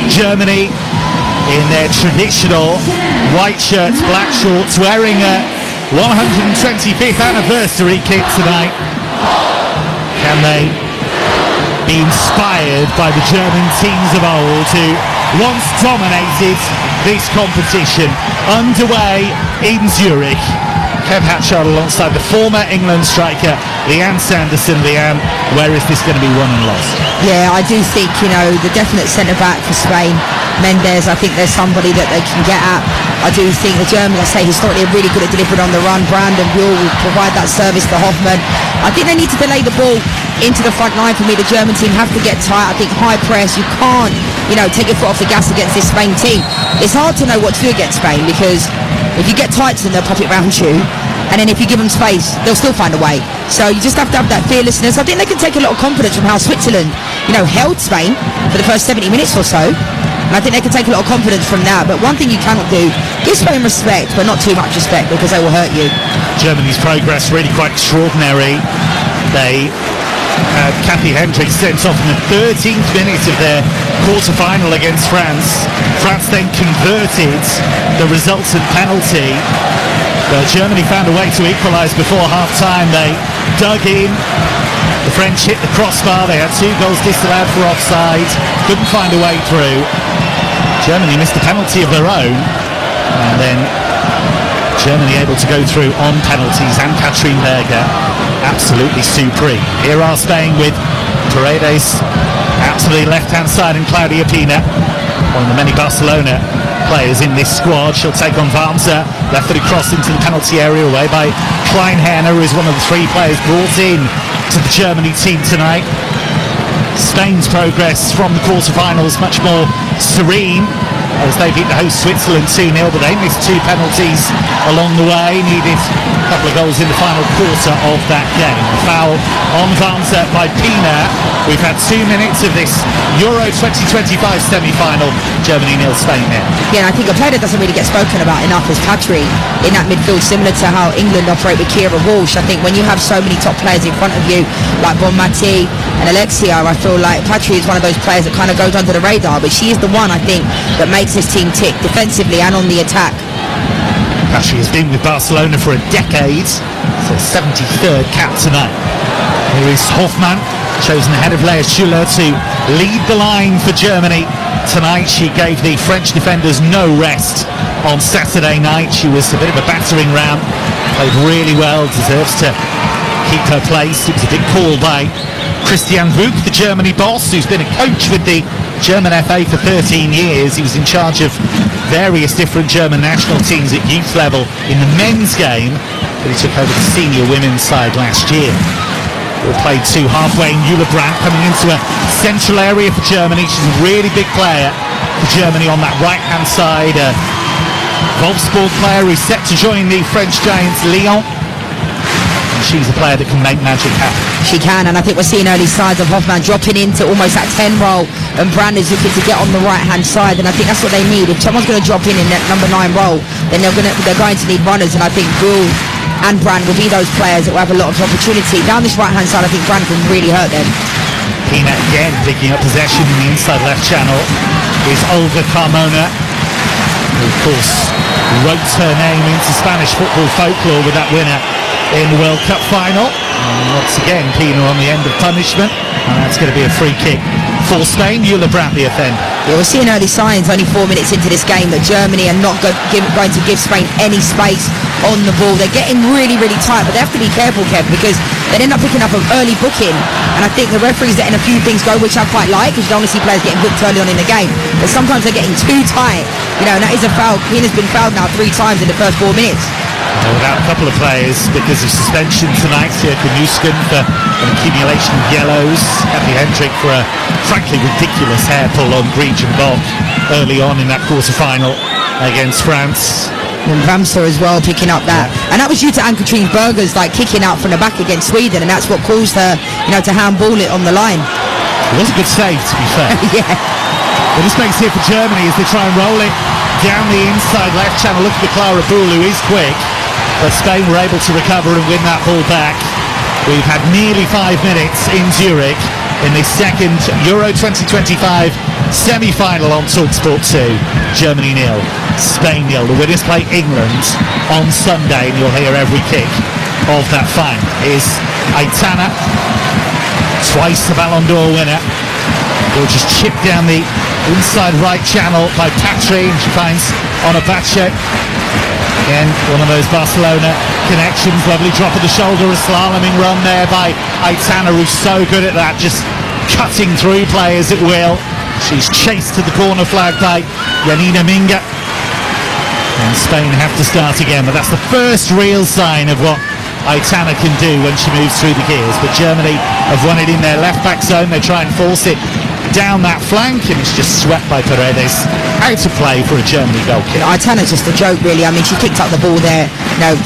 Germany in their traditional white shirts, black shorts, wearing a 125th anniversary kit tonight. Can they be inspired by the German teams of old who once dominated this competition? Underway in Zurich. Kev Hatchard alongside the former England striker Leanne Sanderson. Leanne, where is this going to be won and lost? Yeah, I do think, the definite centre-back for Spain, Mendes, I think there's somebody that they can get at. I do think the Germans, I say, historically are really good at delivering on the run. Brandon will provide that service to Hoffman. I think they need to delay the ball into the front line. For me, the German team have to get tight. I think high press, you can't, take your foot off the gas against this Spain team. It's hard to know what to do against Spain, because if you get tight to them, they'll pop it round you. And then if you give them space, they'll still find a way. So you just have to have that fearlessness. I think they can take a lot of confidence from how Switzerland, held Spain for the first 70 minutes or so. And I think they can take a lot of confidence from that. But one thing you cannot do, give Spain respect, but not too much respect, because they will hurt you. Germany's progress really quite extraordinary. They had Kathy Hendricks sent off in the 13th minute of their quarter-final against France. France then converted the resultant penalty. But Germany found a way to equalise before half-time. They dug in. The French hit the crossbar. They had 2 goals disallowed for offside. Couldn't find a way through. Germany missed a penalty of their own. And then Germany able to go through on penalties. And Katrin Berger absolutely supreme. Here are Spain with Paredes out to the left-hand side and Claudia Pina, one of the many Barcelona players in this squad. She'll take on Warmser. Left-footed cross into the penalty area away by Kleinherner, who is one of the 3 players brought in to the Germany team tonight. Spain's progress from the quarterfinals much more serene as they beat the host Switzerland 2-0, but they missed 2 penalties along the way. Needed a couple of goals in the final quarter of that game. A foul on Warmser by Pina. We've had 2 minutes of this Euro 2025 semi-final. Germany 0, Spain 0. Yeah, I think a player that doesn't really get spoken about enough is Patry in that midfield, similar to how England operate with Kira Walsh. I think when you have so many top players in front of you, like Bonmati and Alexia, I feel like Patry is one of those players that kind of goes under the radar, but she is the one, I think, that makes this team tick defensively and on the attack. Patry has been with Barcelona for a decade. It's her 73rd cap tonight. Here is Hoffmann, chosen ahead of Lea Schuller to lead the line for Germany tonight. She gave the French defenders no rest on Saturday night. She was a bit of a battering ram, played really well, deserves to keep her place. It was a big call by Christian Wück, the Germany boss, who's been a coach with the German FA for 13 years. He was in charge of various different German national teams at youth level in the men's game, but he took over the senior women's side last year. We'll play 2 halfway. Jule Brandt coming into a central area for Germany. She's a really big player for Germany on that right-hand side. A Wolfsburg player who's set to join the French giants Lyon. And she's a player that can make magic happen. She can, and I think we're seeing early signs of Hoffmann dropping into almost that 10 role, and Brandt is looking to get on the right-hand side, and I think that's what they need. If someone's going to drop in that number 9 role, then they're going to need runners, and I think Bull and Brandt will be those players that will have a lot of opportunity. Down this right-hand side, I think Brandt can really hurt them. Pina again picking up possession in the inside left channel is Olga Carmona, who of course wrote her name into Spanish football folklore with that winner in the World Cup final. And once again, Pina on the end of punishment, and that's going to be a free kick for Spain. Jule Brandt, the offender. Yeah, we're seeing early signs, only 4 minutes into this game, that Germany are not going to give Spain any space on the ball. They're getting really, really tight, but they have to be careful, Kev, because they end up picking up an early booking, and I think the referee's letting a few things go, which I quite like, because you don't want to see players getting booked early on in the game, but sometimes they're getting too tight, and that is a foul. Pina's been fouled now 3 times in the first 4 minutes. Without a couple of players because of suspension tonight. Sirka Nusken for an accumulation of yellows. Kathy Hendrick for a frankly ridiculous hair pull on Gretchen Bock early on in that quarter-final against France. And Ramsar as well picking up that, and that was due to Ann-Katrin Berger's kicking out from the back against Sweden, and that's what caused her to handball it on the line. It was a good save, to be fair. Yeah. Well, this makes it for Germany as they try and roll it down the inside left channel. Look at Clara Bull, who is quick, but Spain were able to recover and win that ball back. We've had nearly 5 minutes in Zurich. in this second Euro 2025 semi-final on TalkSport 2. Germany 0, Spain 0. The winners play England on Sunday, and you'll hear every kick of that final. Here's Aitana, twice the Ballon d'Or winner. Will just chip down the inside right channel by Patry, and she finds Onabacho. Again, one of those Barcelona connections. Lovely drop of the shoulder, a slaloming run there by Aitana, who's so good at that, just cutting through players at will. She's chased to the corner flag by Yanina Minga. And Spain have to start again, but that's the first real sign of what Aitana can do when she moves through the gears. But Germany have won it in their left-back zone. They try and force it down that flank, and it's just swept by Paredes. Out of play for a Germany goal kick. Aitana's just a joke, really. I mean, she picked up the ball there,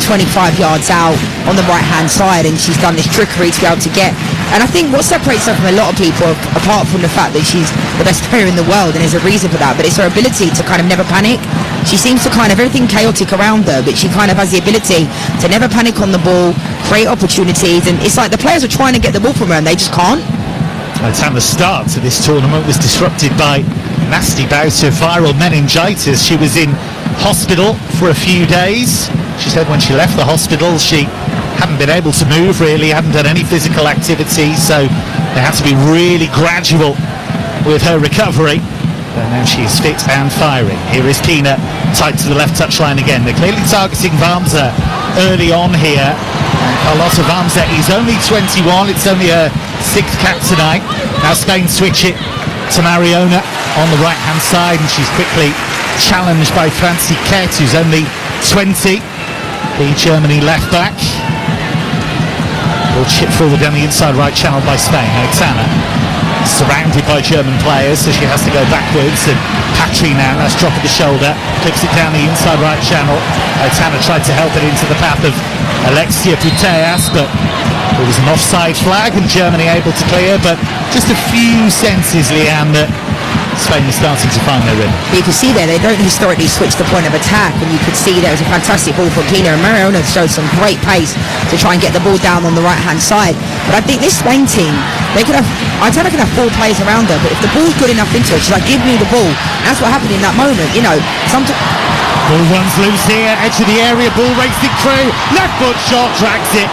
25 yards out on the right-hand side, and she's done this trickery to be able to get. And I think what separates her from a lot of people, apart from the fact that she's the best player in the world, and there's a reason for that, but it's her ability to kind of never panic. She seems to kind of, everything chaotic around her, but she kind of has the ability to never panic on the ball, create opportunities, and it's like the players are trying to get the ball from her and they just can't. Aitana's start to this tournament was disrupted by nasty bout of viral meningitis. She was in hospital for a few days. She said when she left the hospital she hadn't been able to move really, hadn't done any physical activity, so they had to be really gradual with her recovery. And now she is fit and firing. Here is Pina, tight to the left touchline again. They're clearly targeting Wamser early on here. And Carlota Wamser is only 21. It's only her 6th cap tonight. Now Spain switch it to Mariona on the right-hand side, and she's quickly challenged by Francie Kett, who's only 20. The Germany left-back. Will chip forward down the inside right channel by Spain. Aitana surrounded by German players, so she has to go backwards, and Patry now, nice drop of the shoulder, clips it down the inside right channel. Aitana tried to help it into the path of Alexia Putellas, but there was an offside flag and Germany able to clear. But just a few senses, Leanne, that Spain is starting to find their rhythm. You can see there, they don't historically switch the point of attack, and you could see there was a fantastic ball from Pina, and Mariona showed some great pace to try and get the ball down on the right-hand side. But I think this Spain team, Aitana can have 4 players around her, but if the ball's good enough into her, she's like, give me the ball. And that's what happened in that moment, Ball runs loose here, edge of the area, ball racing through, left foot shot, drags it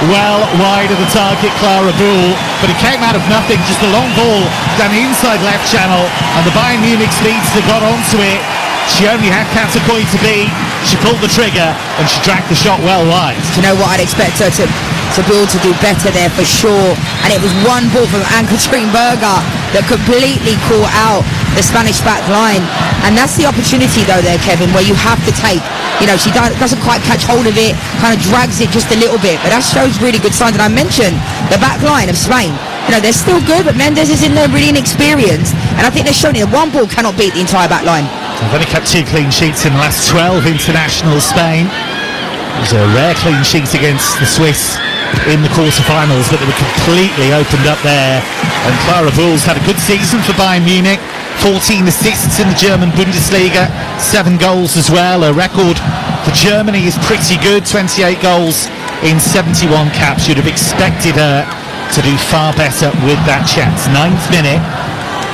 well wide of the target, Clara Buhl, but it came out of nothing, just a long ball down the inside left channel, and the Bayern Munich speedster got onto it. She only had Katakoi to beat, she pulled the trigger, and she dragged the shot well wide. Do you know what, I'd expect her to be able to do better there for sure, and it was one ball from Ann-Katrin Berger that completely caught out the Spanish back line. And that's the opportunity though there, Kevin, where you have to take, she doesn't quite catch hold of it, kind of drags it just a little bit, but that shows really good signs. And I mentioned the back line of Spain, they're still good, but Mendes is in there really inexperienced, and I think they're showing it. One ball cannot beat the entire back line. They've only kept 2 clean sheets in the last 12 international Spain. It was a rare clean sheet against the Swiss in the quarterfinals, but they were completely opened up there. And Clara Buhl's had a good season for Bayern Munich, 14 assists in the German Bundesliga, 7 goals as well. Her record for Germany is pretty good, 28 goals in 71 caps. You'd have expected her to do far better with that chance. 9th minute,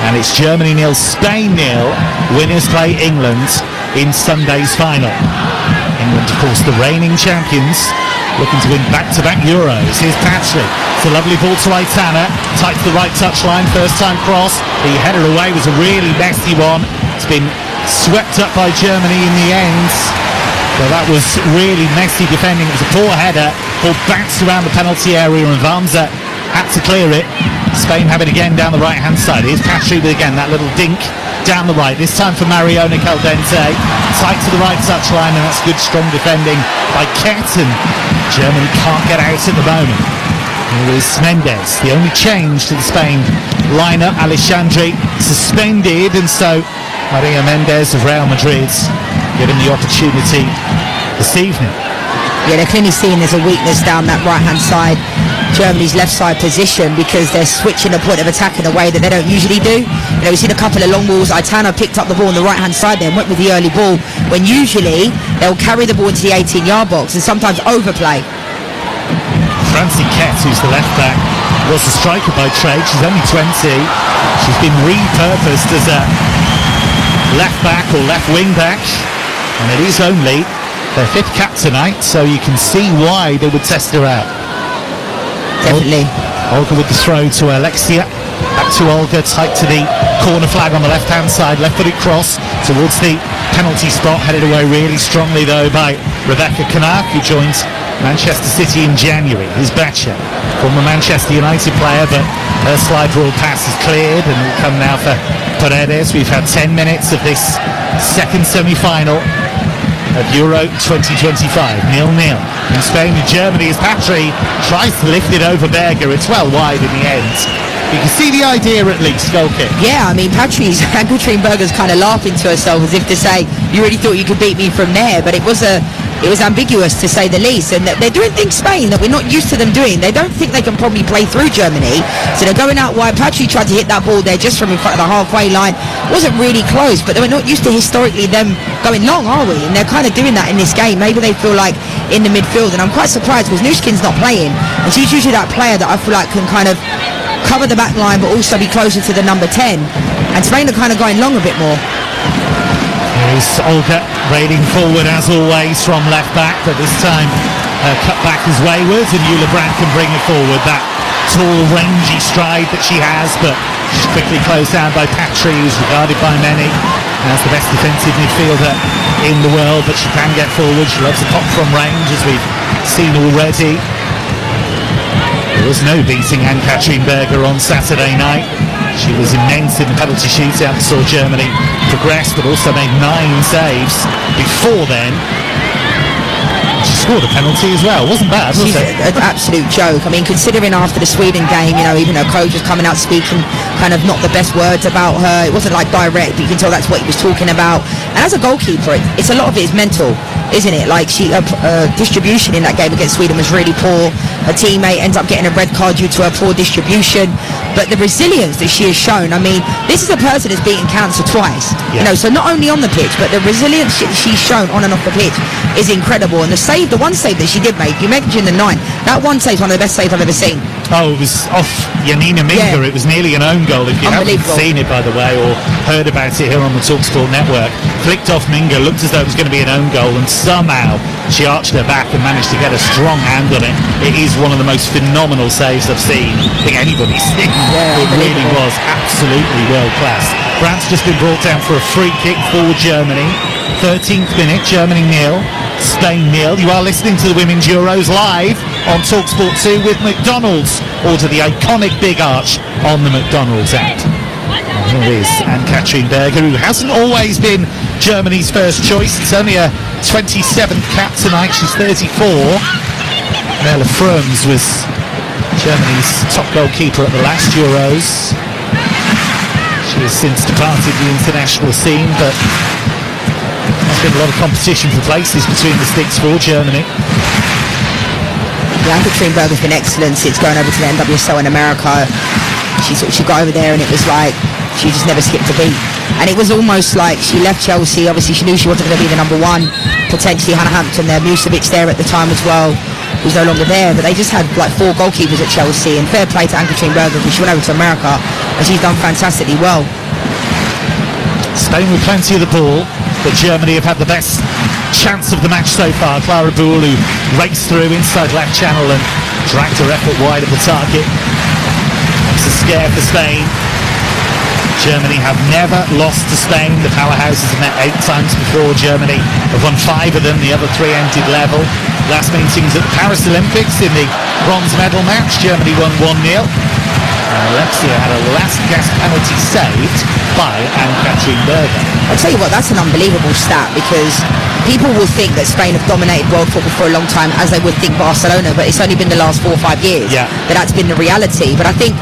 and it's Germany 0, Spain 0. Winners play England in Sunday's final. England, of course, the reigning champions, looking to win back-to-back Euros. Here's Patry. It's a lovely ball to Aitana. Tight to the right touchline. First time cross. The header away was a really messy one. It's been swept up by Germany in the end. Well, that was really messy defending. It was a poor header. Ball bounced around the penalty area, and Wamser had to clear it. Spain have it again down the right-hand side. Here's Patry with again that little dink down the right. This time for Mariona Caldente. Tight to the right touchline, and that's good strong defending by Kett, and Germany can't get out at the moment. Here is Mendes. The only change to the Spain lineup, Alexandre suspended, and so Maria Mendes of Real Madrid given the opportunity this evening. Yeah, they're clearly seeing there's a weakness down that right-hand side, Germany's left side position, because they're switching the point of attack in a way that they don't usually do. We've seen a couple of long balls. Aitana picked up the ball on the right-hand side there and went with the early ball, when usually they'll carry the ball into the 18-yard box and sometimes overplay. Francie Kett, who's the left back was a striker by trade. She's only 20. She's been repurposed as a left back or left wing back, and it is only their 5th cap tonight, so you can see why they would test her out. Definitely. Olga with the throw to Alexia. Back to Olga, tight to the corner flag on the left-hand side. Left-footed cross towards the penalty spot. Headed away really strongly, though, by Rebecca Canuck, who joins Manchester City in January. Here's Batcher, former Manchester United player, but her slide rule pass is cleared, and will come now for Paredes. We've had 10 minutes of this second semi-final of Euro 2025, 0-0 in Spain and Germany as Patry tries to lift it over Berger. It's well wide in the end. You can see the idea at least, goal kick. Yeah, I mean, Ann-Katrin Berger's kind of laughing to herself as if to say, you really thought you could beat me from there, but it was ambiguous to say the least, and they're doing things Spain that we're not used to them doing. They don't think they can probably play through Germany, so they're going out wide. Patry tried to hit that ball there just from in front of the halfway line. It wasn't really close, but we're not used to historically them going long, are we? And they're kind of doing that in this game. Maybe they feel like in the midfield, and I'm quite surprised because Nushkin's not playing, and she's usually that player that I feel like can kind of cover the back line but also be closer to the number 10, and Spain are kind of going long a bit more. Here's Olga raiding forward as always from left back, but this time cut back is wayward, and Eula Brandt can bring it forward. That tall, rangy stride that she has, but she's quickly closed down by Patry, who's regarded by many as the best defensive midfielder in the world, but she can get forward. She loves a pop from range, as we've seen already. There was no beating Ann-Katrin Berger on Saturday night. She was immense in the penalty shootout, saw Germany progress, but also made 9 saves before then. She scored a penalty as well. Wasn't bad, was She's it? an absolute joke. I mean, considering after the Sweden game, you know, even her coach was coming out speaking kind of not the best words about her. It wasn't like direct, but you can tell that's what he was talking about. And as a goalkeeper, it's a lot of it is mental, isn't it? Like, distribution in that game against Sweden was really poor. Her teammate ends up getting a red card due to her poor distribution. But the resilience that she has shown, I mean, this is a person that's beaten cancer twice. Yeah. You know, so not only on the pitch, but the resilience she's shown on and off the pitch is incredible. And the one save that she did make, you mentioned the 9, that one save is one of the best saves I've ever seen. Oh, it was off Janina Minga. Yeah. It was nearly an own goal. If you haven't seen it, by the way, or heard about it here on the TalkSport network, flicked off Minga, looked as though it was going to be an own goal, and somehow she arched her back and managed to get a strong hand on it. It is one of the most phenomenal saves I've seen. I think anybody's seen. Yeah, it really was absolutely world class. Brandt's just been brought down for a free kick for Germany. 13th minute, Germany 0, Spain 0. You are listening to the Women's Euros live on TalkSport 2 with McDonald's. Order the iconic Big Arch on the McDonald's app. And here is Ann-Katrin Berger, who hasn't always been Germany's first choice. It's only her 27th cap tonight. She's 34. Merle Fröms was Germany's top goalkeeper at the last Euros. She has since departed the international scene, but there's been a lot of competition for places between the sticks for Germany. Yeah, Ann-Katrin Berger's been excellent since going over to the NWSL in America. She got over there and it was like she just never skipped a beat. And it was almost like she left Chelsea. Obviously, she knew she wasn't going to be the number 1. Potentially Hannah Hampton there, Musovic there at the time as well, who's no longer there. But they just had like 4 goalkeepers at Chelsea. And fair play to Ann-Katrin Berger because she went over to America and she's done fantastically well. Spain with plenty of the ball, but Germany have had the best chance of the match so far. Clara Buhl, who raced through inside left channel and dragged her effort wide of the target. It's a scare for Spain. Germany have never lost to Spain. The powerhouses have met 8 times before. Germany have won 5 of them. The other 3 ended level. Last meetings at the Paris Olympics in the bronze medal match, Germany won 1-0. Alexia had a last gasp penalty saved by Ann-Katrin Berger. I'll tell you what, that's an unbelievable stat because people will think that Spain have dominated world football for a long time, as they would think Barcelona, but it's only been the last 4 or 5 years that's been the reality. But I think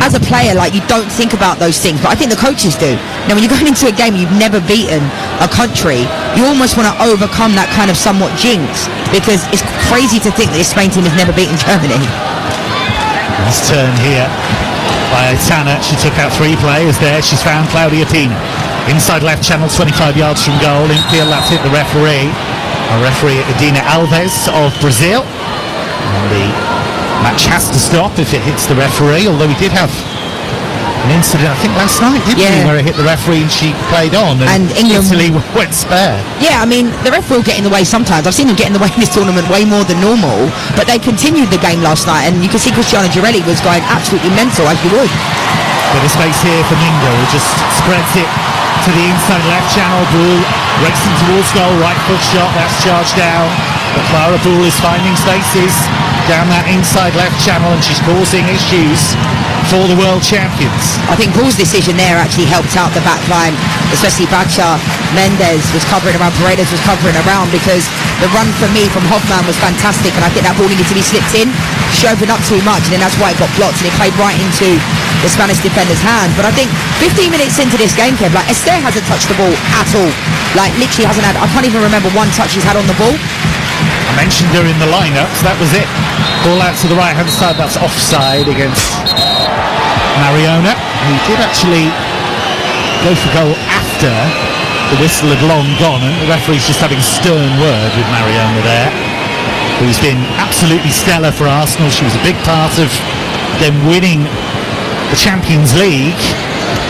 as a player, like, you don't think about those things, but I think the coaches do. Now, when you're going into a game you've never beaten a country, you almost want to overcome that kind of somewhat jinx, because it's crazy to think that this Spain team has never beaten Germany. Nice turn here by Aitana. She took out 3 players there. She's found Claudia Pina. Inside left channel, 25 yards from goal. Infield, that's hit the referee. Our referee, Adina Alves of Brazil. And the Match has to stop if it hits the referee, although we did have an incident, I think last night, didn't we, where it hit the referee and she played on, and England, Italy went spare. Yeah, I mean, the referee will get in the way sometimes. I've seen him get in the way in this tournament way more than normal, but they continued the game last night, and you can see Cristiano Girelli was going absolutely mental, as you would. Bit of space here for Mingo, who just spreads it to the inside left channel. Bull racing towards goal, right foot shot, that's charged down. But Clara Bull is finding spaces down that inside left channel, and she's causing issues for the world champions. I think Bull's decision there actually helped out the back line, especially Bacha. Mendes was covering around, Paredes was covering around, because the run for me from Hoffman was fantastic, and I think that ball needed to be slipped in. She opened up too much, and then that's why it got blocked, and it played right into the Spanish defender's hand. But I think 15 minutes into this game, Kev, like, Esther hasn't touched the ball at all. Like, literally hasn't had, I can't even remember one touch she's had on the ball. I mentioned her in the lineup, so that was it. Ball out to the right-hand side, that's offside against Mariona, who did actually go for goal after the whistle had long gone, and the referee's just having a stern word with Mariona there, who's been absolutely stellar for Arsenal. She was a big part of them winning the Champions League,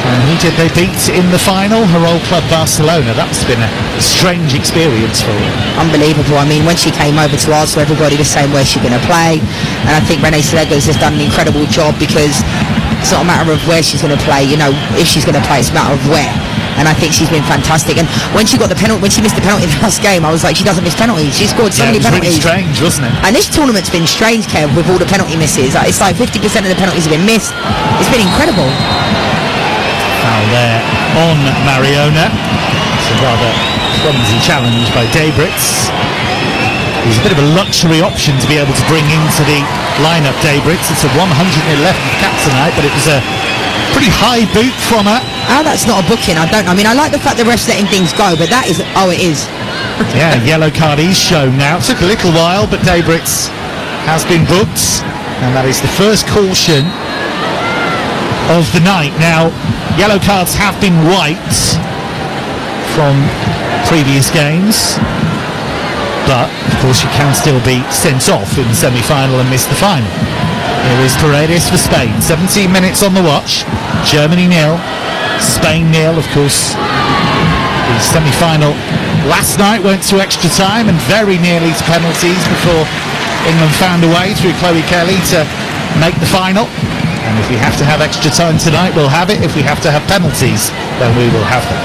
and who did they beat in the final? Her old club Barcelona. That's been a strange experience for her. Unbelievable. I mean, when she came over to Arsenal, everybody was saying where's she going to play, and I think Renee Slegers has done an incredible job, because it's not a matter of where she's going to play, you know, if she's going to play, it's a matter of where. And I think she's been fantastic. And when she got the penalty, when she missed the penalty in the last game, I was like, she doesn't miss penalties. She scored so many penalties. It was really strange, wasn't it? And this tournament's been strange, Kev, with all the penalty misses. It's like 50% of the penalties have been missed. It's been incredible. Foul there on Mariona. It's a rather clumsy challenge by Daybrits. He's a bit of a luxury option to be able to bring into the lineup, Daybrits. It's a 111th cap tonight, but it was a pretty high boot from her. How that's not a booking, I don't know. I mean, I like the fact the ref's letting things go, but that is, oh, it is. Yeah, yellow card is shown now. It took a little while, but Daybrits has been booked, and that is the first caution of the night. Now, yellow cards have been wiped from previous games, but of course you can still be sent off in the semi-final and miss the final. Here is Paredes for Spain. 17 minutes on the watch. Germany 0, Spain 0. Of course, the semi-final last night went to extra time and very nearly to penalties before England found a way through Chloe Kelly to make the final. And if we have to have extra time tonight, we'll have it. If we have to have penalties, then we will have them.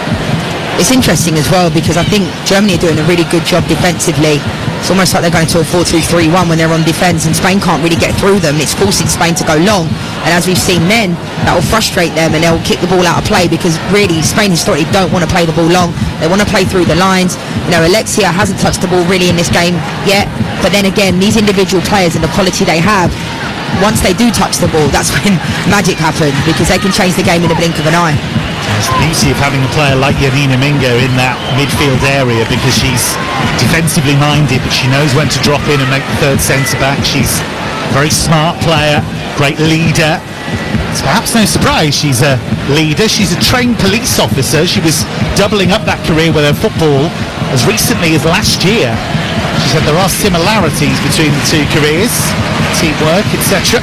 It's interesting as well, because I think Germany are doing a really good job defensively. It's almost like they're going to a 4-2-3-1 when they're on defence, and Spain can't really get through them. It's forcing Spain to go long, and as we've seen then, that will frustrate them and they'll kick the ball out of play, because really Spain historically don't want to play the ball long. They want to play through the lines. You know, Alexia hasn't touched the ball really in this game yet, but then again, these individual players and the quality they have, once they do touch the ball, that's when magic happens, because they can change the game in the blink of an eye. It's the beauty of having a player like Janina Mingo in that midfield area, because she's defensively minded, but she knows when to drop in and make the third centre-back. She's a very smart player, great leader. It's perhaps no surprise she's a leader. She's a trained police officer. She was doubling up that career with her football as recently as last year. She said there are similarities between the two careers, teamwork, etc.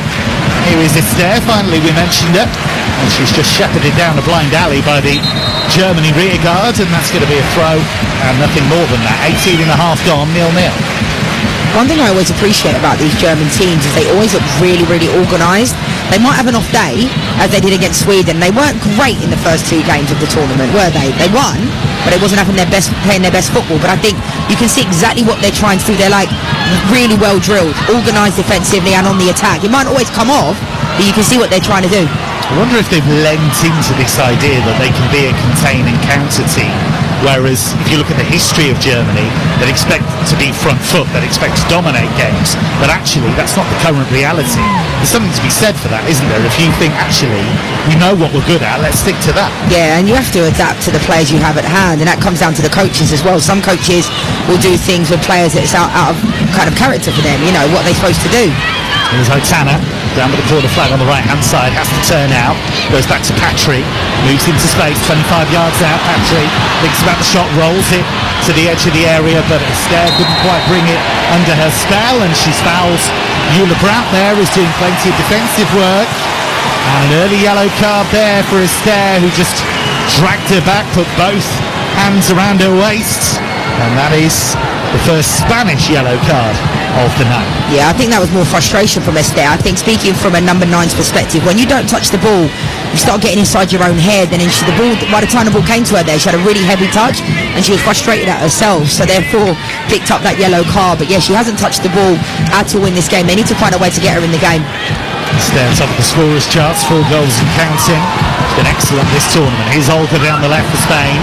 Here is Esther, finally we mentioned her, and she's just shepherded down a blind alley by the Germany rear guard, and that's going to be a throw and nothing more than that. 18 and a half gone, 0-0. One thing I always appreciate about these German teams is they always look really, really organised. They might have an off day, as they did against Sweden. They weren't great in the first two games of the tournament, were they? They won, but it wasn't having playing their best football. But I think you can see exactly what they're trying to do. They're like really well drilled, organised defensively and on the attack. It might not always come off, but you can see what they're trying to do. I wonder if they've lent into this idea that they can be a contain and counter team, whereas if you look at the history of Germany, they'd expect to be front foot, they'd expect to dominate games, but actually that's not the current reality. There's something to be said for that, isn't there? If you think, actually, we know what we're good at, let's stick to that. Yeah, and you have to adapt to the players you have at hand, and that comes down to the coaches as well. Some coaches will do things with players that's out of kind of character for them, you know, what they're supposed to do. Here's Otana, down with the corner flag on the right-hand side, has to turn out, goes back to Patry, moves into space, 25 yards out, Patry thinks about about the shot, rolls it to the edge of the area, but Esther couldn't quite bring it under her spell, and she fouls Eula Brandt there, who's doing plenty of defensive work. And an early yellow card there for Esther, who just dragged her back, put both hands around her waist, and that is the first Spanish yellow card of the night. Yeah, I think that was more frustration from Esther. I think, speaking from a number 9's perspective, when you don't touch the ball, you start getting inside your own head, and then the ball, by the time the ball came to her there, she had a really heavy touch, and she was frustrated at herself, so therefore picked up that yellow card. But yeah, she hasn't touched the ball at all in this game. They need to find a way to get her in the game. Esther top of the scorers charts, 4 goals and counting. She's been excellent this tournament. Here's Olga down the left for Spain.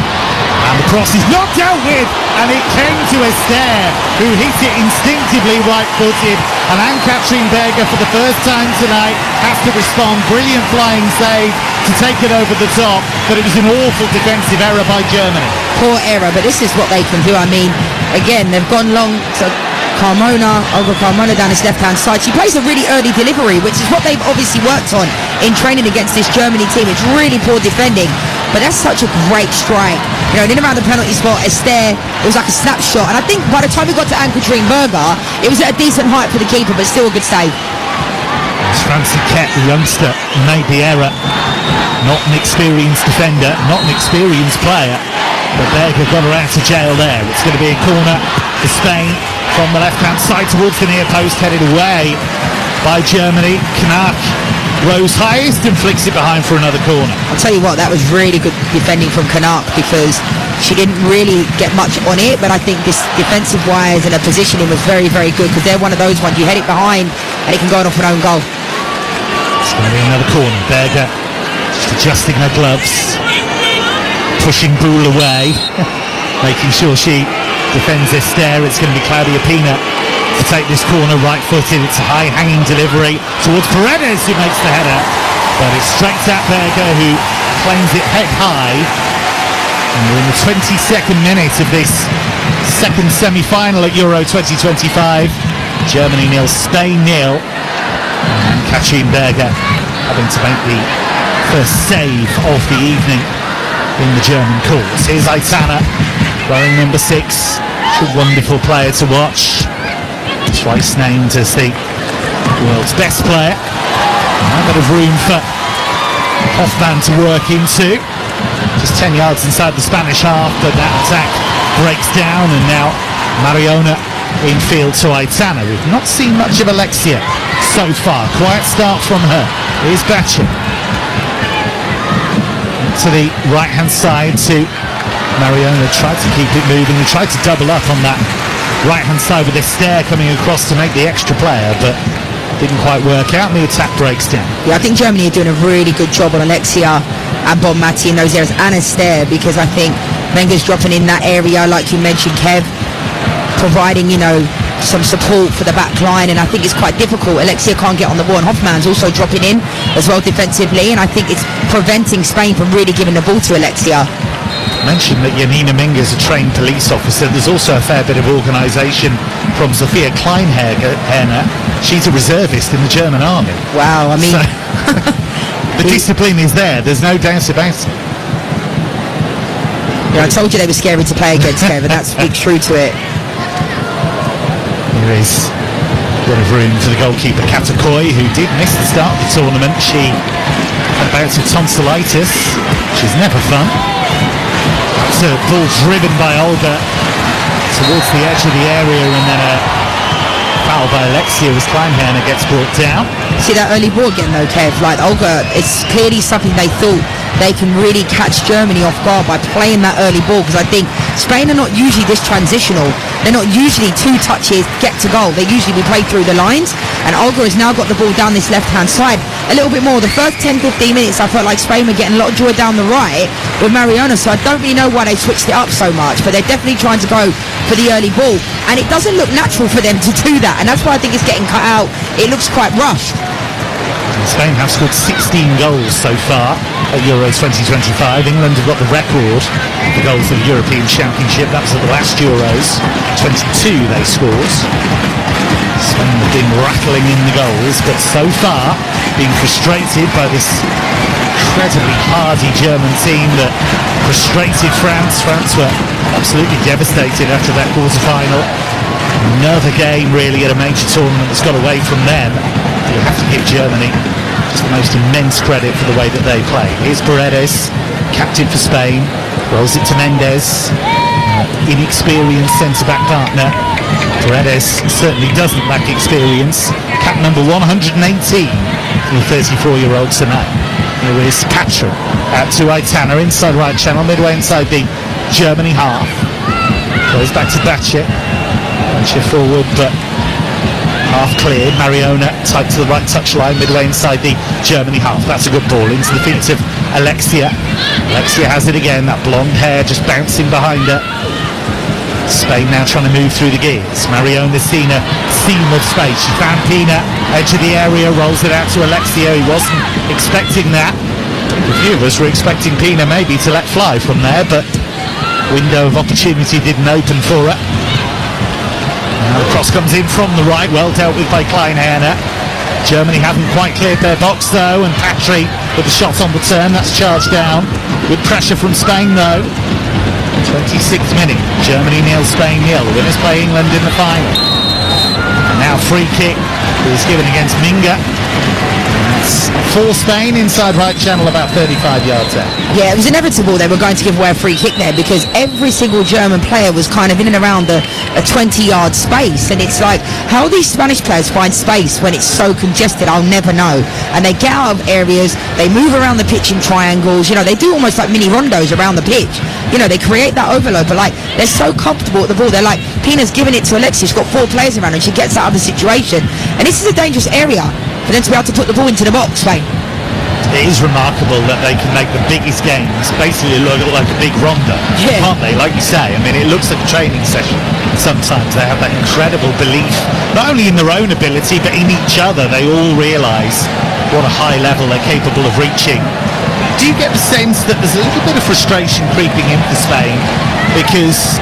And the cross is not dealt with, and it came to Esther, who hit it instinctively right-footed. And Ann-Katrin Berger, for the first time tonight, has to respond. Brilliant flying save to take it over the top, but it was an awful defensive error by Germany. Poor error, but this is what they can do. I mean, again, they've gone long to Olga Carmona down his left-hand side. She plays a really early delivery, which is what they've obviously worked on in training against this Germany team. It's really poor defending, but that's such a great strike. You know, and in around the penalty spot, Esther, it was like a snapshot. And I think by the time we got to Ann-Katrin Berger, it was at a decent height for the keeper, but still a good save. As Francie Kett, the youngster, made the error. Not an experienced defender, not an experienced player, but Berger got her out of jail there. It's going to be a corner for Spain from the left-hand side towards the near post, headed away by Germany. Knark rose highest and flicks it behind for another corner. I'll tell you what, that was really good defending from Knark, because she didn't really get much on it, but I think this defensive wise and her positioning was very, very good, because they're one of those ones you head it behind and it can go off an own goal. It's going to be another corner. Berger just adjusting her gloves, pushing Boule away, making sure she defends Esther. It's going to be Claudia Pina to take this corner right-footed. It's a high-hanging delivery towards Paredes, who makes the header, but it's straight at Berger, who claims it head high. And we're in the 22nd minute of this second semi-final at Euro 2025. Germany 0, Spain 0. And Katrin Berger having to make the first save of the evening in the German cause. Here's Aitana, wearing number 6. She's a wonderful player to watch. Twice named as the world's best player. A bit of room for Hoffmann to work into. Just 10 yards inside the Spanish half, but that attack breaks down, and now Mariona in field to Aitana. We've not seen much of Alexia so far. Quiet start from her. Here's Batcher. To the right-hand side to Mariona. Tried to keep it moving. He tried to double up on that right-hand side with Esther coming across to make the extra player, but didn't quite work out, and the attack breaks down. Yeah, I think Germany are doing a really good job on Alexia and Bonmati in those areas, and Esther, because I think Wenger's dropping in that area, like you mentioned, Kev, providing, you know, some support for the back line, and I think it's quite difficult. Alexia can't get on the ball, and Hoffmann's also dropping in as well defensively, and I think it's preventing Spain from really giving the ball to Alexia. Mentioned that Janina Minga is a trained police officer. There's also a fair bit of organisation from Sophia Kleinherner. She's a reservist in the German army. Wow, I mean... So, the discipline is there. There's no doubt about it. Yeah, I told you they were scary to play against, Kevin. That's true to it. There is a lot of room for the goalkeeper Katakoi, who did miss the start of the tournament. She had a bout of tonsillitis, which is never fun. That's a ball driven by Olga towards the edge of the area, and then a foul by Alexia as Kleinherner gets brought down. See that early ball again though, Kev, like Olga, it's clearly something they thought they can really catch Germany off guard by playing that early ball, because I think Spain are not usually this transitional. They're not usually 2 touches, get to goal. They usually be played through the lines, and Olga has now got the ball down this left-hand side a little bit more. The first 10-15 minutes I felt like Spain were getting a lot of joy down the right with Mariona, so I don't really know why they switched it up so much, but they're definitely trying to go for the early ball, and it doesn't look natural for them to do that, and that's why I think it's getting cut out. It looks quite rushed. Spain have scored 16 goals so far at Euro 2025. England have got the record for goals at the European Championship. That was at the last Euros. 22 they scored. Spain have been rattling in the goals, but so far being frustrated by this incredibly hardy German team that frustrated France. France were absolutely devastated after that quarter-final. Another game really at a major tournament that's got away from them. You have to give Germany just the most immense credit for the way that they play. Here's Paredes, captain for Spain, rolls it to Mendes, inexperienced centre-back partner. Paredes certainly doesn't lack experience. Cap number 118 for the 34-year-old tonight. Here is Patra out to Aitana, inside right channel, midway inside the Germany half. Goes back to Batche. Batche forward, but half cleared. Mariona tight to the right touchline, midway inside the Germany half. That's a good ball into the feet of Alexia. Alexia has it again, that blonde hair just bouncing behind her. Spain now trying to move through the gears. Mariona seen a seam of space. She found Pina, edge of the area, rolls it out to Alexia. He wasn't expecting that. A few of us were expecting Pina maybe to let fly from there, but window of opportunity didn't open for her. Now the cross comes in from the right, well dealt with by Kleinherner. Germany haven't quite cleared their box though, and Patry with the shot on the turn. That's charged down with pressure from Spain though. 26th minute, Germany 0, Spain 0. The winners play England in the final. And now free kick is given against Minga. That's for Spain, inside right channel, about 35 yards out. Yeah, it was inevitable they were going to give away a free kick there, because every single German player was kind of in and around a 20-yard space, and it's like, how these Spanish players find space when it's so congested, I'll never know. And they get out of areas, they move around the pitch in triangles, you know, they do almost like mini rondos around the pitch. You know, they create that overload, but like, they're so comfortable at the ball. They're like, Pina's giving it to Alexia, she's got 4 players around her, and she gets out of the situation. And this is a dangerous area for them to be able to put the ball into the box, right? It is remarkable that they can make the biggest games basically look like a big rondo, can't they? Like you say, I mean, it looks like a training session. Sometimes they have that incredible belief, not only in their own ability, but in each other. They all realise what a high level they're capable of reaching. Do you get the sense that there's a little bit of frustration creeping into Spain because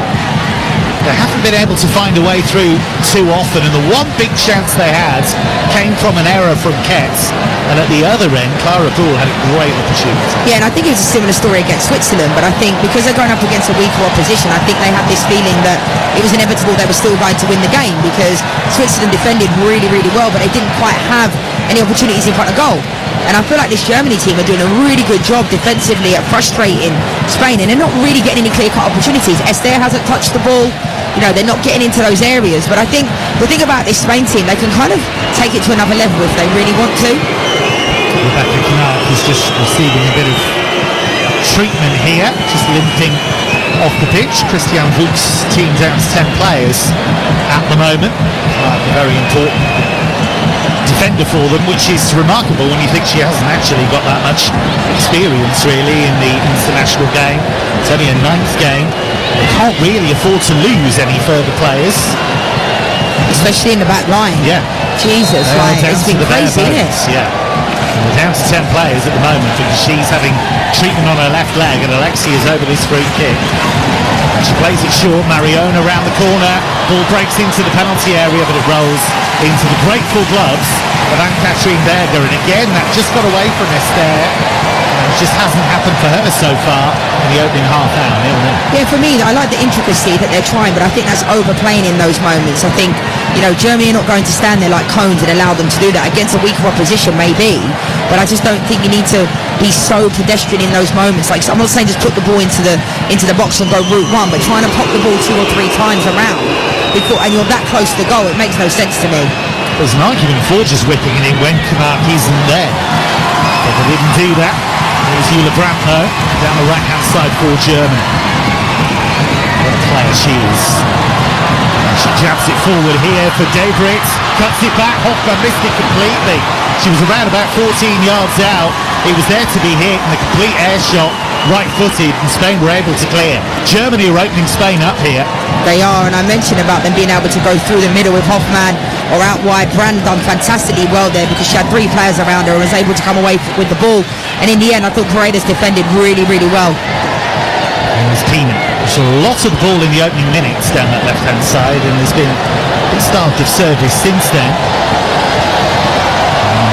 they haven't been able to find a way through too often, and the one big chance they had came from an error from Ketz, and at the other end, Clara Bull had a great opportunity. Yeah, and I think it was a similar story against Switzerland, but I think because they're going up against a weaker opposition, I think they had this feeling that it was inevitable they were still going to win the game, because Switzerland defended really, really well, but they didn't quite have any opportunities in front of goal. And I feel like this Germany team are doing a really good job defensively at frustrating Spain, and they're not really getting any clear-cut opportunities. Esther hasn't touched the ball. You know, they're not getting into those areas. But I think the thing about this Spain team, they can kind of take it to another level if they really want to. Rebecca Knark is just receiving a bit of treatment here, just limping off the pitch. Christian Fuchs' team down to 10 players at the moment. A very important defender for them, which is remarkable when you think she hasn't actually got that much experience really in the international game. It's only a 9th game. They can't really afford to lose any further players, especially in the back line. Yeah, Jesus, like, it's been crazy, isn't it? Yeah, and we're down to 10 players at the moment because she's having treatment on her left leg, and Alexia's over this free kick. She plays it short. Mariona around the corner, ball breaks into the penalty area, but it rolls into the grateful gloves of Anne-Catherine Berger, and again that just got away from Esther. It just hasn't happened for her so far in the opening half hour. Yeah, for me, I like the intricacy that they're trying, but I think that's overplaying in those moments. I think, you know, Germany are not going to stand there like cones and allow them to do that against a weaker opposition, maybe, but I just don't think you need to be so pedestrian in those moments. Like, I'm not saying just put the ball into the box and go route one, but trying to pop the ball 2 or 3 times around before, and you're that close to the goal, it makes no sense to me. There's an argument for just whipping it in when Knark isn't there, but they didn't do that. There's Jule Brandt though, down the right hand side for Germany. What a player she is. And she jabs it forward here for Debrit, cuts it back. Hoffmann missed it completely. She was around about 14 yards out. It was there to be hit, and a complete air shot, right-footed, and Spain were able to clear. Germany are opening Spain up here. They are, and I mentioned about them being able to go through the middle with Hoffmann or out wide. Brandt done fantastically well there because she had 3 players around her and was able to come away with the ball. And in the end, I thought Paredes defended really, really well. There's Pina. There's a lot of the ball in the opening minutes down that left-hand side, and there's been a bit starved of service since then.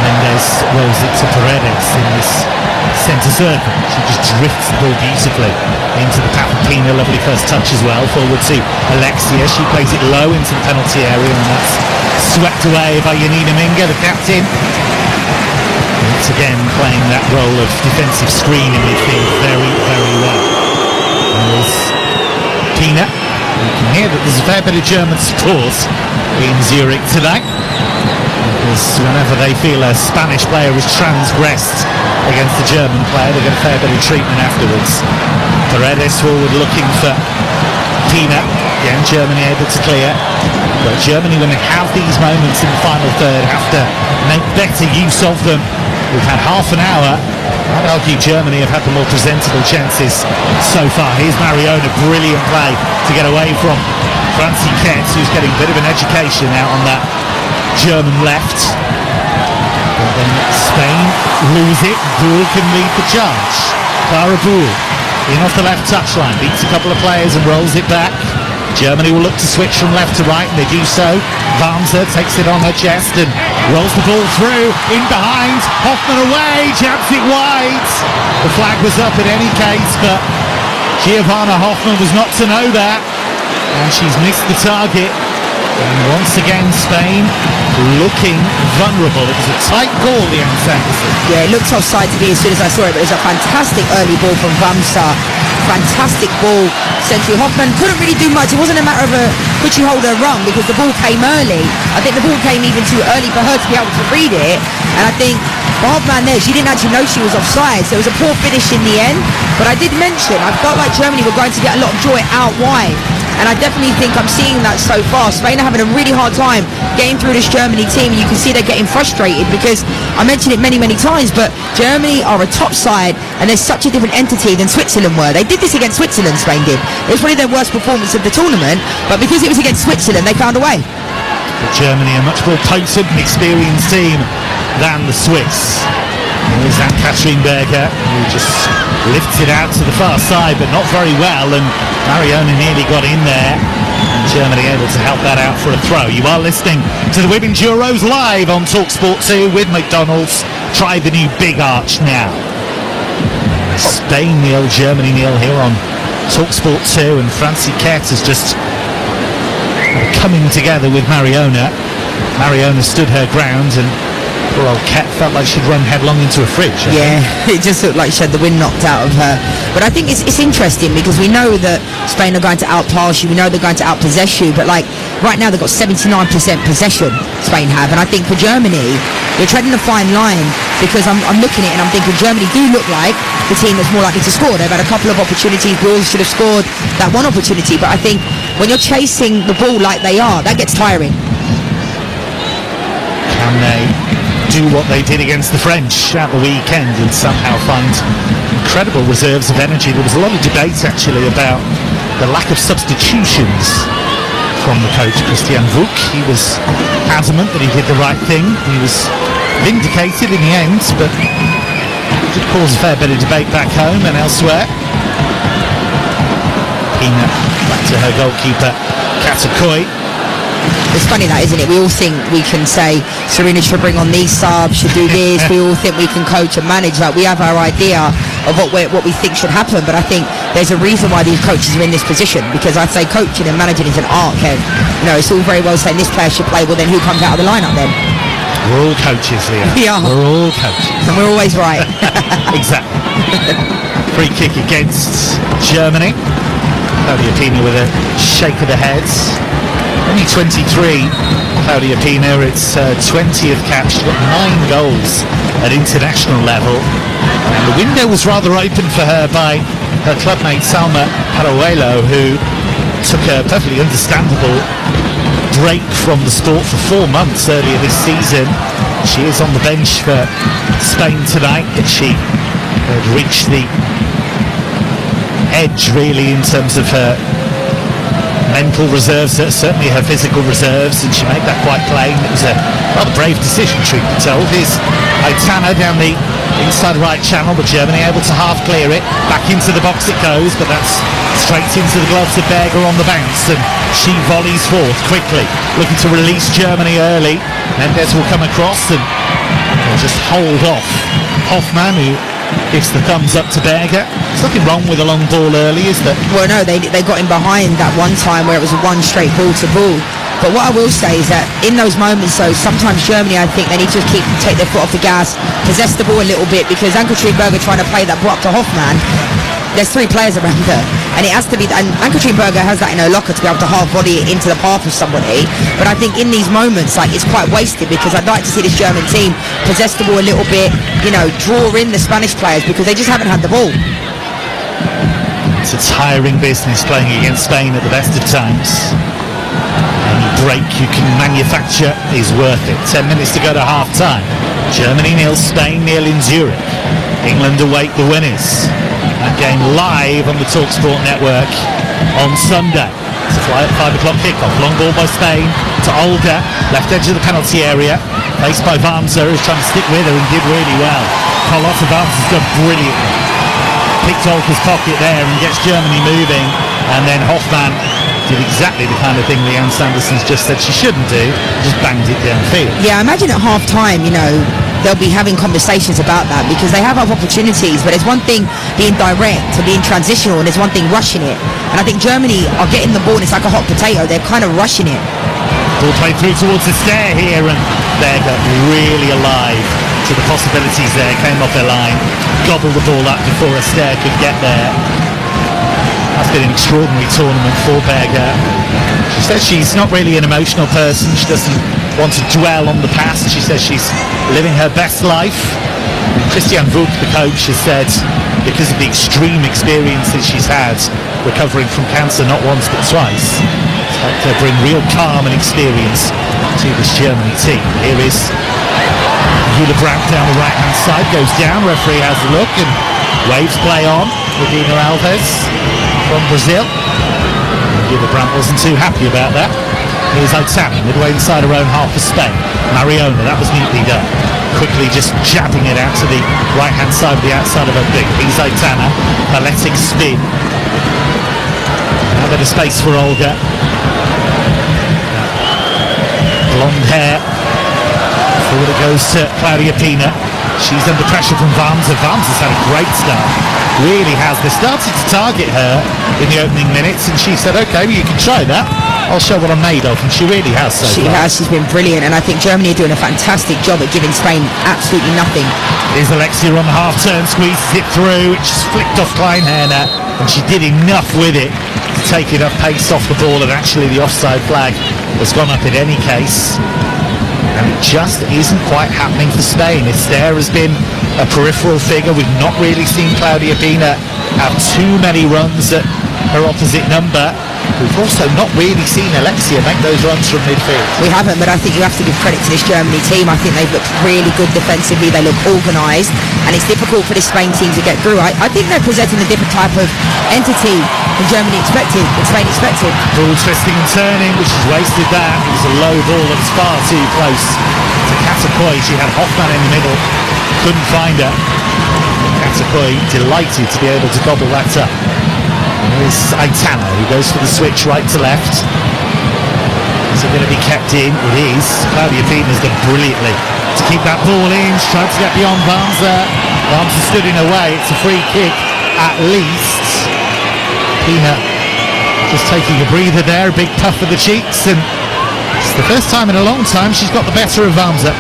Mendes rolls it to Paredes in this centre circle. She just drifts the ball beautifully into the path of Pina. Lovely first touch as well. Forward to Alexia. She plays it low into the penalty area, and that's swept away by Yanina Minga, the captain. Once again playing that role of defensive screen in midfield very, very well. There's Pina. You can hear that there's a fair bit of German support in Zurich today, because whenever they feel a Spanish player has transgressed against a German player, they get a fair bit of treatment afterwards. Paredes forward looking for Pina. Again, Germany able to clear. But Germany, when they have these moments in the final third, have to make better use of them. We've had half an hour. I'd argue Germany have had the more presentable chances so far. Here's Mariona, brilliant play to get away from Francie Ketz, who's getting a bit of an education out on that German left. But then Spain lose it. Bull can lead the charge. Clara Bull in off the left touchline, beats a couple of players and rolls it back. Germany will look to switch from left to right, and they do so. Warmser takes it on her chest and rolls the ball through, in behind, Hoffmann away, jabs it wide. The flag was up in any case, but Giovanna Hoffmann was not to know that, and she's missed the target. And once again, Spain looking vulnerable. It was a tight goal, Leanne Sanderson. Yeah, it looked offside to me as soon as I saw it, but it was a fantastic early ball from Warmser. Fantastic ball. Essentially, Hoffmann couldn't really do much. It wasn't a matter of could she hold her run, because the ball came early. I think the ball came even too early for her to be able to read it. And I think the Hoffmann there, she didn't actually know she was offside, so it was a poor finish in the end. But I did mention, I felt like Germany were going to get a lot of joy out wide. And I definitely think I'm seeing that so far. Spain are having a really hard time getting through this Germany team, and you can see they're getting frustrated, because I mentioned it many, many times, but Germany are a top side, and they're such a different entity than Switzerland were. They did this against Switzerland, Spain did. It was probably their worst performance of the tournament, but because it was against Switzerland, they found a way. But Germany, a much more potent and experienced team than the Swiss. There's Ann-Kathrin Berger, who just lifts it out to the far side, but not very well, and Mariona nearly got in there, and Germany able to help that out for a throw. You are listening to the Women's Euros live on TalkSport 2 with McDonald's. Try the new Big Arch now. Spain 0, Germany 0 here on TalkSport 2, and Francie Ketz is just coming together with Mariona. Mariona stood her ground, and poor old Ket felt like she'd run headlong into a fridge. Yeah, it just looked like she had the wind knocked out of her. But I think it's interesting, because we know that Spain are going to outpass you, we know they're going to outpossess you, but like right now they've got 79% possession, Spain have, and I think for Germany they're treading a fine line, because I'm looking at it and I'm thinking Germany do look like the team that's more likely to score. They've had a couple of opportunities, Bulls should have scored that one opportunity, but I think when you're chasing the ball like they are, that gets tiring. Can they do what they did against the French at the weekend and somehow find incredible reserves of energy? There was a lot of debate actually about the lack of substitutions from the coach Christian Vuk. He was adamant that he did the right thing. He was vindicated in the end, but it did cause a fair bit of debate back home and elsewhere. Pina back to her goalkeeper Katakoi. It's funny that, isn't it? We all think we can say Serena should bring on these subs, should do this. We all think we can coach and manage. Like, we have our idea of what we think should happen, but I think there's a reason why these coaches are in this position, because I say coaching and managing is an art, Kev. You know, it's all very well saying this player should play, well then who comes out of the lineup then? We're all coaches, Leah. We are. We're all coaches. And we're always right. Exactly. Free kick against Germany. Claudia Pina with a shake of the head. Only 23, Claudia Pina. It's 20th cap. She's got 9 goals at international level. And the window was rather open for her by her clubmate Salma Parajuelo, who took a perfectly understandable break from the sport for 4 months earlier this season. She is on the bench for Spain tonight, but she had reached the edge really in terms of her mental reserves, certainly her physical reserves, and she made that quite plain. It was a rather brave decision, truth be told. Here's Aitana down the inside right channel, but Germany able to half clear it. Back into the box it goes, but that's straight into the gloves of Berger on the bounce, and she volleys forth quickly, looking to release Germany early. Mendes will come across, and They'll just hold off Hoffman, who gives the thumbs up to Berger. There's nothing wrong with a long ball early, is there? Well, no, they got him behind that one time where it was a one straight ball to ball. But what I will say is that in those moments, though, sometimes Germany, I think they need to take their foot off the gas, possess the ball a little bit, because Ann-Katrin Berger trying to play that ball up to Hoffman. There's 3 players around her, and it has to be, and Ann-Katrin Berger has that in her locker to be able to half volley it into the path of somebody. But I think in these moments, like, it's quite wasted, because I'd like to see this German team possess the ball a little bit, you know, draw in the Spanish players, because they just haven't had the ball. It's a tiring business playing against Spain at the best of times. Any break you can manufacture is worth it. 10 minutes to go to half-time. Germany 0, Spain 0 in Zurich. England await the winners. That game live on the TalkSport network on Sunday. It's a 5 o'clock kickoff. Long ball by Spain to Olga, left edge of the penalty area. Faced by Wamser, who's trying to stick with her and did really well. Carlotta Wamser's done brilliantly. Picked Olga's pocket there and gets Germany moving. And then Hoffman did exactly the kind of thing Leanne Sanderson's just said she shouldn't do, just banged it downfield. Yeah, I imagine at half-time, you know, they'll be having conversations about that, because they have other opportunities, but there's one thing being direct and being transitional, and there's one thing rushing it. And I think Germany are getting the ball, and it's like a hot potato. They're kind of rushing it. Ball played through towards the stair here, and Berger really alive to the possibilities there. Came off their line, gobbled the ball up before a stair could get there. That's been an extraordinary tournament for Berger. She says she's not really an emotional person. She doesn't want to dwell on the past. She says she's living her best life. Christian Vuk, the coach, has said because of the extreme experiences she's had recovering from cancer not once but twice, it's helped her bring real calm and experience to this Germany team. Here is Jule Brandt down the right-hand side, goes down, referee has a look and waves play on. Medina Alves from Brazil. Jule Brandt wasn't too happy about that. Here's Aitana, midway inside her own half for Spain. Mariona, that was neatly done. Quickly just jabbing it out to the right-hand side of the outside of her boot. Here's Aitana, balletic spin. Now a bit of space for Olga. Blonde hair. Forward it goes to Claudia Pina. She's under pressure from Wamser. Wamser's had a great start. Really has. They started to target her in the opening minutes, and she said, okay, well, you can try that. I'll show what I'm made of, and she really has so far. She has. She's been brilliant, and I think Germany are doing a fantastic job at giving Spain absolutely nothing. Here's Alexia on the half-turn, squeezes it through. It just flicked off Kleinherner, and she did enough with it to take enough pace off the ball, and actually the offside flag has gone up in any case. And it just isn't quite happening for Spain. Esther has been a peripheral figure. We've not really seen Claudia Pina have too many runs at her opposite number. We've also not really seen Alexia make those runs from midfield. We haven't, but I think you have to give credit to this Germany team. I think they've looked really good defensively. They look organised, and it's difficult for this Spain team to get through. I think they're presenting a different type of entity than Germany expected, than Spain expected. Ball twisting and turning, which has wasted that. It was a low ball that was far too close to Katakoi. She had Hoffman in the middle, couldn't find her. Katakoi delighted to be able to gobble that up. Here's Aitana, who goes for the switch right to left. Is it going to be kept in? It is. Claudia Pina's done brilliantly to keep that ball in. She tried to get beyond Wamser. Wamser stood in her way. It's a free kick at least. Pina just taking a breather there, a big puff of the cheeks, and it's the first time in a long time she's got the better of Wamser.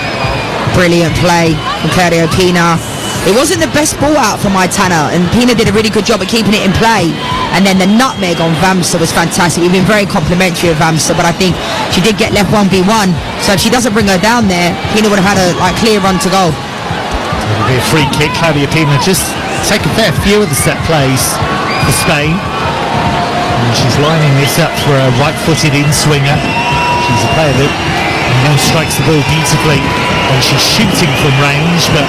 Brilliant play from Claudia Pina. It wasn't the best ball out from Aitana, and Pina did a really good job at keeping it in play. And then the nutmeg on Wamser was fantastic. We've been very complimentary of Wamser, but I think she did get left 1v1. So if she doesn't bring her down there, Pina would have had a clear run to go. It'll be a free kick. Claudia Pina just take a fair few of the set plays for Spain. And she's lining this up for a right-footed in-swinger. She's a player that strikes the ball beautifully when she's shooting from range, but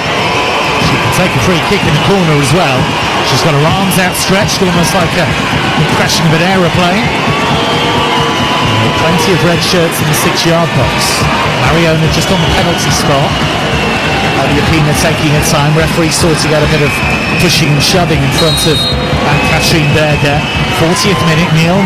she can take a free kick in the corner as well. She's got her arms outstretched, almost like an impression of an aeroplane. Plenty of red shirts in the 6-yard box. Mariona just on the penalty spot. Claudia Pina taking her time. Referee sorting out a bit of pushing and shoving in front of Ann-Katrin Berger. 40th minute, 0-0.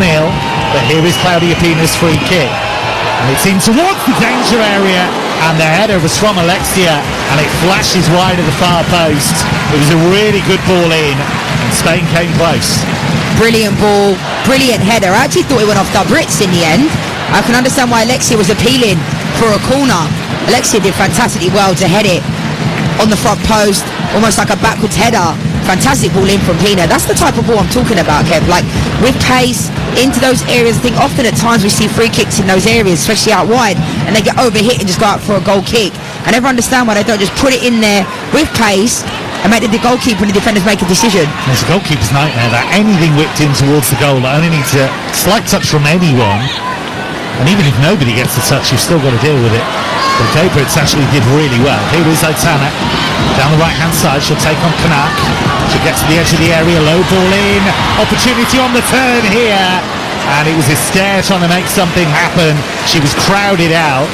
But here is Claudia Pina's free kick. And it's in towards the danger area. and the header was from Alexia, and it flashes wide of the far post. It was a really good ball in, and Spain came close. Brilliant ball, brilliant header. I actually thought it went off Dubritz in the end. I can understand why Alexia was appealing for a corner. Alexia did fantastically well to head it on the front post, almost like a backwards header. Fantastic ball in from Pina. That's the type of ball I'm talking about, Kev. Like, with pace into those areas. I think often at times we see free kicks in those areas, especially out wide, and they get overhit and just go out for a goal kick. I never understand why they don't just put it in there with pace and make the goalkeeper and the defenders make a decision. It's a goalkeeper's nightmare that anything whipped in towards the goal that only needs a slight touch from anyone, and even if nobody gets the touch, you've still got to deal with it. But Dubritz actually did really well. Here is Aitana down the right hand side. She'll take on Kanak. She'll get to the edge of the area, low ball in, opportunity on the turn here, and it was Esther trying to make something happen. She was crowded out,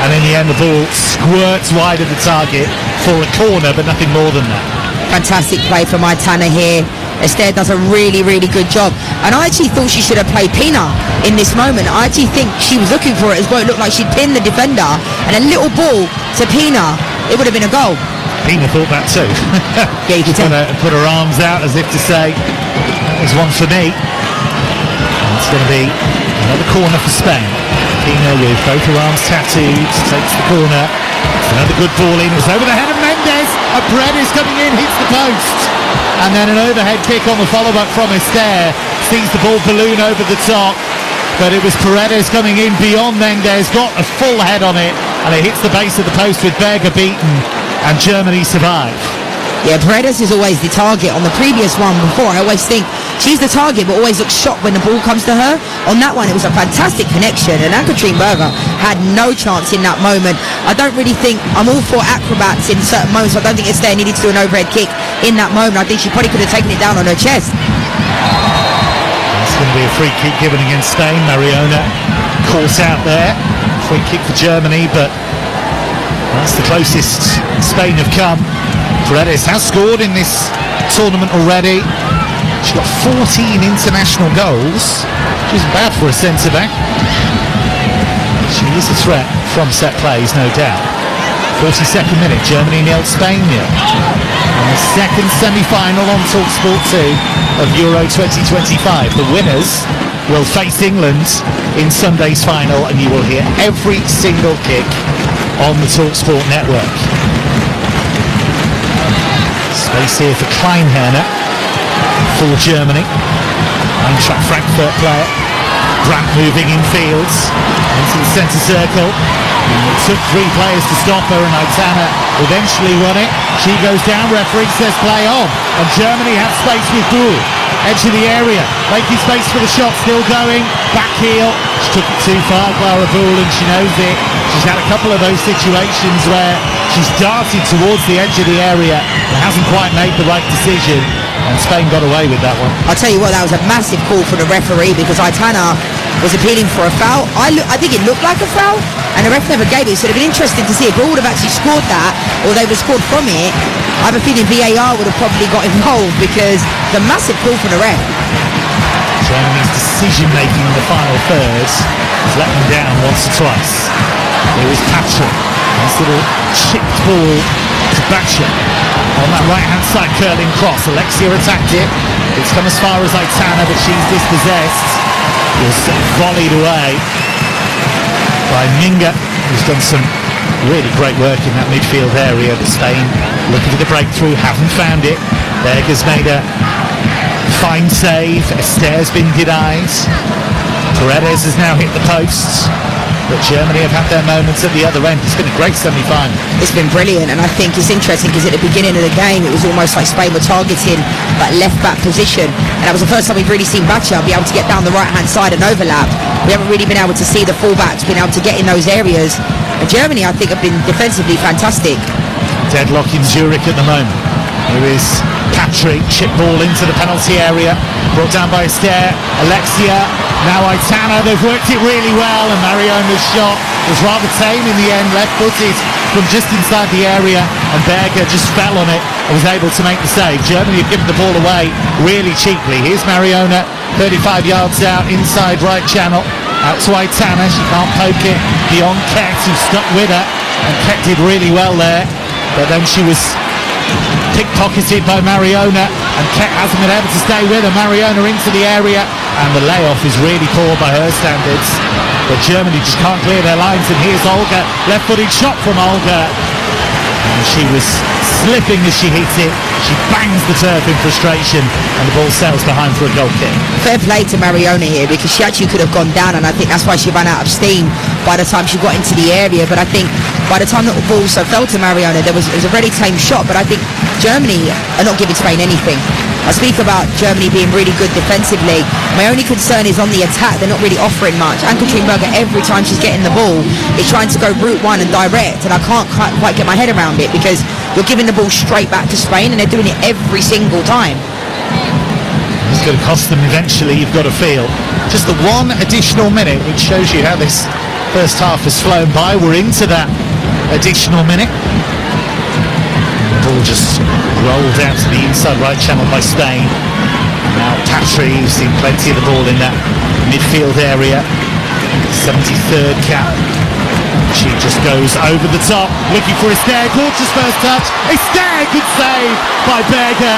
and in the end the ball squirts wide of the target for a corner, but nothing more than that. Fantastic play from Aitana here. Esther does a really, really good job. And I actually thought she should have played Pina in this moment. I actually think she was looking for it as well. It looked like she'd pinned the defender, and a little ball to Pina, it would have been a goal. Pina thought that too. Yeah, you could tell. Put her arms out as if to say, there's one for me. And it's going to be another corner for Spain. Pina with both her arms tattooed takes the corner. It's another good ball in. It was over the head of Mendes. A Paredes coming in, hits the post. And then an overhead kick on the follow-up from Esther. Sees the ball balloon over the top. But it was Paredes coming in beyond Mendes. Got a full head on it. And it hits the base of the post with Berger beaten. And Germany survive. Yeah, Paredes is always the target. On the previous one before, I always think she's the target, but always looks shocked when the ball comes to her. On that one, it was a fantastic connection, and Ann-Katrin Berger had no chance in that moment. I don't really think, I'm all for acrobats in certain moments, so I don't think Esther needed to do an overhead kick in that moment. I think she probably could have taken it down on her chest. It's going to be a free kick given against Spain. Mariona caught out there. Free kick for Germany, but that's the closest Spain have come. Paredes has scored in this tournament already. She's got 14 international goals, which isn't bad for a centre-back. She is a threat from set plays, no doubt. 42nd minute, Germany 0, Spain 0. And the second semi-final on TalkSport 2 of Euro 2025. The winners will face England in Sunday's final, and you will hear every single kick on the TalkSport network. Space here for Kleinherner for Germany. Eintracht Frankfurt player. Brandt moving in fields into the centre circle. It took 3 players to stop her, and Aitana eventually won it. She goes down, referee says play on, and Germany have space with Bull. Edge of the area, making space for the shot, still going, back heel. She took it too far, Clara Bull, and she knows it. She's had a couple of those situations where she's darted towards the edge of the area and hasn't quite made the right decision, and Spain got away with that one. I'll tell you what, that was a massive call for the referee, because Aitana was appealing for a foul. I think it looked like a foul, and the ref never gave it, so it would have been interesting to see if Bull would have actually scored that, or they would have scored from it. I have a feeling VAR would have probably got involved, because the massive call for the ref. Germany's decision-making in the final third has let them down once or twice. There is Patrick. Nice little chipped ball to Bacha. On that right-hand side, curling cross. Alexia attacked it. It's come as far as Aitana, but she's dispossessed. It was volleyed away by Minga, who's done some really great work in that midfield area. But Spain looking for the breakthrough, haven't found it. Berger's made a fine save. Esther's been denied. Paredes has now hit the posts. But Germany have had their moments at the other end. It's been a great semi-final. It's been brilliant, and I think it's interesting because at the beginning of the game it was almost like Spain were targeting that left-back position, and that was the first time we've really seen Bacha be able to get down the right-hand side and overlap. We haven't really been able to see the fullbacks being able to get in those areas, and Germany I think have been defensively fantastic. Deadlock in Zurich at the moment. Here is Patrick, chip ball into the penalty area, brought down by Esther. Alexia, now Aitana, they've worked it really well, and Mariona's shot was rather tame in the end, left-footed from just inside the area, and Berger just fell on it and was able to make the save. Germany have given the ball away really cheaply. Here's Mariona, 35 yards out, inside right channel, out to Aitana. She can't poke it beyond Kett, who's stuck with her. and Keck did really well there, but then she was pickpocketed by Mariona, and Keck hasn't been able to stay with her. Mariona into the area, and the layoff is really poor by her standards, but Germany just can't clear their lines. And here's Olga, left-footed shot from Olga, and she was slipping as she hits it. She bangs the turf in frustration, and the ball sails behind for a goal kick. Fair play to Mariona here, because she actually could have gone down, and I think that's why she ran out of steam by the time she got into the area. But I think by the time that the ball fell to Mariona, it was a very tame shot. But I think Germany are not giving Spain anything. I speak about Germany being really good defensively. My only concern is on the attack. They're not really offering much. Ann-Katrin Berger, every time she's getting the ball, is trying to go route one and direct, and I can't quite get my head around it, because you're giving the ball straight back to Spain, and they're doing it every single time. It's going to cost them eventually, you've got to feel. Just the one additional minute, which shows you how this first half has flown by. We're into that additional minute. The ball just rolled out to the inside right channel by Spain. Now Patry, you've seen plenty of the ball in that midfield area. 73rd cap. She just goes over the top, looking for Esther. Gorgeous first touch. Esther, good save by Berger.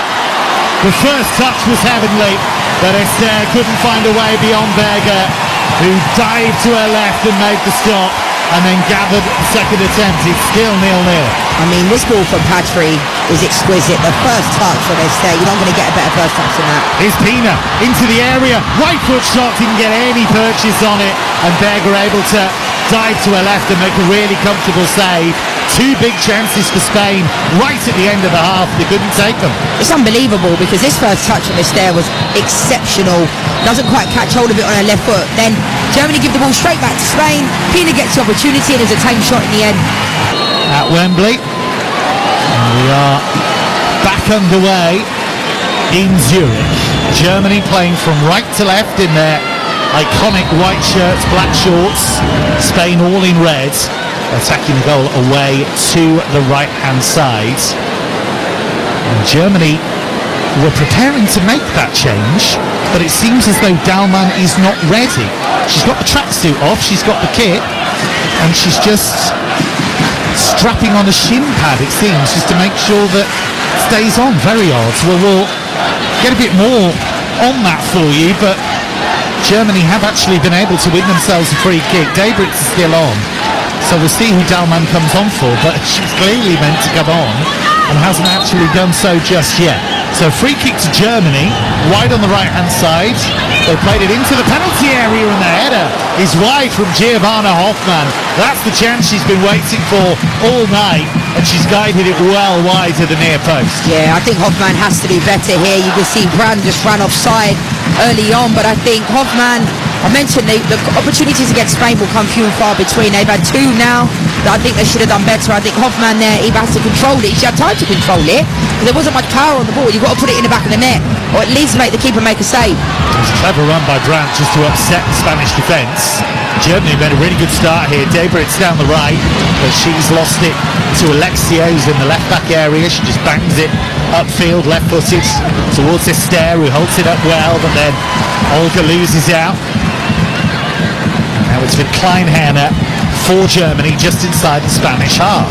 The first touch was heavenly, but Esther couldn't find a way beyond Berger, who dived to her left and made the stop, and then gathered the second attempt. It's still 0-0. I mean, this ball from Patry is exquisite. The first touch from Esther, you're not going to get a better first touch than that. Here's Pina into the area. Right foot shot, didn't get any purchase on it, and Berger able to dive to her left and make a really comfortable save. Two big chances for Spain right at the end of the half. They couldn't take them. It's unbelievable, because this first touch from Esther was exceptional. Doesn't quite catch hold of it on her left foot. Then Germany give the ball straight back to Spain. Pina gets the opportunity, and there's a tame shot in the end. At Wembley, and we are back underway in Zurich. Germany playing from right to left in their iconic white shirts, black shorts. Spain all in red, attacking the goal away to the right-hand side. And Germany were preparing to make that change, but it seems as though Dahlmann is not ready. She's got the tracksuit off, she's got the kit, and she's just strapping on a shin pad, it seems, just to make sure that it stays on. Very odd. Well, we'll get a bit more on that for you, but Germany have actually been able to win themselves a free kick. Debritz is still on, so we'll see who Dahlmann comes on for, but she's clearly meant to come on and hasn't actually done so just yet. So free kick to Germany, wide on the right-hand side. They played it into the penalty area, and the header is wide from Giovanna Hoffmann. That's the chance she's been waiting for all night, and she's guided it well wide to the near post. Yeah, I think Hoffmann has to do better here. You can see Brand just ran offside early on, but I think Hoffmann, I mentioned the opportunities against Spain will come few and far between. They've had two now that I think they should have done better. I think Hoffmann there, he has to control it. She had time to control it, but there wasn't much power on the ball. You've got to put it in the back of the net, or at least make the keeper make a save. It's a clever run by Brandt just to upset the Spanish defence. Germany made a really good start here. Debritz down the right, but she's lost it to Alexia, who's in the left-back area. She just bangs it upfield, left-footed, towards Esther, who holds it up well, but then Olga loses out. Now it's with Kleinherner for Germany, just inside the Spanish half.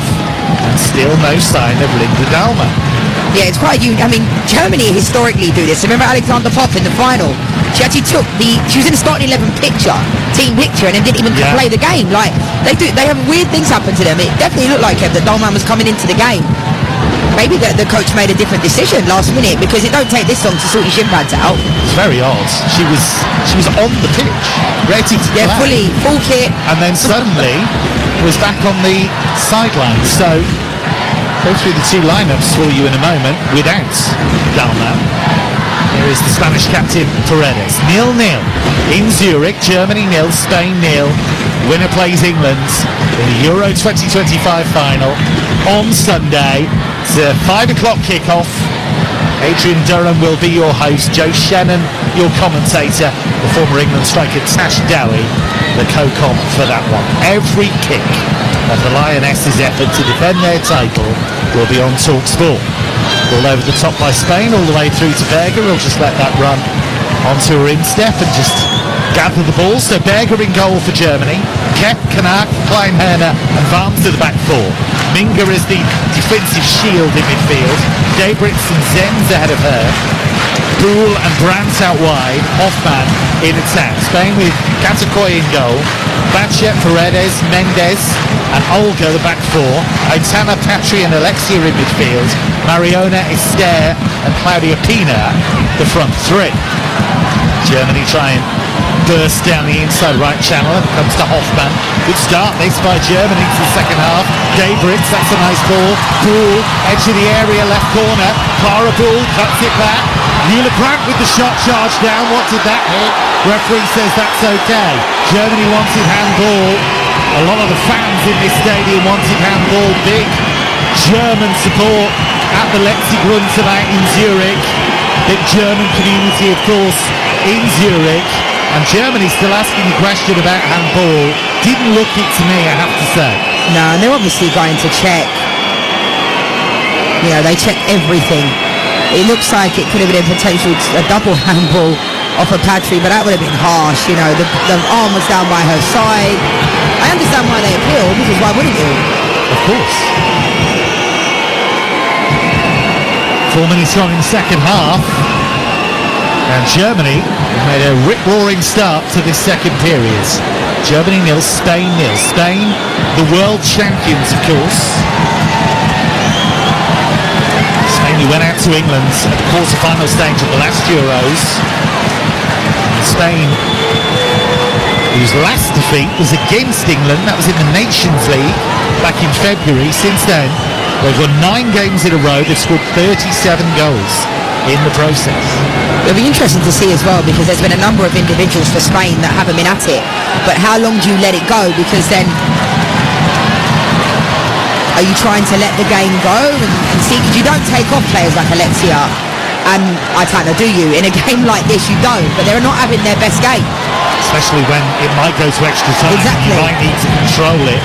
And still no sign of Linda Dahlmann. Yeah, it's quite unique. I mean, Germany historically do this. Remember Alexander Popp in the final? She actually took she was in the starting 11 team picture, and then didn't even play the game. Like, they have weird things happen to them. It definitely looked like that Dahlmann was coming into the game. Maybe the coach made a different decision last minute, because it don't take this long to sort your shin pads out. It's very odd. She was on the pitch, ready to play. Full kit. And then suddenly was back on the sideline. So go through the two lineups for you in a moment without Dahlmann. Here is the Spanish captain Paredes. 0-0 in Zurich. Germany 0, Spain 0. Winner plays England in the Euro 2025 final on Sunday. It's a 5 o'clock kickoff. Adrian Durham will be your host. Joe Shannon, your commentator. The former England striker Tash Dowie, the co-com for that one. Every kick of the Lionesses' effort to defend their title will be on TalkSport. All over the top by Spain, all the way through to Berger. We'll just let that run onto her instep and just gather the ball. So Berger in goal for Germany. Kepp, Kanak, Kleinherner and Varms to the back four. Minga is the defensive shield in midfield. Debritz and Zenz ahead of her. Boul and Brandt out wide. Hoffman in attack. Spain with Catacoy in goal. Batchet, Paredes, Mendes and Olga the back four. Aitana, Patry and Alexia in midfield. Mariona, Esther and Claudia Pina the front three. Germany try and burst down the inside right channel. Comes to Hoffman. Good start this by Germany to the second half. Debritz, that's a nice ball. Boul, edge of the area, left corner. Clara Boul cuts it back. Eula Brandt with the shot charged down. What did that hit? Referee says that's okay. Germany wanted handball. A lot of the fans in this stadium wanted handball. Big German support at the Letzigrund tonight in Zurich. Big German community, of course, in Zurich. And Germany still asking the question about handball. Didn't look it to me, I have to say. No, and they're obviously going to check. You know, they check everything. It looks like it could have been a potential a double handball off of Patry, but that would have been harsh. You know, the arm was down by her side. I understand why they appeal, because why wouldn't you? Of course. 4 minutes on in the second half. And Germany made a rip-roaring start to this second period. Germany 0, Spain 0. Spain, the world champions, of course. Spain, who went out to England at the quarter-final stage of the last Euros. Spain, whose last defeat was against England. That was in the Nations League back in February. Since then, they've won 9 games in a row. They've scored 37 goals in the process. It'll be interesting to see as well, because there's been a number of individuals for Spain that haven't been at it. But how long do you let it go? Because then, are you trying to let the game go and see? Because you don't take off players like Alexia and Aitana, do you? In a game like this, you don't. But they're not having their best game. Especially when it might go to extra time. Exactly. You might need to control it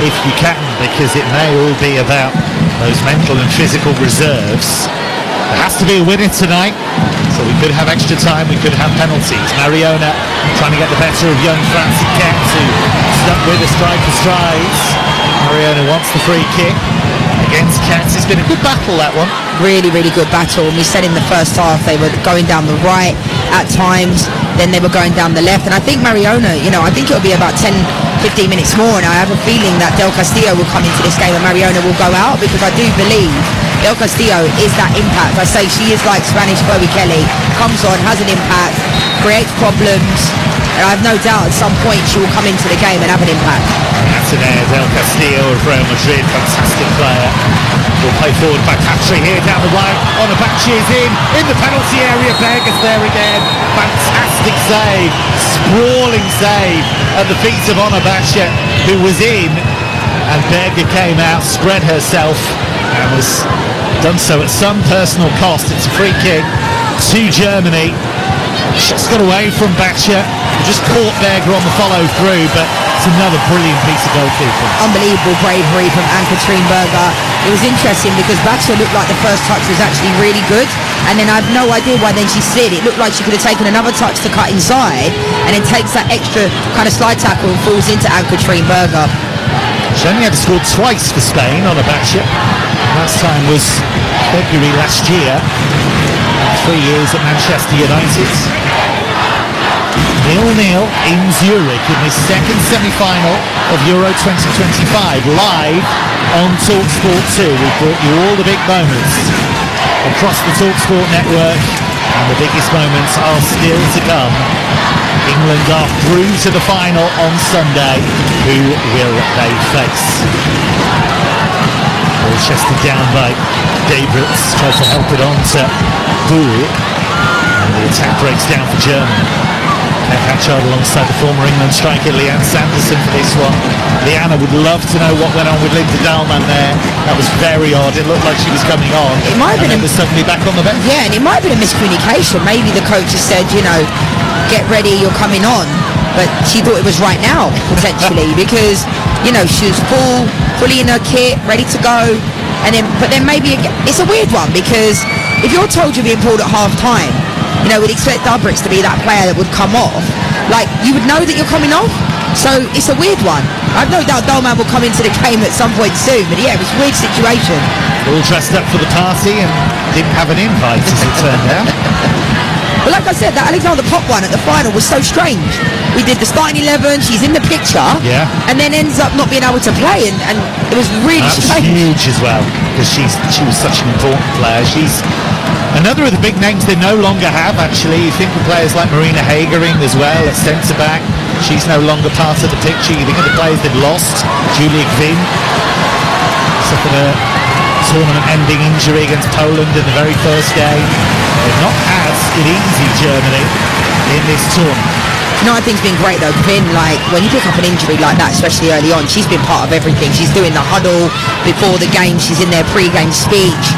if you can, because it may all be about those mental and physical reserves. There has to be a winner tonight, so we could have extra time, we could have penalties. Mariona trying to get the better of young Francie Kepp, who stuck with her stride for strides. Mariona wants the free kick against Katz. It's been a good battle, that one. Really, really good battle. And we said in the first half they were going down the right at times, then they were going down the left. And I think Mariona, you know, I think it'll be about 10, 15 minutes more, and I have a feeling that Del Castillo will come into this game and Mariona will go out, because I do believe Del Castillo is that impact. I say she is like Spanish Chloe Kelly. Comes on, has an impact, creates problems, and I have no doubt at some point she will come into the game and have an impact. That's an air, Del Castillo of Real Madrid, fantastic player. Will play forward by Patry here down the right. On the back, she is in the penalty area. Berger's there again. Fantastic save, sprawling save at the feet of Ona Batchet, who was in, and Berger came out, spread herself, and was done so at some personal cost. It's a free kick to Germany. Just got away from Batchet, just caught Berger on the follow through, but it's another brilliant piece of goalkeeping. Unbelievable bravery from Ann-Katrin Berger. It was interesting because Batchet looked like the first touch was actually really good, and then I have no idea why then she slid. It looked like she could have taken another touch to cut inside, and then takes that extra kind of slide tackle and falls into Ann-Katrin Berger. She only ever scored twice for Spain on a Batchet. Last time was February last year. 3 years at Manchester United. 0-0 in Zurich in this second semi-final of Euro 2025. Live on TalkSport 2. We've brought you all the big moments across the TalkSport network, and the biggest moments are still to come. England are through to the final on Sunday. Who will they face? Ball chested down by Debritz, tries to help it on to Boul, and the attack breaks down for Germany. Hatchard alongside the former England striker Leanne Sanderson for this one. Leanna would love to know what went on with Linda Dahlmann there. That was very odd. It looked like she was coming on, it might have been was suddenly back on the bench. Yeah, and it might have been a miscommunication. Maybe the coach has said, you know, get ready, you're coming on, but she thought it was right now potentially because, you know, she was fully in her kit, ready to go. And then maybe it's a weird one, because if you're told you're being pulled at half time, you know, we'd expect Debritz to be that player that would come off. Like, you would know that you're coming off. So it's a weird one. I've no doubt Dolman will come into the game at some point soon, but yeah, it was a weird situation. All dressed up for the party and didn't have an invite, as it turned out. But like I said, that Alexander Pop one at the final was so strange. We did the starting 11, she's in the picture, Yeah. and then ends up not being able to play, and it was really That was strange. huge as well, because she was such an important player. She's another of the big names they no longer have, actually. You think of players like Marina Hagering as well at centre-back. She's no longer part of the picture. You think of the players they've lost. Julia Kvin suffered a tournament-ending injury against Poland in the very first game. They've not had it easy, Germany, in this tournament. You know, I think's been great though. Kvin, like, when you pick up an injury like that, especially early on, she's been part of everything. She's doing the huddle before the game, she's in their pre-game speech.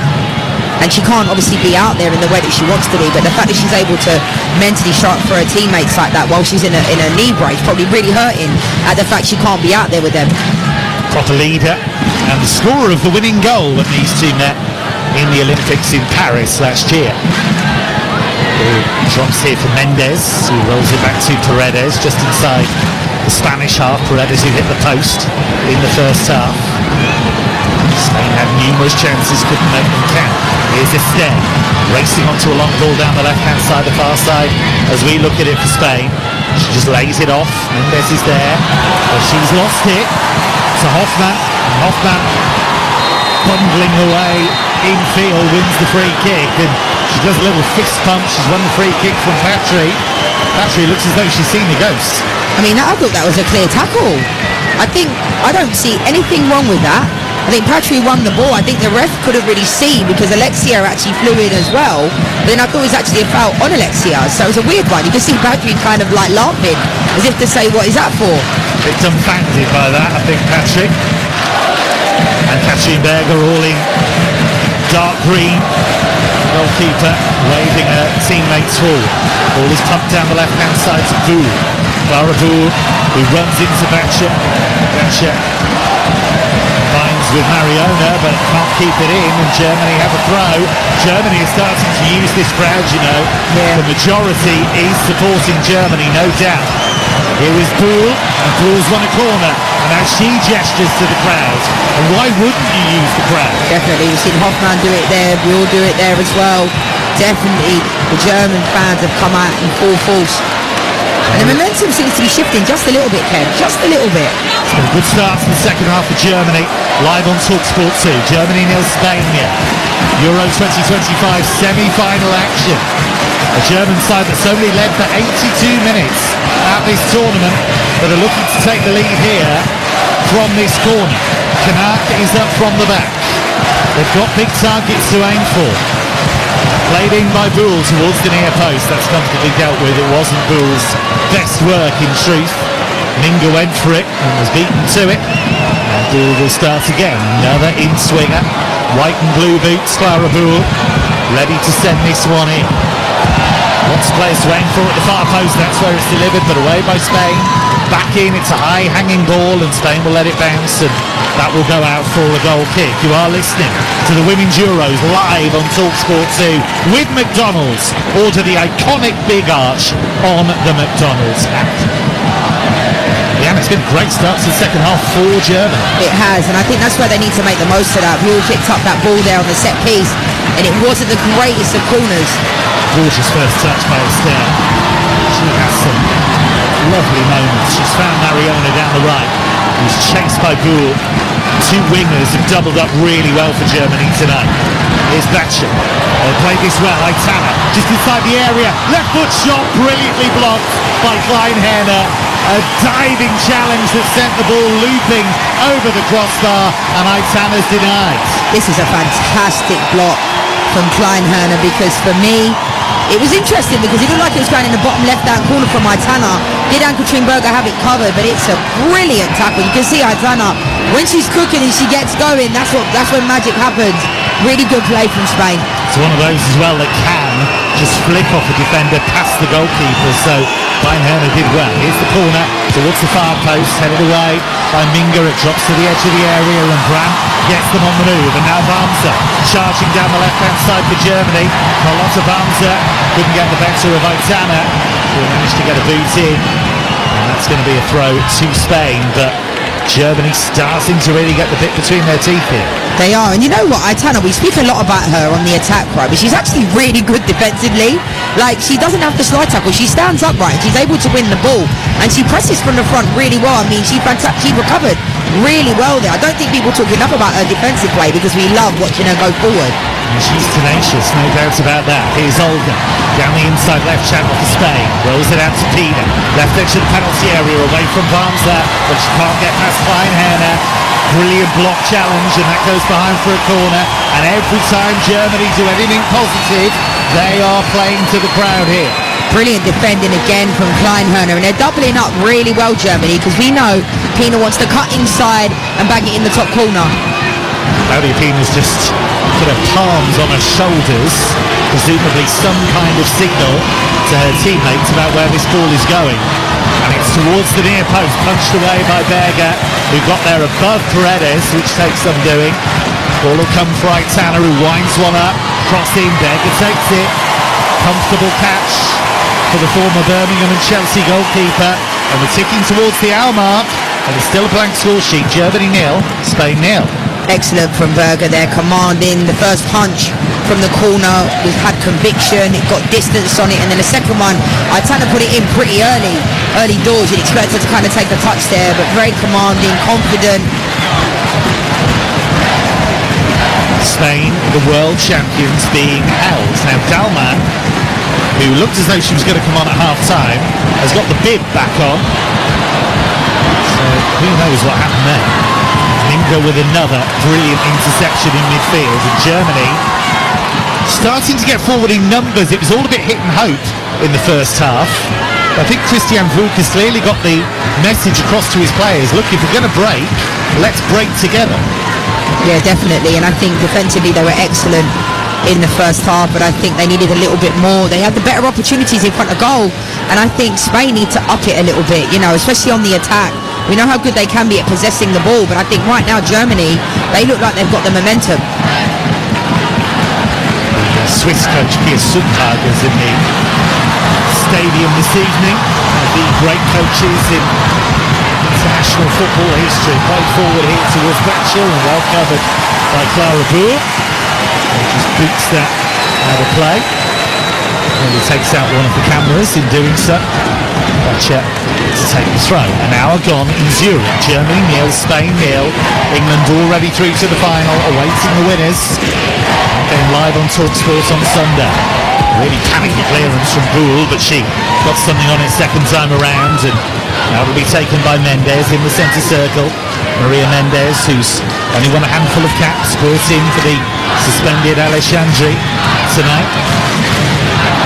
And she can't obviously be out there in the way that she wants to be, but the fact that she's able to mentally show up for her teammates like that while she's in a knee brace, probably really hurting at the fact she can't be out there with them. Proper leader and the scorer of the winning goal that these two met in the Olympics in Paris last year. Drops here for Mendes, who rolls it back to Paredes just inside the Spanish half. Paredes, who hit the post in the first half. Spain had numerous chances, couldn't make them count. Here's Esther racing onto a long ball down the left-hand side, the far side. As we look at it for Spain, she just lays it off. Mendes is there, but she's lost it to Hoffman. And Hoffman, bundling away infield, wins the free kick, and she does a little fist pump. She's won the free kick from Patry. Patry looks as though she's seen the ghost. I mean, I thought that was a clear tackle. I don't see anything wrong with that. I think Patry won the ball. I think the ref couldn't really see because Alexia actually flew in as well. But then I thought it was actually a foul on Alexia. So it was a weird one. You can see Patry kind of like laughing as if to say, what is that for? A bit dumbfounded by that, I think, Patry. And Katrin Berger all in dark green. Goalkeeper waving her teammates forward. Ball is pumped down the left-hand side to Boul. Clara Boul, who runs into Batcher. Batcher finds with Mariona, but can't keep it in, and Germany have a throw. Germany is starting to use this crowd, you know. Yeah. The majority is supporting Germany, no doubt. Here is Boul, and Boul's won a corner, and now she gestures to the crowd. And why wouldn't you use the crowd? Definitely. We've seen Hoffman do it there. We all do it there as well. Definitely the German fans have come out in full force. And the momentum seems to be shifting just a little bit, Ken. Just a little bit. It's been a good start to the second half for Germany. Live on TalkSport 2. Germany nil Spain here. Euro 2025 semi-final action. A German side that's only led for 82 minutes at this tournament, but are looking to take the lead here from this corner. Kanak is up from the back. They've got big targets to aim for. Played in by Boul towards the near post. That's comfortably dealt with. It wasn't Boul's best work in truth. Minga went for it and was beaten to it. And Boul will start again. Another in-swinger. White and blue boots, Clara Boul. Ready to send this one in. Lots of players to aim for at the far post. That's where it's delivered, but away by Spain. Back in, it's a high-hanging ball, and Spain will let it bounce, and that will go out for a goal kick. You are listening to the Women's Euros live on TalkSport 2 with McDonald's. Order the iconic Big Arch on the McDonald's app. Yeah, it's been a great start to the second half for Germany. It has, and I think that's where they need to make the most of that. We all picked up that ball there on the set piece, and it wasn't the greatest of corners. Gorgeous first touch by Esther. She has some lovely moments. She's found Mariona down the right, who's chased by Boul. Two wingers have doubled up really well for Germany tonight. Here's Batcher. They played this well. Aitana just inside the area. Left foot shot, brilliantly blocked by Kleinherner. A diving challenge that sent the ball looping over the crossbar, and Aitana's denied. This is a fantastic block from Kleinherner, because for me, it was interesting because it looked like it was going in the bottom left-hand corner from Aitana. Did Ann-Katrin Berger have it covered? But it's a brilliant tackle. You can see Aitana, when she's cooking and she gets going, that's when magic happens. Really good play from Spain. It's one of those as well that can just flick off a defender past the goalkeeper, so Kleinherner did well. Here's the corner towards the far post, headed away by Minga. It drops to the edge of the area, and Brandt gets them on the move. And now Bamsa charging down the left-hand side for Germany. Carlotta Bamsa couldn't get the better of Aitana, who managed to get a boot in. And that's It's going to be a throw to Spain, but Germany starting to really get the bit between their teeth here. They are, and you know what, Aitana, we speak a lot about her on the attack, right, but she's actually really good defensively. Like, she doesn't have the slide tackle, she stands upright, she's able to win the ball, and she presses from the front really well. I mean, she recovered really well there. I don't think people talk enough about her defensive play because we love watching her go forward. And she's tenacious, no doubt about that. Here's Olga, down the inside left channel for Spain, rolls it out to Pina, left edge of the penalty area, away from Barnes there, but she can't get past Kleinherner. Brilliant block challenge, and that goes behind for a corner. And every time Germany do anything positive, they are playing to the crowd here. Brilliant defending again from Kleinherner, and they're doubling up really well, Germany, because we know Pina wants to cut inside and bang it in the top corner. Claudia Pina's just put her palms on her shoulders, presumably some kind of signal to her teammates about where this ball is going. And it's towards the near post, punched away by Berger, who got there above Paredes, which takes some doing. Ball will come for Aitana, who winds one up, crossing, Berger takes it. Comfortable catch for the former Birmingham and Chelsea goalkeeper. And we're ticking towards the hour mark, and it's still a blank score sheet. Germany 0, Spain 0. Excellent from Berger there, commanding the first punch from the corner. We've had conviction, it got distance on it, and then the second one, Aitana put it in pretty early doors. You'd expect her to kind of take a touch there, but very commanding, confident. Spain, the world champions, being held. Now Dalman, who looked as though she was going to come on at half-time, has got the bib back on. So who knows what happened there. Mingo with another brilliant interception in midfield, and Germany starting to get forward in numbers. It was all a bit hit and hope in the first half. I think Christian Vuk has clearly got the message across to his players. Look, if we're going to break, let's break together. Yeah, definitely, and I think defensively they were excellent in the first half, but I think they needed a little bit more. They had the better opportunities in front of goal, and I think Spain need to up it a little bit, you know, especially on the attack. We know how good they can be at possessing the ball, but I think right now Germany, they look like they've got the momentum. Swiss coach Piers Sundhage is in the stadium this evening. One of the great coaches in international football history. Played forward here towards Bratchel and well covered by Clara Boer. He just boots that out of play. And he takes out one of the cameras in doing so. Bratchel to take the throw. An hour gone in Zurich. Germany 0, Spain 0. England already through to the final, awaiting the winners. Going live on TalkSport on Sunday. Really panicky clearance from Boule, but she got something on it second time around, and now will be taken by Mendes in the centre circle. Maria Mendes, who's only won a handful of caps, brought in for the suspended Alessandri tonight.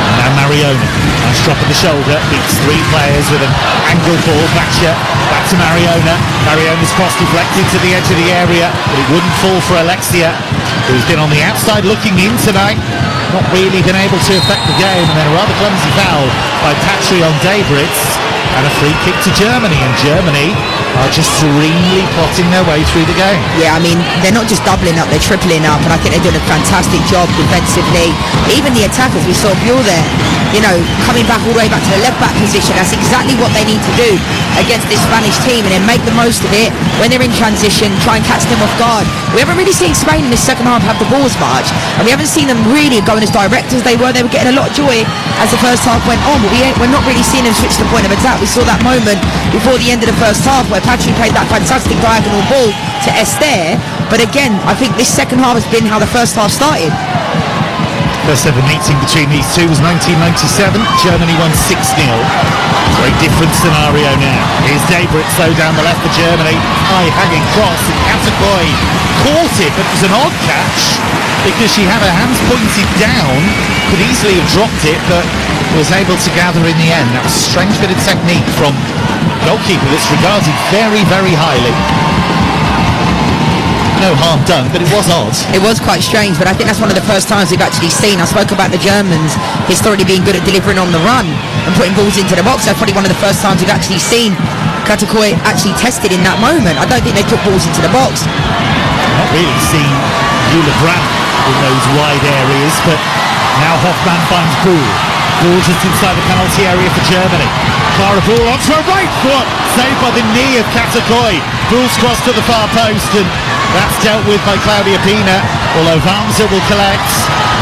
And now Mariona, nice drop of the shoulder, beats three players with an angled ball. Back to Mariona. Mariona's cross deflected to the edge of the area, but it wouldn't fall for Alexia, who's been on the outside looking in tonight. Not really been able to affect the game, and then a rather clumsy foul by Patry on Debritz, and a free kick to Germany, and Germany are just serenely plotting their way through the game. Yeah, I mean, they're not just doubling up, they're tripling up, and I think they're doing a fantastic job defensively. Even the attackers, we saw Buell there, you know, coming back all the way back to the left-back position. That's exactly what they need to do against this Spanish team, and then make the most of it when they're in transition, try and catch them off guard. We haven't really seen Spain in the second half have the ball as much, and we haven't seen them really going as direct as they were. They were getting a lot of joy as the first half went on, but we're not really seeing them switch the point of attack. We saw that moment before the end of the first half where Patry played that fantastic diagonal ball to Esther, but again, I think this second half has been how the first half started. First ever meeting between these two was 1997. Germany won 6-0. Very different scenario now. Here's Debritz though down the left for Germany. High hanging cross, and Katakoi caught it, but it was an odd catch because she had her hands pointed down. Could easily have dropped it, but was able to gather in the end. That was a strange bit of technique from a goalkeeper that's regarded very, very highly. No harm done, but it was odd. It was quite strange, but I think that's one of the first times we've actually seen. I spoke about the Germans historically being good at delivering on the run and putting balls into the box. That's probably one of the first times we've actually seen Katakoi actually tested in that moment. I don't think they put balls into the box. Not really seen Jule Brandt in those wide areas, but now Hoffmann finds Boule. Ball just inside the penalty area for Germany. Clara Bull onto her right foot, saved by the knee of Katakoi. Bull's crossed to the far post, and that's dealt with by Claudia Pina, although Vamsa will collect.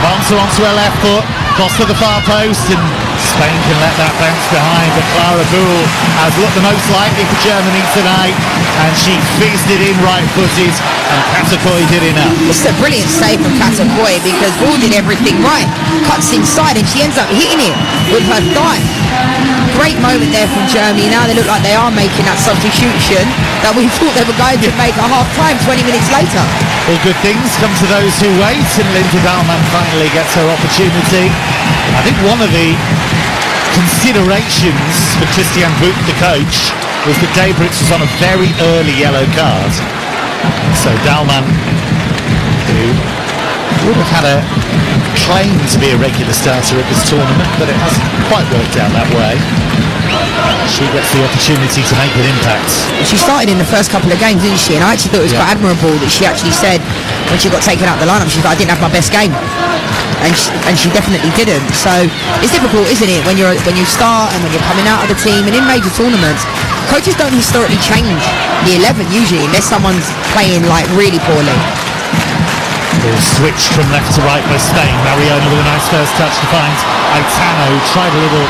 Vamsa onto her left foot, cross to the far post, and Spain can let that bounce behind, but Clara Bull has looked the most likely for Germany tonight, and she fizzed it in right-footed, and Katakoi did enough. It's a brilliant save from Katakoi because Bull did everything right. Cuts inside and she ends up hitting it with her thigh. Great moment there from Germany. Now they look like they are making that substitution that we thought they were going to make at half-time 20 minutes later. All good things come to those who wait, and Linda Dahlmann finally gets her opportunity. I think one of the considerations for Christian Buch, the coach, was that Daybrooks was on a very early yellow card. So Dahlmann, who would have had a claim to be a regular starter at this tournament, but it hasn't quite worked out that way. She gets the opportunity to make an impact. She started in the first couple of games, didn't she? And I actually thought it was quite admirable that she actually said when she got taken out of the lineup, she's like, I didn't have my best game. And she definitely didn't. So it's difficult, isn't it, when you start and when you're coming out of the team, and in major tournaments, coaches don't historically change the 11 usually unless someone's playing like really poorly. Ball switched from left to right by Spain. Mariona with a nice first touch to find Aitano. Tried a little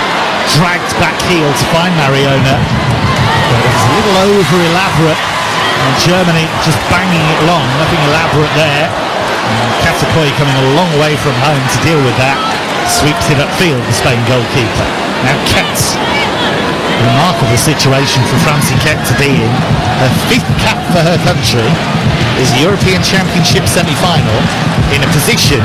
dragged back heel to find Mariona, but it was a little over elaborate, and Germany just banging it long. Nothing elaborate there. Katakoi coming a long way from home to deal with that. Sweeps it upfield, the Spain goalkeeper. Now Ketz. Remarkable situation for Francie Ketz to be in. Her 5th cap for her country is a European Championship semi-final in a position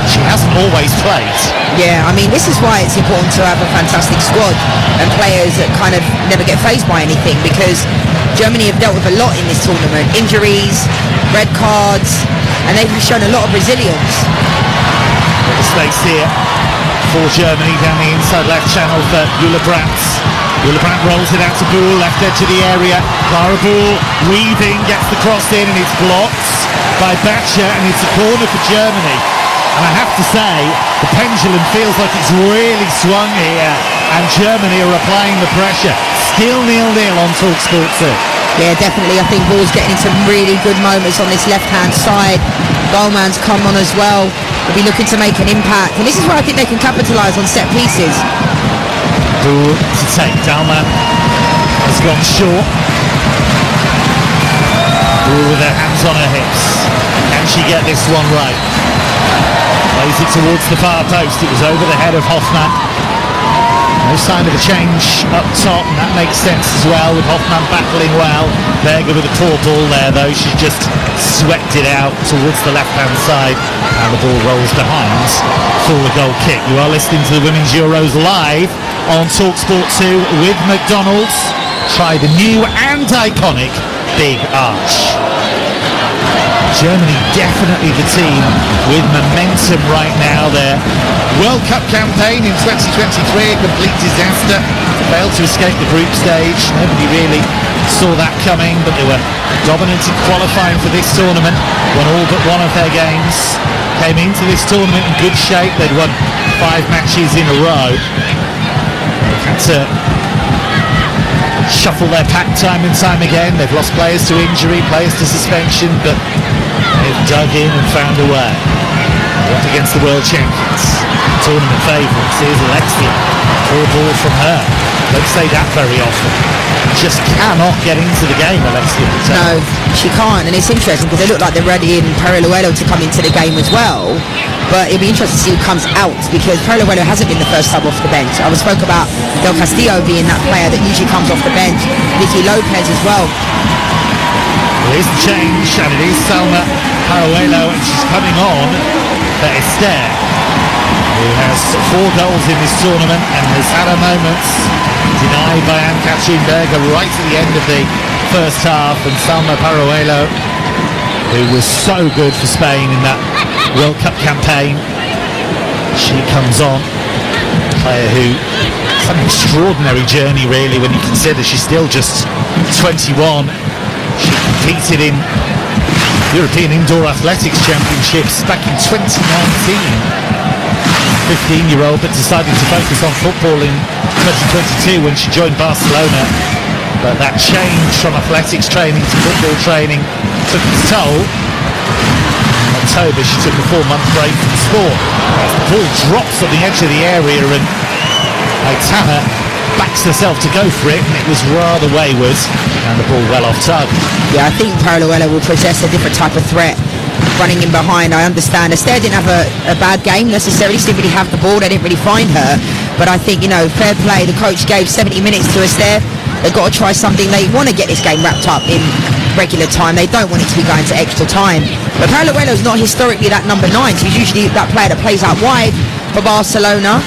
she hasn't always played. Yeah, I mean, this is why it's important to have a fantastic squad and players that kind of never get fazed by anything, because Germany have dealt with a lot in this tournament. Injuries, red cards, and they've shown a lot of resilience. The space here for Germany down the inside left channel for Jule Brandt. Jule Brandt rolls it out to Bull, left edge of the area. Clara Bull weaving, gets the cross in, and it's blocked by Batcher, and it's a corner for Germany. And I have to say, the pendulum feels like it's really swung here, and Germany are applying the pressure. Still 0-0 on TalkSport 2. Yeah, definitely. I think Ball's getting into really good moments on this left-hand side. Dahlmann's come on as well. They'll be looking to make an impact. And this is where I think they can capitalise on set pieces. Bull to take. Dahlmann has gone short. Bull with her hands on her hips. Can she get this one right? Plays it towards the far post. It was over the head of Hoffmann. No sign of a change up top, and that makes sense as well, with Hoffmann battling well. Berger with a poor ball there, though. She just swept it out towards the left-hand side, and the ball rolls behind for the goal kick. You are listening to the Women's Euros live on TalkSport 2 with McDonald's. Try the new and iconic Big Arch. Germany definitely the team with momentum right now. Their World Cup campaign in 2023, a complete disaster. Failed to escape the group stage. Nobody really saw that coming, but they were dominant in qualifying for this tournament. Won all but one of their games. Came into this tournament in good shape. They'd won 5 matches in a row. They had to shuffle their pack time and time again. They've lost players to injury, players to suspension, but they've dug in and found a way. Up against the world champions, tournament favourites. Here's Alexia. Poor ball from her. Don't say that very often. Just cannot get into the game, Alexia. No, she can't, and it's interesting because they look like they're ready in Pereluelo to come into the game as well. But it'll be interesting to see who comes out, because Pereluelo hasn't been the first sub off the bench. I spoke about Del Castillo being that player that usually comes off the bench. Vicky Lopez as well. There is a change, and it is Salma Paruelo, and she's coming on for Esther, who has 4 goals in this tournament and has had her moments denied by Ann-Katrin Berger right at the end of the first half. And Salma Paruelo, who was so good for Spain in that World Cup campaign, she comes on. A player who has an extraordinary journey, really, when you consider she's still just 21. She competed in European Indoor Athletics Championships back in 2019. 15-year-old, but decided to focus on football in 2022 when she joined Barcelona. But that change from athletics training to football training took its toll. In October, she took a 4-month break from sport. As the ball drops on the edge of the area and Aitana backs herself to go for it, and it was rather wayward and the ball well off target. Yeah, I think Paraluela will possess a different type of threat running in behind. I understand Esther didn't have a bad game necessarily. She didn't really have the ball. They didn't really find her. But I think, fair play. The coach gave 70 minutes to Esther. They've got to try something. They want to get this game wrapped up in regular time. They don't want it to be going to extra time. But Paraluela is not historically that number 9. She's usually that player that plays out wide for Barcelona,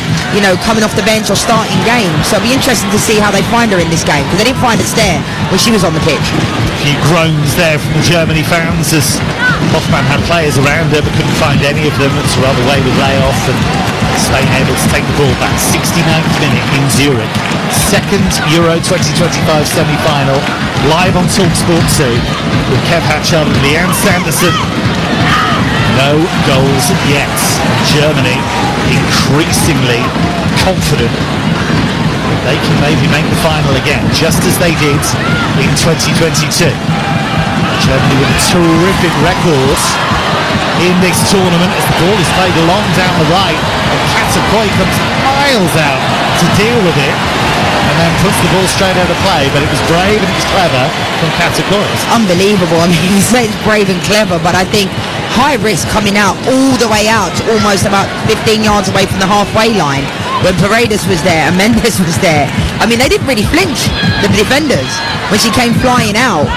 coming off the bench or starting games. So it'll be interesting to see how they find her in this game, because they didn't find Esther when she was on the pitch. A few groans there from the Germany fans as Hoffmann had players around her but couldn't find any of them. It's a rather wayward layoff, and Spain able to take the ball back. 69th minute in Zurich. Second Euro 2025 semi-final, live on TalkSport 2 with Kev Hatchard and Leanne Sanderson. No goals yet. Germany increasingly confident that they can maybe make the final again, just as they did in 2022. Germany with a terrific record in this tournament as the ball is played along down the right, and Katakoi comes miles out to deal with it and then puts the ball straight out of play. But it was brave and it was clever from Katakoi. It's unbelievable. I mean, you say it's brave and clever, but I think high risk coming out all the way out to almost about 15 yards away from the halfway line when Paredes was there and Mendes was there. I mean, they didn't really flinch, the defenders, when she came flying out.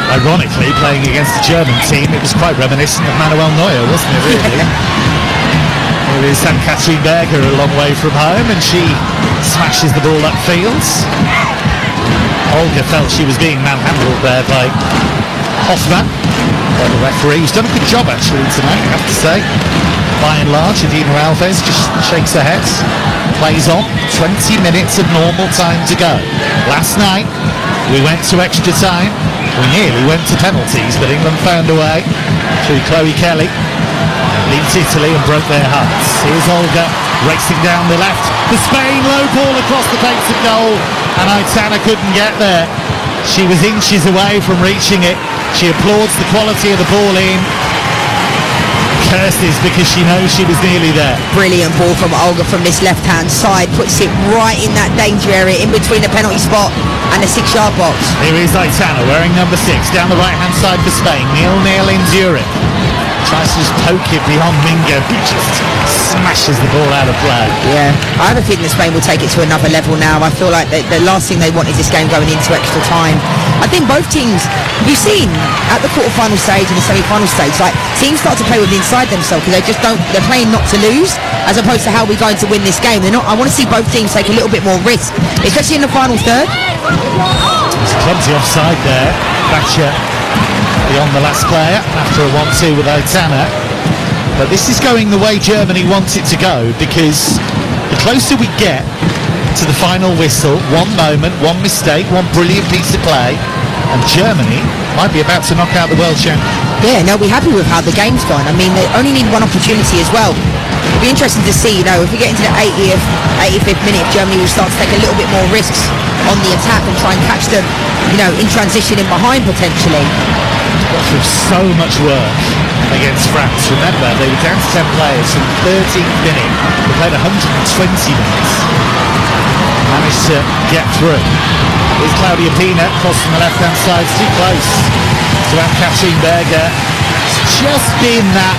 Ironically, playing against the German team, it was quite reminiscent of Manuel Neuer, wasn't it, really? Well, it is St. Catherine Berger a long way from home, and she smashes the ball upfield. Olga felt she was being manhandled there by Hoffmann, by the referee, who's done a good job actually tonight, I have to say. By and large, Adina Alves just shakes her head, plays on. 20 minutes of normal time to go. Last night, we went to extra time. We nearly went to penalties, but England found a way through Chloe Kelly. Beat Italy and broke their hearts. Here's Olga racing down the left. The Spain low ball across the face of goal, and Aitana couldn't get there. She was inches away from reaching it. She applauds the quality of the ball in. Curses because she knows she was nearly there. Brilliant ball from Olga from this left-hand side. Puts it right in that danger area, in between the penalty spot and the 6-yard box. Here is Aitana wearing number 6 down the right-hand side for Spain. 0-0 in Zurich. Tries to just poke it beyond Mingo, who just smashes the ball out of play. Yeah, I have a feeling that Spain will take it to another level now. I feel like the last thing they want is this game going into extra time. I think both teams, you've seen at the quarter-final stage and the semi-final stage, like teams start to play with inside themselves because they're playing not to lose, as opposed to how we're going to win this game. I want to see both teams take a little bit more risk, especially in the final third. There's a clumsy offside there. Thatcher beyond the last player after a 1-2 with Aitana. But this is going the way Germany wants it to go, because the closer we get to the final whistle, one moment, one mistake, one brilliant piece of play, and Germany might be about to knock out the world champion. Yeah, no, we're happy with how the game's gone. I mean, they only need one opportunity as well. It'll be interesting to see, if we get into the 85th minute, Germany will start to take a little bit more risks on the attack and try and catch them, in transition in behind potentially. Got through so much work against France. Remember, they were down to 10 players from the 13th minute. They played 120 minutes. Managed to get through. Here's Claudia Pina, cross from the left-hand side, too close to Anne-Catherine Berger. It's just been that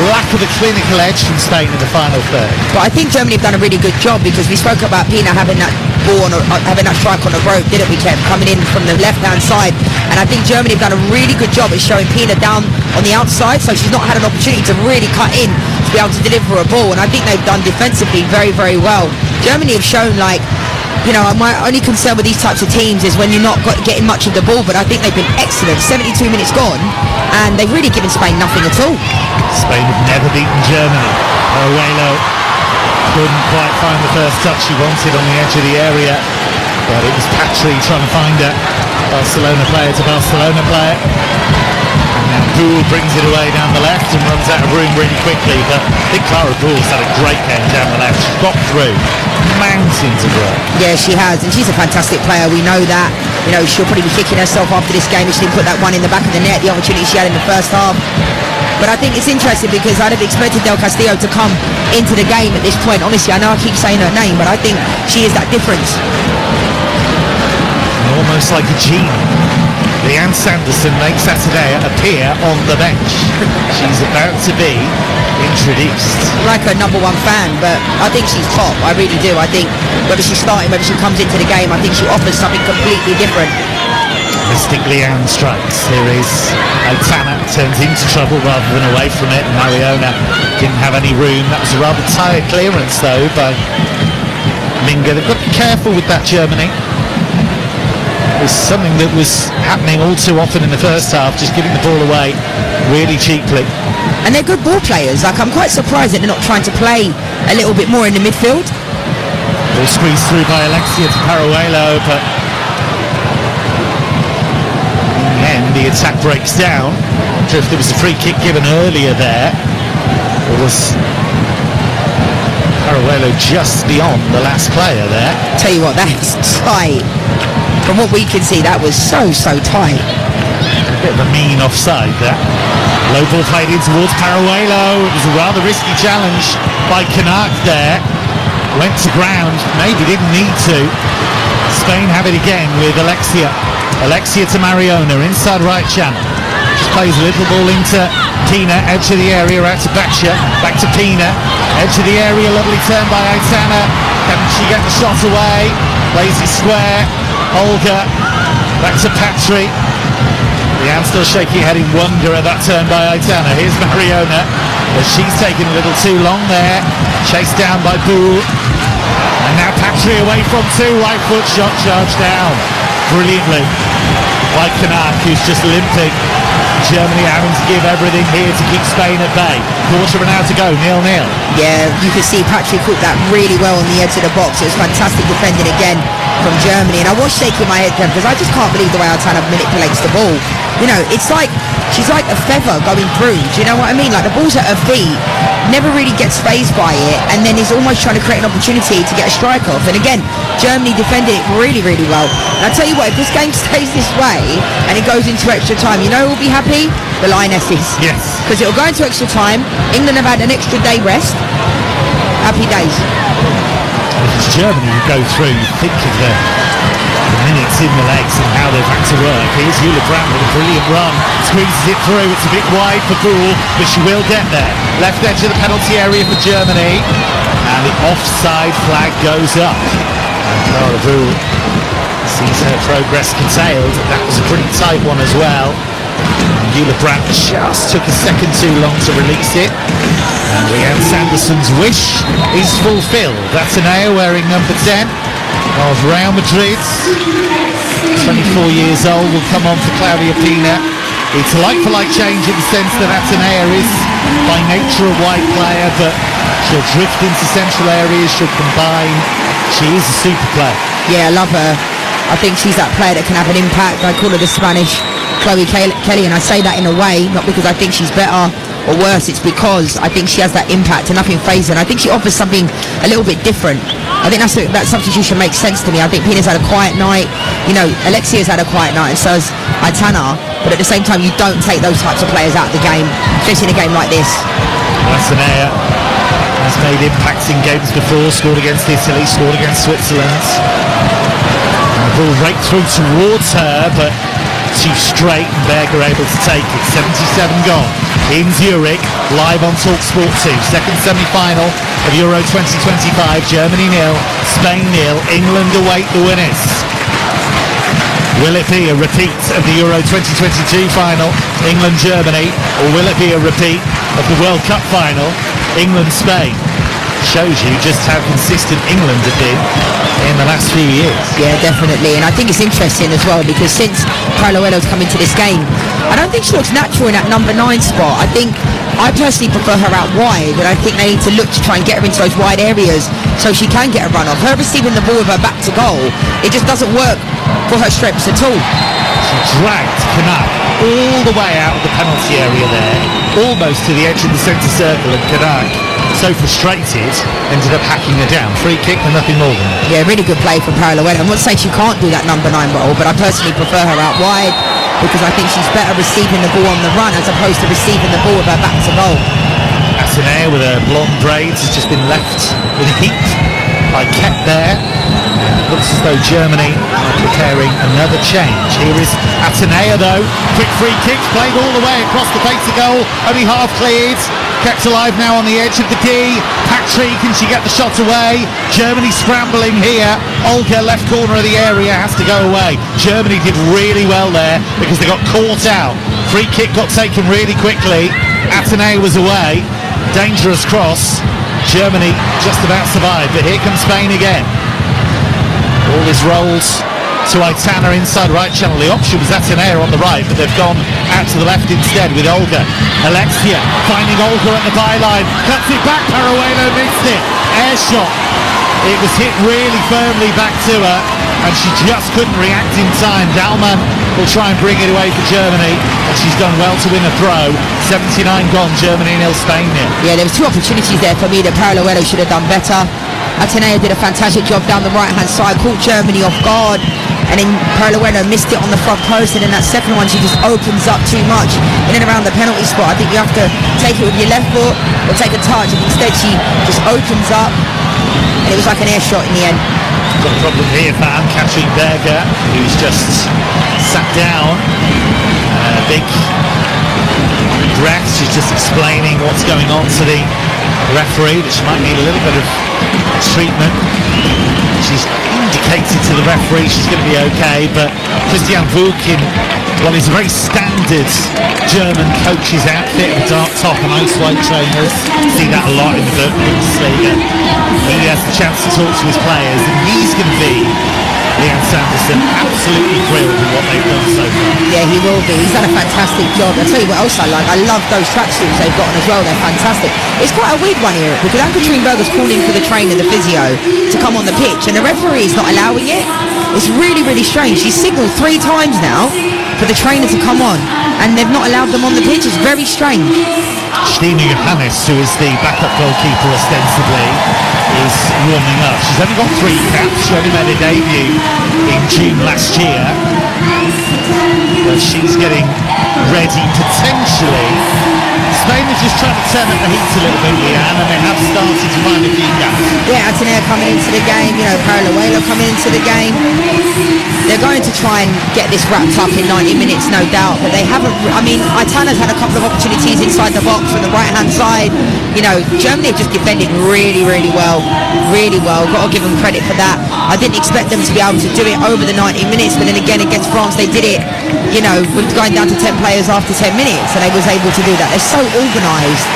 lack of a clinical edge from Spain in the final third. But I think Germany have done a really good job, because we spoke about Pina having that ball, having that strike on the rope, didn't we, Kev? Coming in from the left-hand side. And I think Germany have done a really good job at showing Pina down on the outside, so she's not had an opportunity to really cut in to be able to deliver a ball. And I think they've done defensively very, very well. Germany have shown, my only concern with these types of teams is when you're not getting much of the ball, but I think they've been excellent. 72 minutes gone, and they've really given Spain nothing at all. Spain have never beaten Germany. Aruelo couldn't quite find the first touch he wanted on the edge of the area, but it was Patry trying to find it. Barcelona player to Barcelona player. Now Boole brings it away down the left and runs out of room really quickly, but I think Clara Boole's had a great game down the left. She's got through mountains of work. Yeah, she has, and she's a fantastic player. We know that. You know, she'll probably be kicking herself after this game if she didn't put that one in the back of the net, the opportunity she had in the first half. But I think it's interesting because I'd have expected Del Castillo to come into the game at this point. Honestly, I know I keep saying her name, but I think she is that difference. Almost like a genie. Leanne Sanderson makes Saturday appear on the bench. She's about to be introduced. I'm like her number one fan, but I think she's top. I really do. I think whether she's starting, whether she comes into the game, I think she offers something completely different. Mystic Leanne strikes. Here is Aitana, turns into trouble rather than away from it. Mariona didn't have any room. That was a rather tired clearance though by Minga. They've got to be careful with that, Germany. It was something that was happening all too often in the first half, just giving the ball away really cheaply. And they're good ball players. Like, I'm quite surprised that they're not trying to play a little bit more in the midfield. Ball squeezed through by Alexia to Paruelo, but in the end the attack breaks down. I wonder if there was a free kick given earlier there, or was Paruelo just beyond the last player there? Tell you what, that was tight. From what we can see, that was so tight. A bit of a mean offside there. Low ball played in towards Paruelo. It was a rather risky challenge by Canuck there. Went to ground, maybe didn't need to. Spain have it again with Alexia. Alexia to Mariona, inside right channel. Just plays a little ball into Pina, edge of the area, out to Batcha. Back to Pina, edge of the area, lovely turn by Aitana. Can she get the shot away? Plays it square. Olga, back to Patry. Leanne still shaking her head in wonder at that turn by Aitana. Here's Mariona, but she's taken a little too long there. Chased down by Boole. And now Patry away from two, right foot shot charged down brilliantly by Canuck, who's just limping. Germany having to give everything here to keep Spain at bay. Quarter of an hour to go, 0-0. Yeah, you can see Patry caught that really well on the edge of the box. It was fantastic defending again from Germany, and I was shaking my head because I just can't believe the way Aitana manipulates the ball. You know, it's like she's like a feather going through. Do you know what I mean? Like, the ball's at her feet, never really gets phased by it, and then is almost trying to create an opportunity to get a strike off. And again, Germany defended it really well. And I tell you what, if this game stays this way and it goes into extra time, you know who will be happy? The Lionesses. Yes. Because it'll go into extra time. England have had an extra day rest. Happy days. If it's Germany who go through, think of the minutes in the legs and how they've had to work. Here's Jule Brandt with a brilliant run. Squeezes it through. It's a bit wide for Boole, but she will get there. Left edge of the penalty area for Germany. And the offside flag goes up. And Clara Boole sees her progress curtailed. That was a pretty tight one as well. Jule Brandt just took a second too long to release it. And Leanne Sanderson's wish is fulfilled. Ateneo wearing number 10 of Real Madrid. 24 years old, will come on for Claudia Pina. It's a like-for-like change in the sense that Ateneo is by nature a wide player, but she'll drift into central areas, she'll combine. She is a super player. Yeah, I love her. I think she's that player that can have an impact. I call her the Spanish Chloe Kelly, and I say that in a way, not because I think she's better or worse, it's because I think she has that impact and nothing phases her. And I think she offers something a little bit different. I think that substitution makes sense to me. I think Pina's had a quiet night. You know, Alexia's had a quiet night, and so has Aitana. But at the same time, you don't take those types of players out of the game, especially in a game like this. Ateneo has made impacts in games before, scored against Italy, scored against Switzerland. And the ball raked through towards her, but too straight, and Berger able to take it. 77 gone in Zurich, live on TalkSport 2. Second semi-final of Euro 2025. Germany 0, Spain 0. England await the winners. Will it be a repeat of the Euro 2022 final, England-Germany, or will it be a repeat of the World Cup final, England-Spain? Shows you just how consistent England have been in the last few years. Yeah, definitely. And I think it's interesting as well because since Paruelo's come into this game, I don't think she looks natural in that number 9 spot. I personally prefer her out wide, and I think they need to look to try and get her into those wide areas so she can get a run off. Her receiving the ball with her back to goal, it just doesn't work for her strengths at all. She dragged Kanak all the way out of the penalty area there, almost to the edge of the centre circle, and Kanak, so frustrated, ended up hacking her down. Free kick and nothing more than that. Yeah, really good play from Paralluelo. I'm not saying she can't do that number 9 role, but I personally prefer her out wide because I think she's better receiving the ball on the run as opposed to receiving the ball with her back to goal. Atenea with her blonde braids has just been left in a heap by Kep there. It looks as though Germany are preparing another change. Here is Atenea though. Quick free kick played all the way across the face of goal. Only half cleared. Kept alive now on the edge of the D. Patry, can she get the shot away? Germany scrambling here. Olga, left corner of the area, has to go away. Germany did really well there because they got caught out. Free kick got taken really quickly. Atenea was away. Dangerous cross. Germany just about survived, but here comes Spain again. All these rolls to Aitana inside right channel. The option was Atenea on the right, but they've gone out to the left instead with Olga. Alexia finding Olga at the byline. Cuts it back, Paralluelo missed it. Air shot. It was hit really firmly back to her, and she just couldn't react in time. Dalman will try and bring it away for Germany, and she's done well to win a throw. 79 gone, Germany 0, Spain 0. Yeah, there was 2 opportunities there for me that Paralluelo should have done better. Atenea did a fantastic job down the right hand side, caught Germany off guard, and then Paralluelo missed it on the front post, and then that second one she just opens up too much in and around the penalty spot. I think you have to take it with your left foot or take a touch, and instead she just opens up, and it was like an air shot in the end. Got a problem here for Ann-Kathrin Berger, who's just sat down. Big breath. She's just explaining what's going on to the referee, that she might need a little bit of treatment. She's indicated to the referee she's going to be okay, but Christian Vukin, well, he's a very standard German coach's outfit, a dark top and ice white trainers. See that a lot in the Bundesliga. He has the chance to talk to his players, and he's going to be, Leanne Sanderson, absolutely thrilled with what they've done so far. Yeah, he will be. He's done a fantastic job. I'll tell you what else I like. I love those tracksuits they've got on as well. They're fantastic. It's quite a weird one here because Ann-Kathrin Berger's calling for the trainer, the physio, to come on the pitch, and the referee is not allowing it. It's really, really strange. She's signalled 3 times now for the trainer to come on, and they've not allowed them on the pitch. It's very strange. Stina Johannes, who is the backup goalkeeper ostensibly, is warming up. She's only got 3 caps. She only made a debut in June last year, but she's getting ready potentially. Spain is just trying to turn up the heat a little bit, Leanne, and they have started to find a few gaps. Yeah, Atenea coming into the game, you know, Paralluelo coming into the game. They're going to try and get this wrapped up in 90 minutes, no doubt, but they haven't. I mean, Aitana's had a couple of opportunities inside the box on the right-hand side. You know, Germany have just defended really, really well. Really well. Got to give them credit for that. I didn't expect them to be able to do it over the 90 minutes, but then again against France they did it, you know, with going down to 10 players after 10 minutes, and they was able to do that. They're so organised.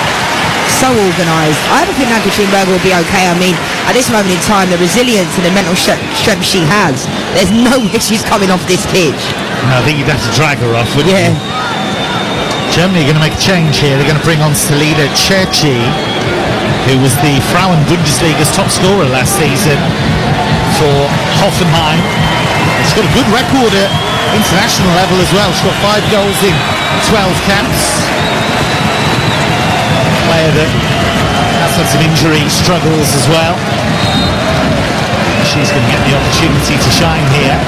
So organised. I have a feeling Ann-Kathrin Berger will be okay. I mean, at this moment in time, the resilience and the mental strength she has, there's no way she's coming off this pitch. No, I think you'd have to drag her off, wouldn't you? Germany are going to make a change here. They're going to bring on Selina Cerci, who was the Frauen Bundesliga's top scorer last season for Hoffenheim. She's got a good record at international level as well. She's got 5 goals in 12 caps. Player that has had some injury struggles as well. She's going to get the opportunity to shine here.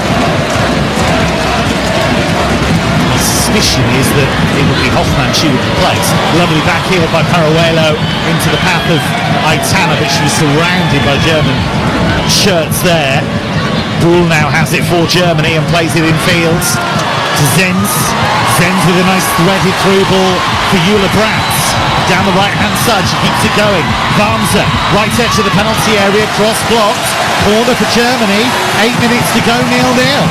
My suspicion is that it would be Hoffmann she would replace. Lovely back here by Paralluelo into the path of Aitana, but she was surrounded by German shirts there. Brühl now has it for Germany and plays it in fields to Zenz. Zenz with a nice threaded through ball for Jule Brandt. Down the right-hand side, she keeps it going. Barmser, right edge of the penalty area, cross blocked. Corner for Germany. 8 minutes to go, 0-0.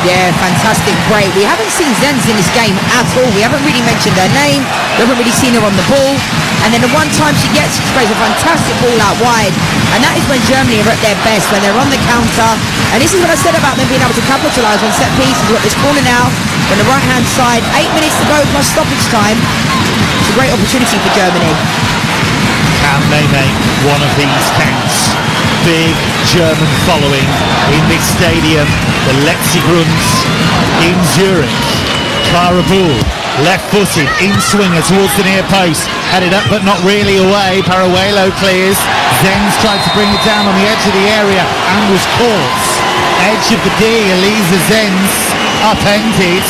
Yeah, fantastic break. We haven't seen Zenz in this game at all. We haven't really mentioned her name. We haven't really seen her on the ball. And then the one time she gets, she sprays a fantastic ball out wide. And that is when Germany are at their best, when they're on the counter. And this is what I said about them being able to capitalise on set pieces. What this corner now on the right-hand side. 8 minutes to go plus stoppage time. It's a great opportunity for Germany. Can they make one of these counts? Big German following in this stadium, the Letzigrund in Zurich. Clara Boule, left-footed, in-swinger towards the near post, headed up but not really away. Parahuelo clears. Zenz tried to bring it down on the edge of the area and was caught. Edge of the D, Elisa Zenz upended,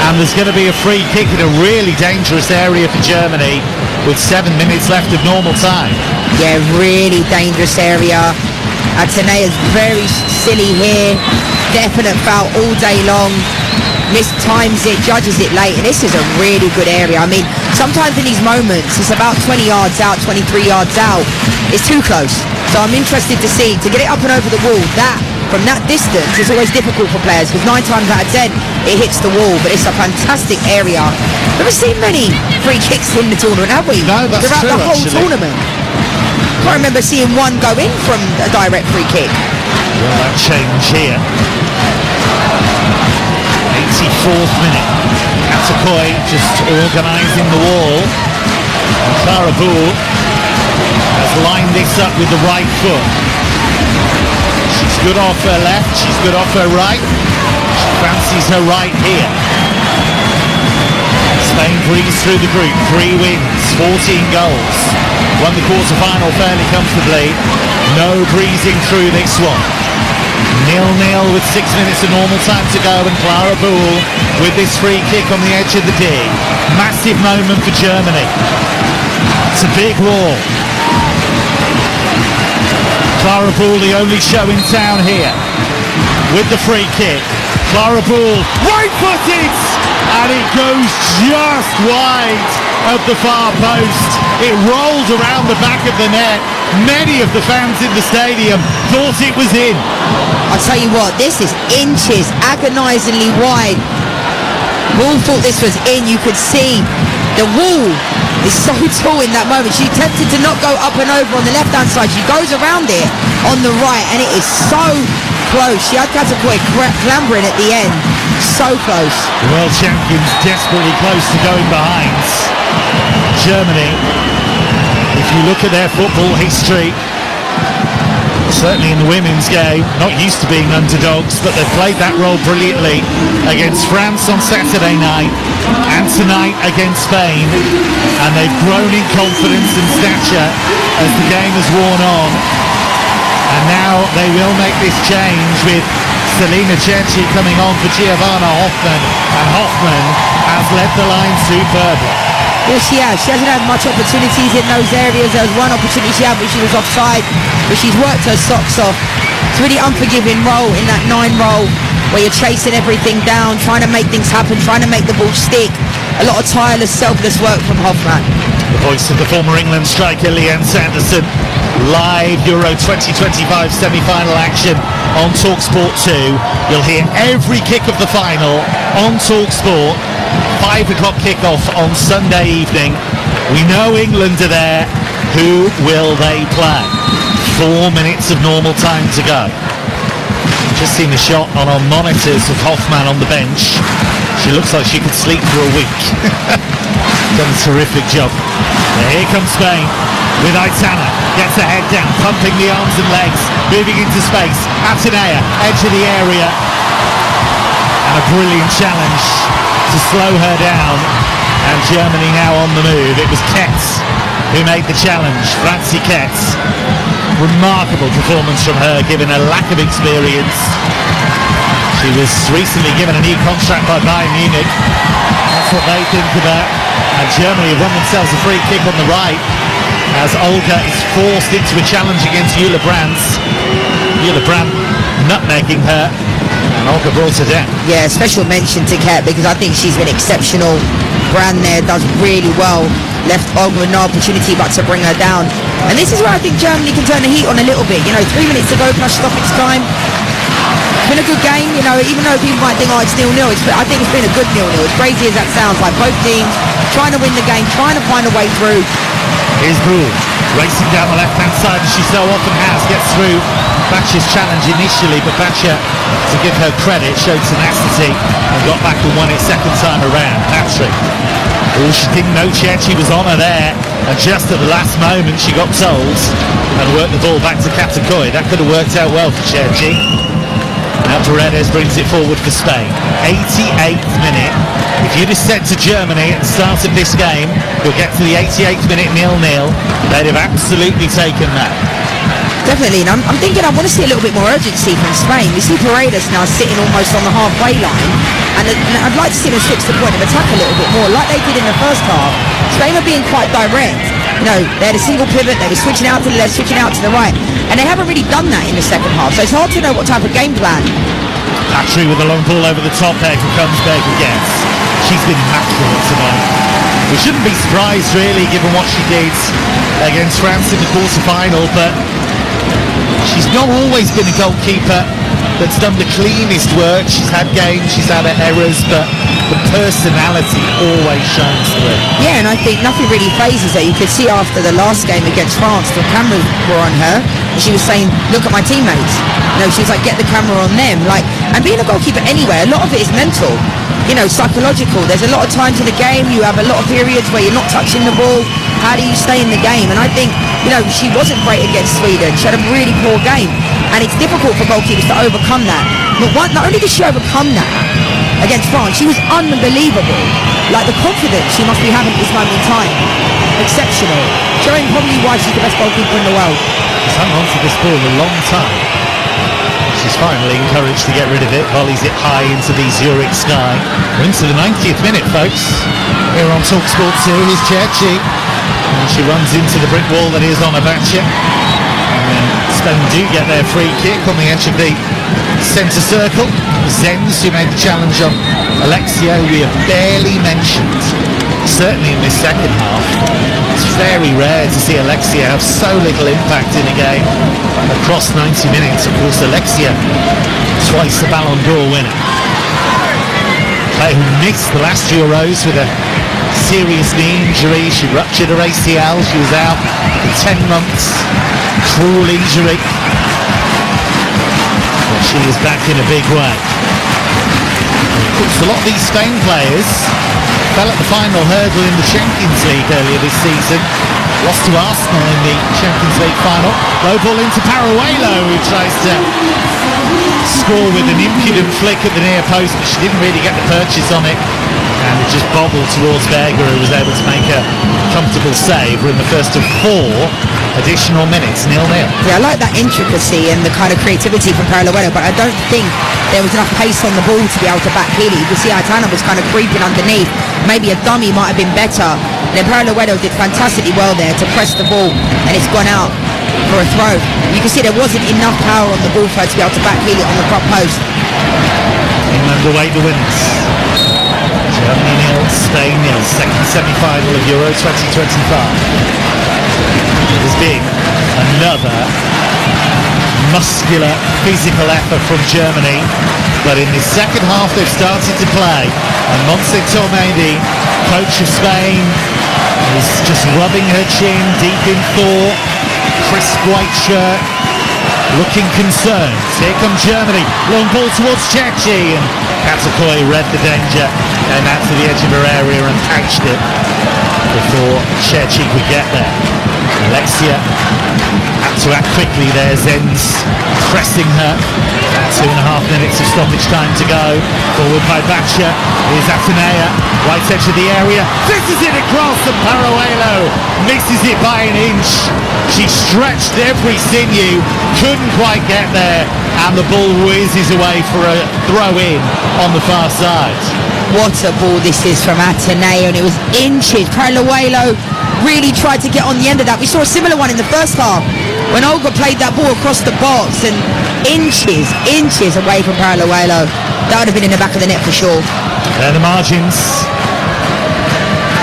and there's going to be a free kick in a really dangerous area for Germany with 7 minutes left of normal time. Yeah, really dangerous area. Atenea's very silly here. Definite foul all day long. Mistimes it, judges it late, and this is a really good area. I mean, sometimes in these moments, it's about 20 yards out, 23 yards out. It's too close. So I'm interested to see, to get it up and over the wall, that, from that distance, is always difficult for players, because 9 times out of 10, it hits the wall, but it's a fantastic area. Never seen many free kicks in the tournament, have we? No, that's throughout true, the whole actually. tournament. I remember seeing one go in from a direct free kick. Will that change here? 84th minute. Katakoi just organising the wall. And Clara Boule has lined this up with the right foot. She's good off her left, she's good off her right. She fancies her right here. Spain breezed through the group, 3 wins, 14 goals. Won the quarter-final fairly comfortably. No breezing through this one. 0-0 with 6 minutes of normal time to go, and Clara Boule with this free kick on the edge of the D. Massive moment for Germany. It's a big wall. Clara Boule, the only show in town here, with the free kick. Clara Boule, right-footed, and it goes just wide of the far post. It rolled around the back of the net. Many of the fans in the stadium thought it was in. I'll tell you what, this is inches, agonisingly wide. Boule thought this was in. You could see the wall is so tall in that moment. She attempted to not go up and over on the left-hand side. She goes around it on the right, and it is so close. She had Katakoi clambering at the end. So close. The world champions desperately close to going behind. Germany, if you look at their football history, certainly in the women's game, not used to being underdogs, but they've played that role brilliantly against France on Saturday night and tonight against Spain, and they've grown in confidence and stature as the game has worn on, and now they will make this change with Selina Cerci coming on for Giovanna Hoffmann, and Hoffmann has led the line superbly. Yes, she has. She hasn't had much opportunities in those areas. There was one opportunity she had, but she was offside. But she's worked her socks off. It's a really unforgiving role in that 9 role where you're chasing everything down, trying to make things happen, trying to make the ball stick. A lot of tireless, selfless work from Hoffmann. The voice of the former England striker Liane Sanderson. Live Euro 2025 semi-final action on TalkSport 2. You'll hear every kick of the final on TalkSport. 5 o'clock kickoff on Sunday evening. We know England are there. Who will they play? 4 minutes of normal time to go. Just seen the shot on our monitors of Hoffmann on the bench. She looks like she could sleep for a week. Done a terrific job. Now here comes Spain with Aitana. Gets her head down, pumping the arms and legs, moving into space. Atenea, edge of the area. And a brilliant challenge to slow her down, and Germany now on the move. It was Ketz who made the challenge, Francie Ketz. Remarkable performance from her, given her lack of experience. She was recently given a new contract by Bayern Munich. That's what they think about. And Germany have won themselves a free kick on the right as Olga is forced into a challenge against Jule Brandt. Jule Brandt nutmegging her, and Olga brought her down. Yeah, special mention to Ket, because I think she's been exceptional. Brand there does really well. Left Olga with no opportunity but to bring her down. And this is where I think Germany can turn the heat on a little bit. You know, 3 minutes to go plus stoppage time. It's been a good game, you know, even though people might think, oh, it's 0-0. I think it's been a good 0-0. As crazy as that sounds, like both teams trying to win the game, trying to find a way through. Here's Boule racing down the left-hand side, as she so often has, gets through Batcher's challenge initially, but Batcher, to give her credit, showed tenacity and got back and won it second time around. Patrick. Oh, she didn't know Cerci was on her there, and just at the last moment she got told and worked the ball back to Katakoi. That could have worked out well for Cerci. Now Paredes brings it forward for Spain. 88th minute. If you'd have said to Germany at the start of this game, you'll get to the 88th minute 0-0, they'd have absolutely taken that. Definitely, and I'm thinking I want to see a little bit more urgency from Spain. We see Paredes now sitting almost on the halfway line, and I'd like to see them switch the point of attack a little bit more, like they did in the first half. Spain were being quite direct. You know, they had a single pivot, they were switching out to the left, switching out to the right, and they haven't really done that in the second half, so it's hard to know what type of game plan. Patry with a long ball over the top there for Kungsberg gets. She's been immaculate tonight. We shouldn't be surprised really given what she did against France in the quarter-final, but she's not always been a goalkeeper that's done the cleanest work. She's had games, she's had her errors, but the personality always shines through. Yeah, and I think nothing really phases her. You could see after the last game against France, the cameras were on her, and she was saying, look at my teammates. You know, she was like, get the camera on them. Like, and being a goalkeeper anywhere, a lot of it is mental. You know, psychological. There's a lot of times in the game, you have a lot of periods where you're not touching the ball. How do you stay in the game? And I think, you know, she wasn't great against Sweden. She had a really poor game. And it's difficult for goalkeepers to overcome that. But not only did she overcome that against France, she was unbelievable. Like, the confidence she must be having at this moment in time. Exceptional. Showing probably why she's the best goalkeeper in the world. She's hung on to this ball a long time. She's finally encouraged to get rid of it, volleys it high into the Zurich sky. We're into the 90th minute, folks. Here on TalkSport 2 is Cerci. And she runs into the brick wall that is Onabacha. And Spain do get their free kick on the edge of the centre circle. Zenz, who made the challenge on Alexia, who we have barely mentioned, certainly in this second half. It's very rare to see Alexia have so little impact in a game across 90 minutes. Of course, Alexia, twice a Ballon d'Or winner. Player who missed the last Euros with a serious knee injury. She ruptured her ACL. She was out for 10 months. Cruel injury. But she is back in a big way. Of course, a lot of these Spain players fell at the final hurdle in the Champions League earlier this season. Lost to Arsenal in the Champions League final. Low ball into Paraguelo, who tries to score with an impudent flick at the near post, but she didn't really get the purchase on it. And it just bobbled towards Berger, who was able to make a comfortable save. We're in the first of 4 additional minutes, 0-0. Yeah, I like that intricacy and the kind of creativity from Paraguelo, but I don't think there was enough pace on the ball to be able to back Healy. You could see Aitana was kind of creeping underneath. Maybe a dummy might have been better. And then Paraguelo did fantastically well there to press the ball, and it's gone out for a throw. You can see there wasn't enough power on the ball for her to be able to back Healy on the front post. England await the winners. Germany 0, Spain 0, second semi-final of Euro 2025. It has been another muscular, physical effort from Germany, but in the second half they've started to play, and Montse Tomedi, coach of Spain, is just rubbing her chin, deep in thought, crisp white shirt, looking concerned. Here comes Germany, long ball towards Cerci, and Katakoi read the danger and out to the edge of her area and patched it before Cerci could get there. Alexia had to act quickly there. Zenz pressing her. 2.5 minutes of stoppage time to go. Forward by Bacha. Here's Atenea, right edge of the area. This is it across, and Paraguelo misses it by an inch. She stretched every sinew, couldn't quite get there, and the ball whizzes away for a throw-in on the far side. What a ball this is from Ateneo, and it was inches. Paraguelo really tried to get on the end of that. We saw a similar one in the first half when Olga played that ball across the box, and inches away from Paraguelo. That would have been in the back of the net for sure. There are the margins.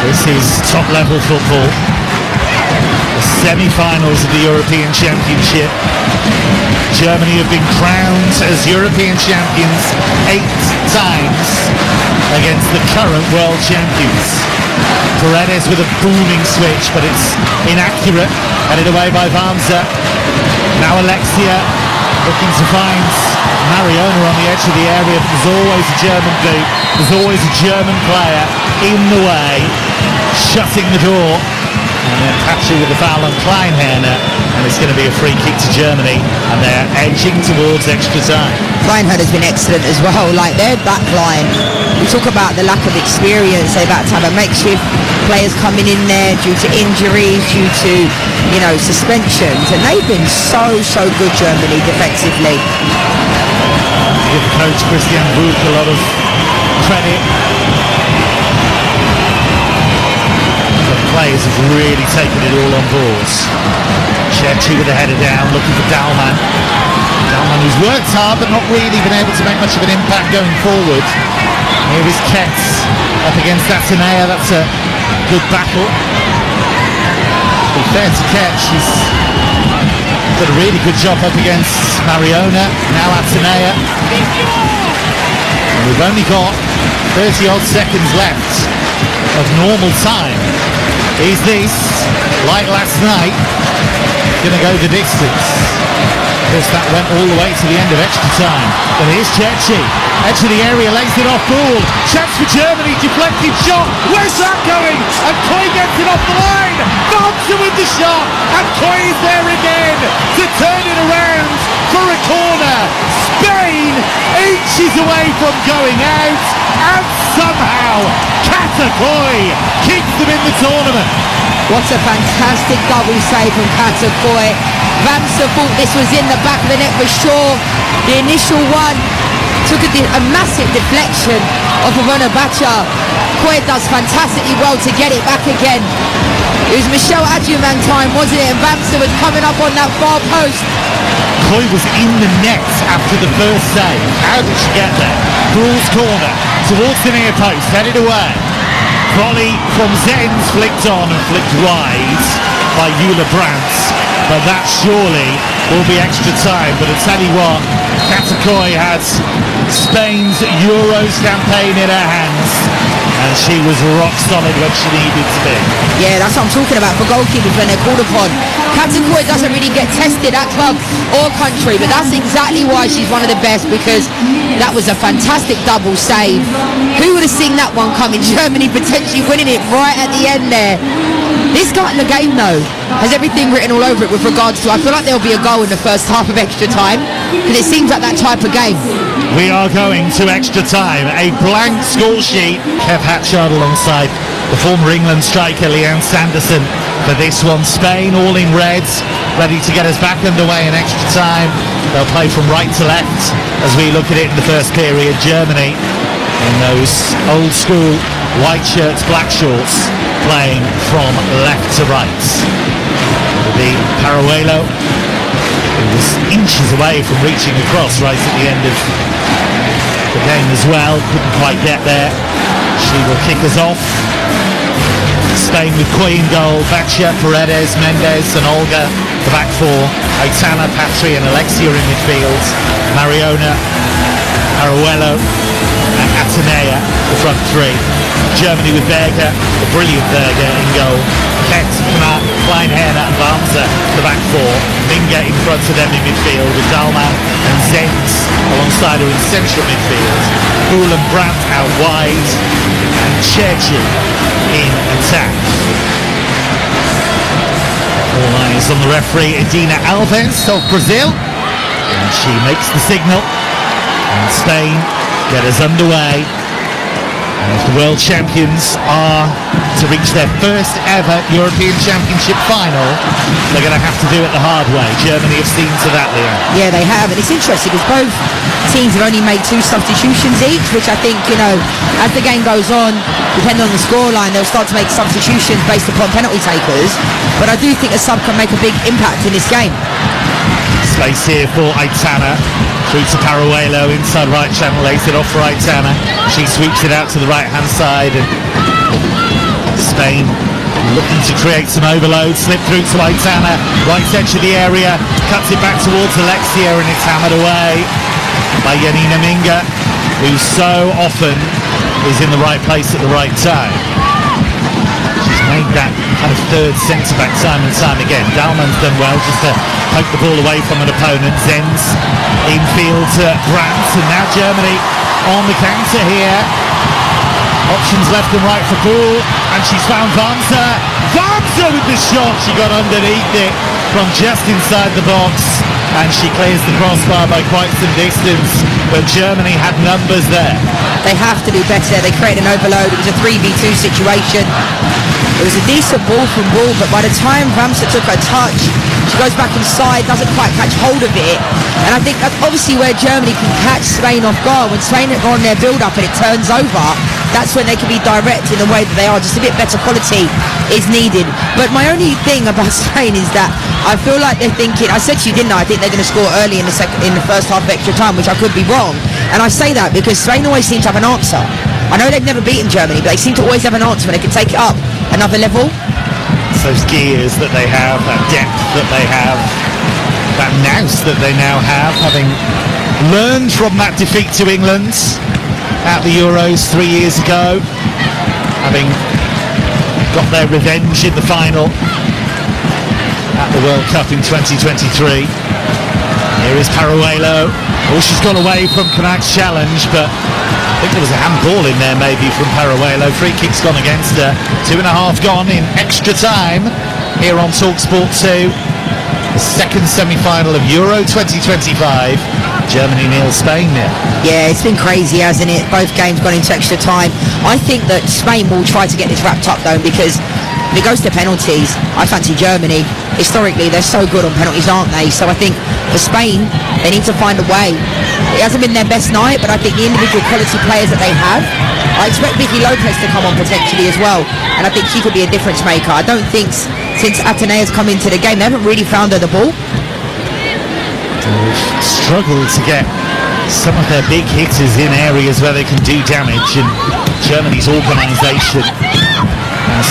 This is top-level football. The semi-finals of the European Championship. Germany have been crowned as European champions 8 times against the current world champions. Paredes with a booming switch, but it's inaccurate. Headed away by Vanza. Now Alexia looking to find Mariona on the edge of the area. There's always a German boot. There's always a German player in the way, shutting the door. And then Patry with the foul on Kleinherner, and it's going to be a free kick to Germany, and they're edging towards extra time. Kleinherner's been excellent as well. Like their back line, we talk about the lack of experience. They've had to have a makeshift players coming in there due to injuries, due to, you know, suspensions, and they've been so good, Germany, defensively. Give coach Christian Buch a lot of credit. The players have really taken it all on board. Cerci with the header down, looking for Dalman. Dalman who's worked hard but not really been able to make much of an impact going forward. Here is Ketz up against Atenea. That's a good battle. To be fair to Ketz, she's did a really good job up against Mariona, now Atenea. And we've only got 30 odd seconds left of normal time. Is this, like last night, going to go the distance? Because that went all the way to the end of extra time. But here's Cerci, edge of the area, lays it off ball. Chance for Germany, deflected shot. Where's that going? And Coy gets it off the line. Barnser with the shot, and Coy is there again to turn it around for a corner. Spain inches away from going out, and somehow Cata Coy keeps them in the tournament. What a fantastic double save from Cata Coy. Barnser thought this was in the back of the net for sure. The initial one took a massive deflection off of Onabacha. Coy does fantastically well to get it back again. It was Michelle Adjuman time, wasn't it? And Barnser was coming up on that far post. Coy was in the net after the first save. How did she get there? Bruhl's corner towards the near post, headed away. Volley from Zenz, flicked on and flicked wide by Eula Brandt. But that surely will be extra time. But I tell you what, Cata Coy has Spain's Euros campaign in her hands, and she was rock solid when she needed to be. Yeah, that's what I'm talking about for goalkeepers when they're called upon. Cata Coy doesn't really get tested at club or country, but that's exactly why she's one of the best, because that was a fantastic double save. Who would have seen that one coming? Germany potentially winning it right at the end there. This guy in the game, though, has everything written all over it with regards to, I feel like there'll be a goal in the first half of extra time, because it seems like that type of game. We are going to extra time. A blank score sheet. Kev Hatchard alongside the former England striker Leanne Sanderson for this one. Spain all in reds, ready to get us back underway in extra time. They'll play from right to left as we look at it in the first period. Germany in those old school white shirts, black shorts, playing from left to right. The Parahuelo, who was inches away from reaching across right at the end of the game as well, couldn't quite get there. She will kick us off. Spain with Coy in goal, Batya, Paredes, Mendes and Olga, the back four. Aitana, Patry and Alexia in midfield. Mariona, Parahuelo and Atenea, the front three. Germany with Berger, the brilliant Berger in goal. Ketz, Knapp, Kleinherner and Barnser, the back four. Minga in front of them in midfield with Dalman and Zenz alongside her in central midfield. Bruhl and Brandt out wide, and Cerci in attack. All eyes on the referee, Edina Alves of Brazil, and she makes the signal, and Spain get us underway. And if the world champions are to reach their first ever European Championship final, they're going to have to do it the hard way. Germany have seen to that, Leon. Yeah, they have, and it's interesting because both teams have only made 2 substitutions each, which I think, you know, as the game goes on, depending on the scoreline, they'll start to make substitutions based upon penalty takers. But I do think a sub can make a big impact in this game. Space here for Aitana. Through to Parahuelo, inside right channel, lays it off for Aitana. She sweeps it out to the right-hand side, and Spain looking to create some overload. Slip through to Aitana, right edge of the area, cuts it back towards Alexia, and it's hammered away by Yanina Minga, who so often is in the right place at the right time. She's made that kind of third centre-back time and time again. Dalman's done well just to poke the ball away from an opponent. Zenz infield to Brandt, and now Germany on the counter here. Options left and right for Bruhl, and she's found Barnser. Wamser with the shot. She got underneath it from just inside the box, and she clears the crossbar by quite some distance, but Germany had numbers there. They have to do better. They created an overload. It was a 3v2 situation. It was a decent ball from Bull, but by the time Wamser took her touch, she goes back inside, doesn't quite catch hold of it. And I think that's obviously where Germany can catch Spain off guard. When Spain are on their build-up and it turns over, that's when they can be direct in the way that they are. Just a bit better quality is needed. But my only thing about Spain is that I feel like they're thinking, I said to you, didn't I think they're going to score early in the first half of extra time, which I could be wrong. And I say that because Spain always seem to have an answer. I know they've never beaten Germany, but they seem to always have an answer when they can take it up another level. It's those gears that they have, that depth that they have, that nous that they now have, having learned from that defeat to England at the Euros 3 years ago, having got their revenge in the final at the World Cup in 2023. Here is Paruelo. Oh, she's gone away from Connacht's challenge, but I think there was a handball in there maybe from Paruelo. Free kick's gone against her. 2.5 gone in extra time here on TalkSport 2. The second semi-final of Euro 2025. Germany 0, Spain 0. Yeah, it's been crazy, hasn't it? Both games gone into extra time. I think that Spain will try to get this wrapped up though, because if it goes to penalties, I fancy Germany. Historically, they're so good on penalties, aren't they? So I think for Spain, they need to find a way. It hasn't been their best night, but I think the individual quality players that they have, I expect Vicky Lopez to come on potentially as well, and I think she could be a difference maker. I don't think since Atenea's come into the game, they haven't really found her the ball. They've struggled to get some of their big hitters in areas where they can do damage, and Germany's organisation has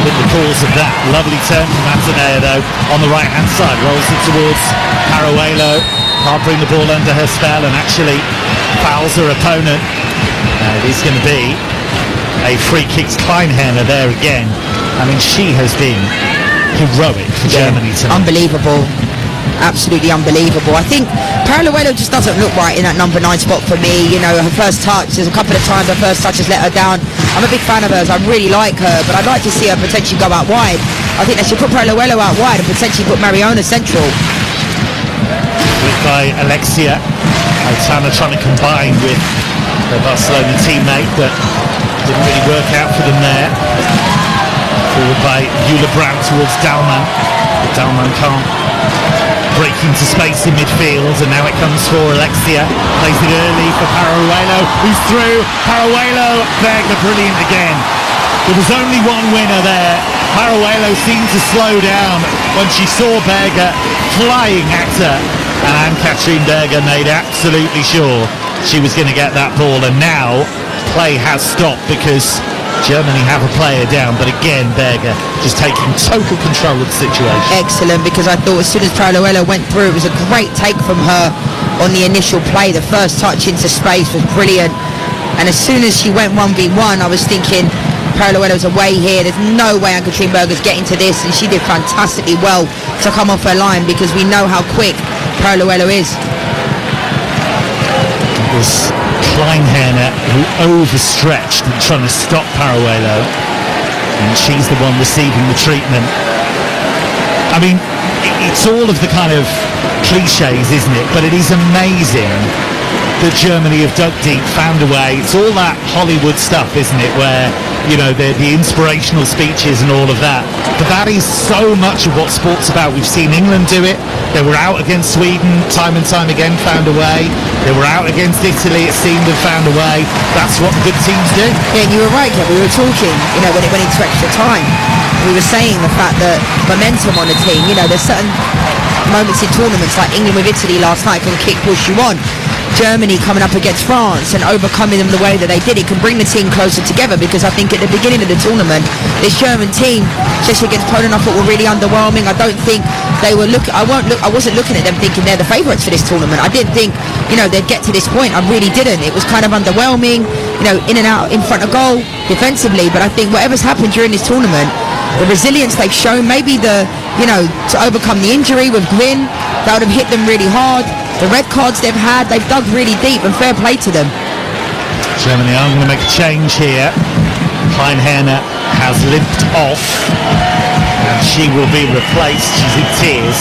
been the cause of that. Lovely turn from Atenea though on the right hand side, rolls it towards Paruelo, can't bring the ball under her spell and actually fouls her opponent. It is going to be a free kick. Kleinherner there again. I mean, she has been heroic for Germany tonight. Unbelievable. Absolutely unbelievable. I think Paruelo just doesn't look right in that number 9 spot for me. You know, her first touch, there's a couple of times her first touch has let her down. I'm a big fan of hers. I really like her, but I'd like to see her potentially go out wide. I think they should put Paruelo out wide and potentially put Mariona central. With by Alexia. Altana trying to combine with their Barcelona teammate, but didn't really work out for them there. Forward by Eula Brandt towards Dalman. But Dalman can't break into space in midfield, and now it comes for Alexia. Plays it early for Paruelo, who's through. Paruelo, Berger, brilliant again. There was only one winner there. Paruelo seemed to slow down when she saw Berger flying at her, and Ann-Katrin Berger made absolutely sure she was going to get that ball, and now play has stopped because Germany have a player down, but again Berger just taking total control of the situation. Excellent, because I thought as soon as Paruelo went through, it was a great take from her on the initial play. The first touch into space was brilliant, and as soon as she went 1v1, I was thinking Paruelo's away here. There's no way Ann-Katrin Berger's getting to this, and she did fantastically well to come off her line because we know how quick Paruelo is. It was Kleinherner who overstretched and trying to stop Paruelo, and she's the one receiving the treatment. I mean, it's all of the kind of cliches, isn't it? But it is amazing that Germany have dug deep, found a way. It's all that Hollywood stuff, isn't it, where, you know, the inspirational speeches and all of that. But that is so much of what sport's about. We've seen England do it. They were out against Sweden time and time again, found a way. They were out against Italy, it seemed, and found a way. That's what good teams do. Yeah, and you were right, Kev. We were talking, you know, when it went into extra time. We were saying the fact that momentum on a team, you know, there's certain moments in tournaments like England with Italy last night can kick push you on. Germany coming up against France and overcoming them the way that they did, it can bring the team closer together, because I think at the beginning of the tournament, this German team, especially against Poland, I thought were really underwhelming. I don't think they were I wasn't looking at them thinking they're the favourites for this tournament. I didn't think, you know, they'd get to this point. I really didn't. It was kind of underwhelming, you know, in and out, in front of goal, defensively. But I think whatever's happened during this tournament, the resilience they've shown, maybe the, you know, to overcome the injury with Gwyn, that would have hit them really hard. The red cards they've had, they've dug really deep, and fair play to them. Germany are going to make a change here. Kleinherner has limped off, and she will be replaced. She's in tears.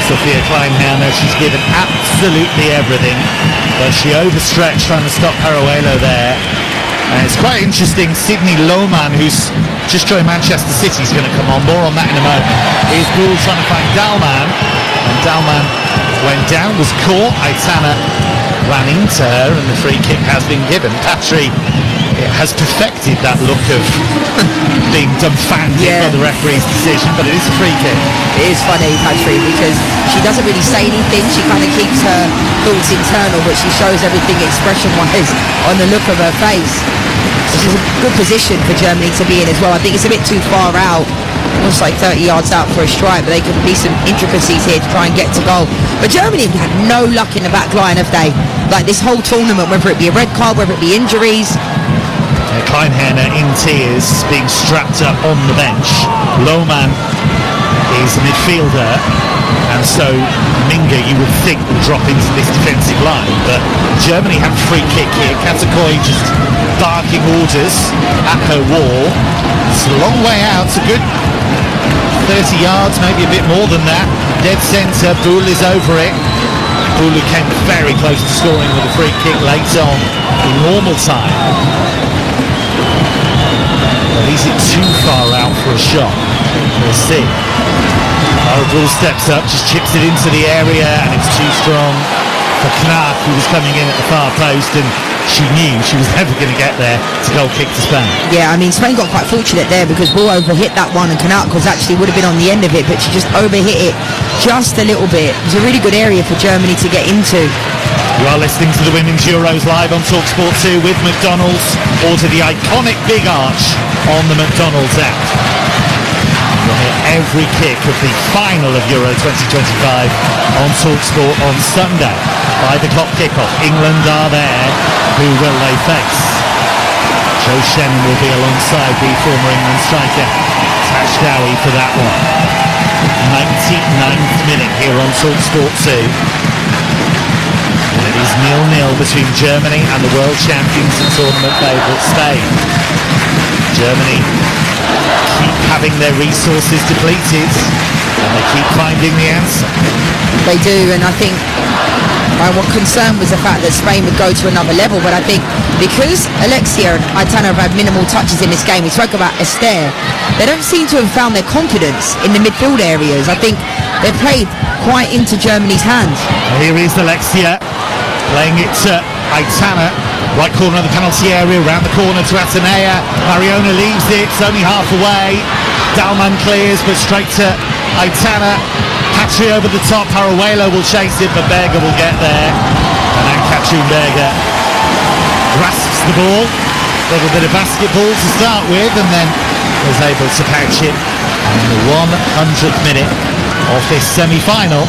Sophia Kleinhauner, she's given absolutely everything, but she overstretched trying to stop Paruelo there. And it's quite interesting, Sydney Lohmann, who's just joined Manchester City, is going to come on. More on that in a moment. Here's Gould trying to find Dalman, and Dalman went down, was caught. Aitana ran into her, and the free kick has been given. Patry has perfected that look of being dumbfounded by the referee's decision, but it is a free kick. It is funny, Patry, because she doesn't really say anything. She kind of keeps her thoughts internal, but she shows everything expression-wise on the look of her face. This is a good position for Germany to be in as well. I think it's a bit too far out, almost like 30 yards out for a strike, but they could be some intricacies here to try and get to goal. But Germany have had no luck in the back line, have they? Like this whole tournament, whether it be a red card, whether it be injuries. Kleinhauner in tears, being strapped up on the bench. Lohmann is a midfielder, and so Minga, you would think, will drop into this defensive line, but Germany have a free kick here. Katakoi just barking orders at her wall. It's a long way out, it's a good 30 yards, maybe a bit more than that. Dead centre, Boule is over it. Boule came very close to scoring with a free kick late on in normal time. Is it too far out for a shot? We'll see. Boule steps up, just chips it into the area, and it's too strong for Knark, who was coming in at the far post, and she knew she was never going to get there to goal kick to Spain. Yeah, I mean, Spain got quite fortunate there because Boule overhit that one, and Knark would have been on the end of it, but she just overhit it just a little bit. It was a really good area for Germany to get into. You are listening to the Women's Euros live on TalkSport 2 with McDonald's. Order the iconic Big Arch on the McDonald's app. You'll hear every kick of the final of Euro 2025 on TalkSport on Sunday. 5 o'clock kickoff. England are there. Who will they face? Joe Shannon will be alongside the former England striker Tash Dowie for that one. 99th minute here on TalkSport 2. It is 0-0 between Germany and the world champions and tournament favourite Spain. Germany keep having their resources depleted, and they keep finding the answer. They do, and I think my one concern was the fact that Spain would go to another level, but I think because Alexia and Aitana have had minimal touches in this game, we spoke about Esther, they don't seem to have found their confidence in the midfield areas. I think they've played quite into Germany's hands. Here is Alexia playing it to Aitana, right corner of the penalty area, round the corner to Atenea. Mariona leaves it, it's only half away. Dalman clears, but straight to Aitana. Patry over the top, Paruelo will chase it, but Berger will get there. And then Katrin Berger grasps the ball, a little bit of basketball to start with, and then was able to catch it. And in the 100th minute of this semi-final,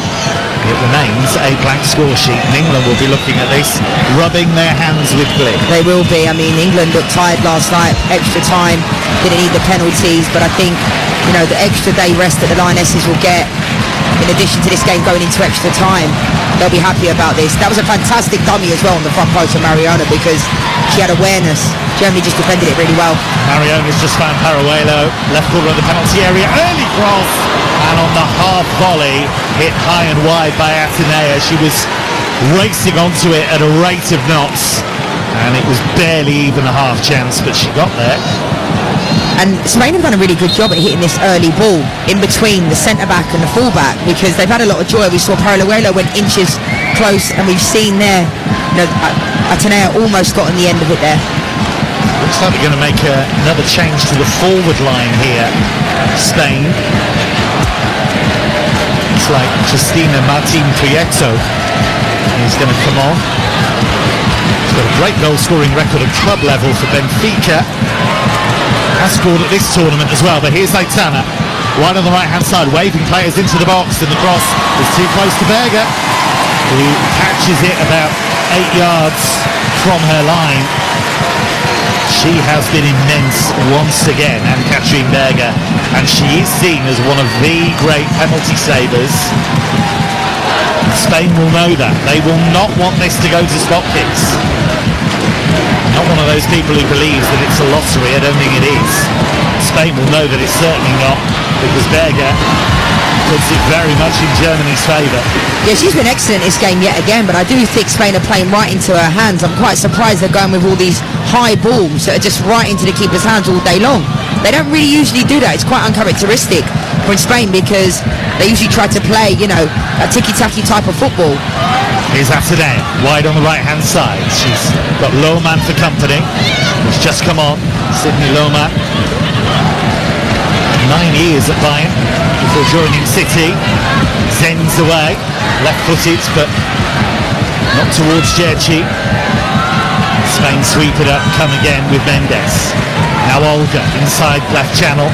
it remains a blank score sheet, and England will be looking at this, rubbing their hands with glee. They will be. I mean, England looked tired last night, extra time, didn't need the penalties, but I think, you know, the extra day rest that the Lionesses will get, in addition to this game going into extra time, they'll be happy about this. That was a fantastic dummy as well on the front post of Mariona because she had awareness. Germany just defended it really well. Mariona's just found Paruelo, left corner of the penalty area, early cross, and on the half volley, hit high and wide by Atenea. She was racing onto it at a rate of knots, and it was barely even a half chance, but she got there. And Spain have done a really good job at hitting this early ball in between the centre-back and the full-back because they've had a lot of joy. We saw Paruelo went inches close, and we've seen there, you know, Atenea almost got on the end of it there. Looks like they're going to make another change to the forward line here, Spain. It's like Justina Martin Prieto is going to come on. He's got a great goal-scoring record at club level for Benfica. Has scored at this tournament as well, but here's Aitana, right on the right-hand side, waving players into the box, and the cross is too close to Berger, who catches it about 8 yards from her line. She has been immense once again, and Katrin Berger, and she is seen as one of the great penalty savers. Spain will know that. They will not want this to go to stop kicks. Not one of those people who believes that it's a lottery. I don't think it is. Spain will know that it's certainly not, because Berger puts it very much in Germany's favour. Yeah, she's been excellent this game yet again, but I do think Spain are playing right into her hands. I'm quite surprised they're going with all these high balls that are just right into the keeper's hands all day long. They don't really usually do that. It's quite uncharacteristic for Spain, because they usually try to play, you know, a tiki-taki type of football. Here's Atadea, wide on the right-hand side. She's got Lohmann for company. He's just come on, Sydney Lohmann. 9 years at Bayern before joining City. Zens away, left-footed, but not towards Cerci. Spain sweep it up, come again with Mendes. Now Olga, inside left channel.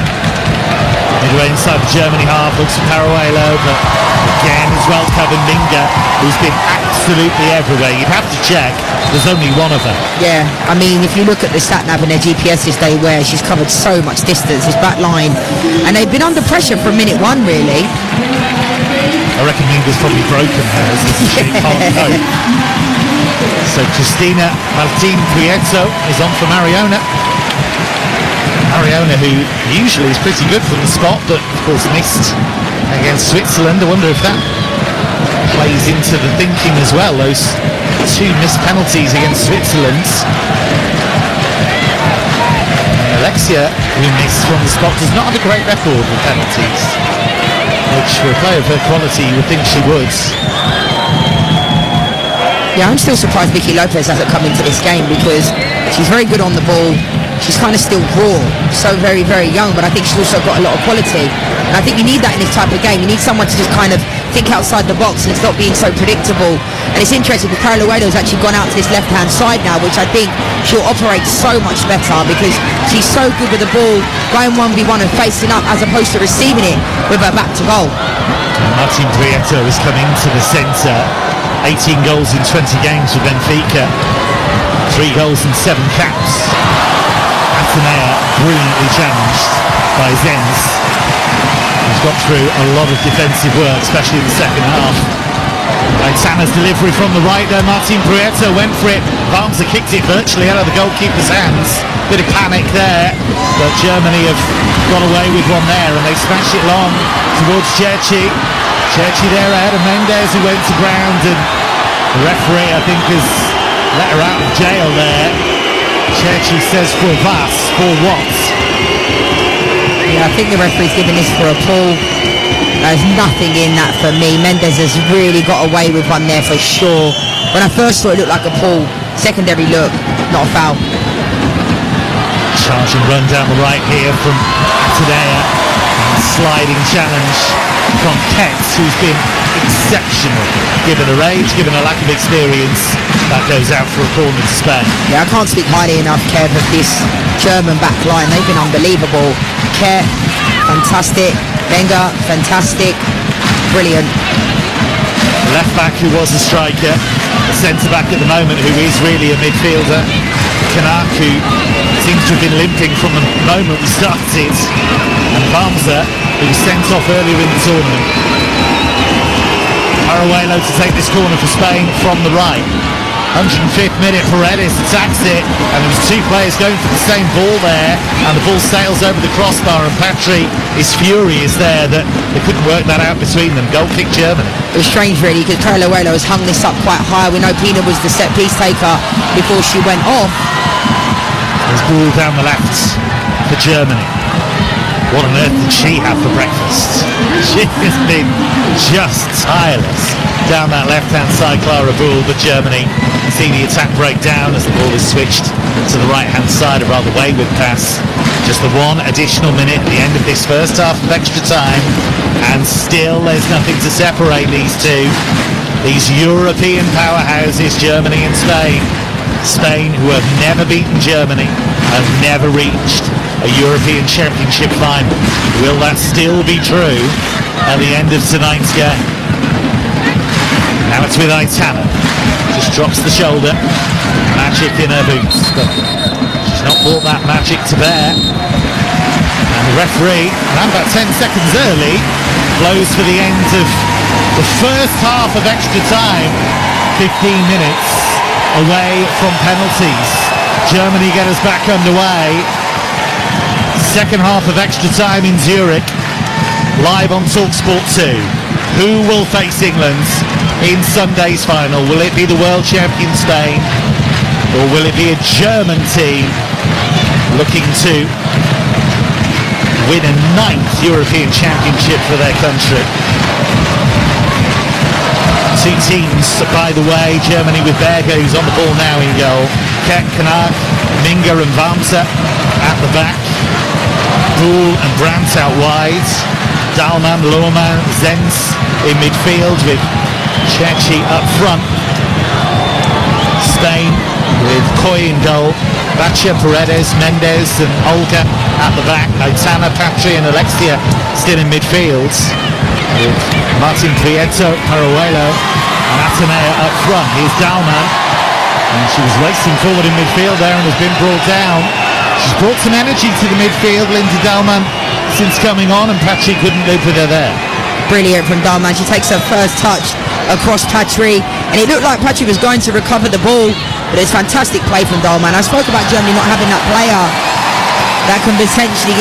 Midway inside the Germany half, looks for Paraguelo, but again is well covered. Minga, who's been absolutely everywhere. You'd have to check, there's only one of her. Yeah, I mean, if you look at the sat nav and their GPS this day, where she's covered so much distance, his back line, and they've been under pressure from minute one, really. I reckon Minga's probably broken hers, isn't she? Can't cope. So Cristina Martin Prieto is on for Mariona. Mariona, who usually is pretty good from the spot, but of course missed against Switzerland. I wonder if that plays into the thinking as well, those 2 missed penalties against Switzerland. Alexia, who missed from the spot, does not have a great record with penalties, which for a player of her quality you would think she would. Yeah, I'm still surprised Vicky Lopez hasn't come into this game, because she's very good on the ball. She's kind of still raw, so very, very young, but I think she's also got a lot of quality. And I think you need that in this type of game. You need someone to just kind of think outside the box and stop being so predictable. And it's interesting because Paraguelo's actually gone out to this left-hand side now, which I think she'll operate so much better, because she's so good with the ball, going 1v1 and facing up, as opposed to receiving it with her back to goal. Martin Prieto has come into the centre. 18 goals in 20 games with Benfica. 3 goals and 7 caps. Atadea brilliantly challenged by Zens. He's got through a lot of defensive work, especially in the second half. Aitana's delivery from the right there. Martin Prieto went for it. Barnes kicked it virtually out of the goalkeeper's hands. Bit of panic there, but Germany have got away with one there, and they smashed it long towards Cerci. Cerci there ahead of Mendes, who went to ground, and the referee, I think, has let her out of jail there. Cerci says for was, for what? Yeah, I think the referee's giving this for a pull. There's nothing in that for me. Mendes has really got away with one there for sure. When I first saw it, looked like a pull. Secondary look, not a foul. Charge and run down the right here from Atadea. Sliding challenge from Ketz, who's been exceptional. Given her age, given her lack of experience, that goes out for a corner to Spain. Yeah, I can't speak highly enough, Kev, of this German back line. They've been unbelievable. Kerr, fantastic. Wenger, fantastic. Brilliant. The left back, who was a striker. The centre back at the moment, who is really a midfielder. Kanak, who seems to have been limping from the moment we started. And Bamza, who was sent off earlier in the tournament. Paraguelo to take this corner for Spain from the right. 105th minute, Paredes attacks it, and there was 2 players going for the same ball there, and the ball sails over the crossbar, and Patry is furious there that they couldn't work that out between them. Goal kick Germany. It was strange really, because Paraguelo has hung this up quite high. We know Pina was the set piece taker before she went off. There's ball down the left for Germany. What on earth did she have for breakfast? She has been just tireless down that left-hand side, Clara Bull, but Germany see the attack break down as the ball is switched to the right-hand side, a rather wayward pass. Just the 1 additional minute at the end of this first half of extra time, and still there's nothing to separate these two. These European powerhouses, Germany and Spain. Spain, who have never beaten Germany, have never reached a European Championship final. Will that still be true at the end of tonight's game? Now it's with Aitana. Just drops the shoulder. Magic in her boots, but she's not brought that magic to bear. And the referee, around about 10 seconds early, blows for the end of the first half of extra time. 15 minutes away from penalties. Germany get us back underway. Second half of extra time in Zurich, live on TalkSport 2. Who will face England in Sunday's final? Will it be the world champion Spain, or will it be a German team looking to win a 9th European Championship for their country? Two teams, by the way, Germany with Berger, who's on the ball now in goal. Knag, Minga and Wamser at the back. Buhl and Brandt out wide. Dahlmann, Lohmann, Zenz in midfield with Cherchi up front. Spain with Coy in goal. Bacha, Paredes, Mendes and Olga at the back. Aitana, Patri and Alexia still in midfield. With Martin Prieto, Paruelo and Atenea up front. Here's Dahlmann. And she was racing forward in midfield there and has been brought down. She's brought some energy to the midfield, Linda Dahlmann, since coming on, and Patri couldn't live with her there. Brilliant from Dahlmann. She takes her first touch across Patri, and it looked like Patri was going to recover the ball, but it's fantastic play from Dahlmann. I spoke about Germany not having that player that can potentially,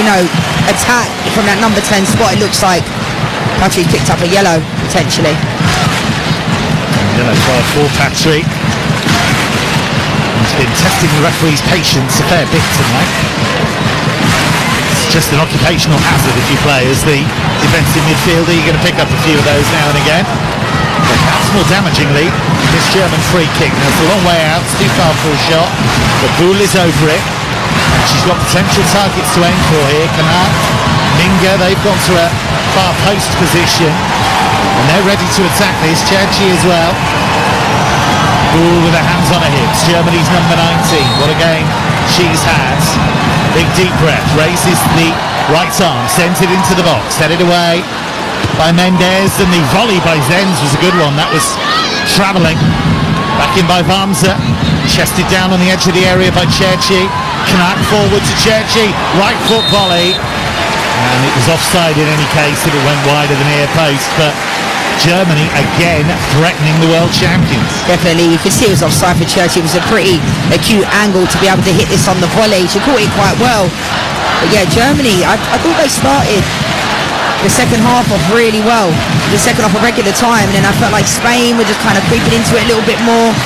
attack from that number 10 spot. It looks like Patri picked up a yellow, potentially. Yellow card for Patri. He's been testing the referee's patience a fair bit tonight. It's just an occupational hazard if you play as the defensive midfielder. You're going to pick up a few of those now and again. But perhaps more damagingly, this German free kick. Now it's a long way out, it's too far for a shot, but Buhl is over it. And she's got potential targets to aim for here. Knag, Minga, they've gone to a far post position, and they're ready to attack this. Cherchi as well. Buhl with her hands on her hips. Germany's number 19. What a game she's had. Big deep breath. Raises the right arm. Sends it into the box. Headed away by Mendes. And the volley by Zenz was a good one. That was travelling. Back in by Wamser. Chested down on the edge of the area by Cherchi. Knag forward to Cherchi. Right foot volley. And it was offside in any case if it went wider than near post. But Germany again threatening the world champions. Definitely, you can see it was offside for Cherchi. It was a pretty acute angle to be able to hit this on the volley. She caught it quite well. But yeah, Germany, I thought they started the second half off really well. The second half of regular time, and then I felt like Spain were just kind of creeping into it a little bit more.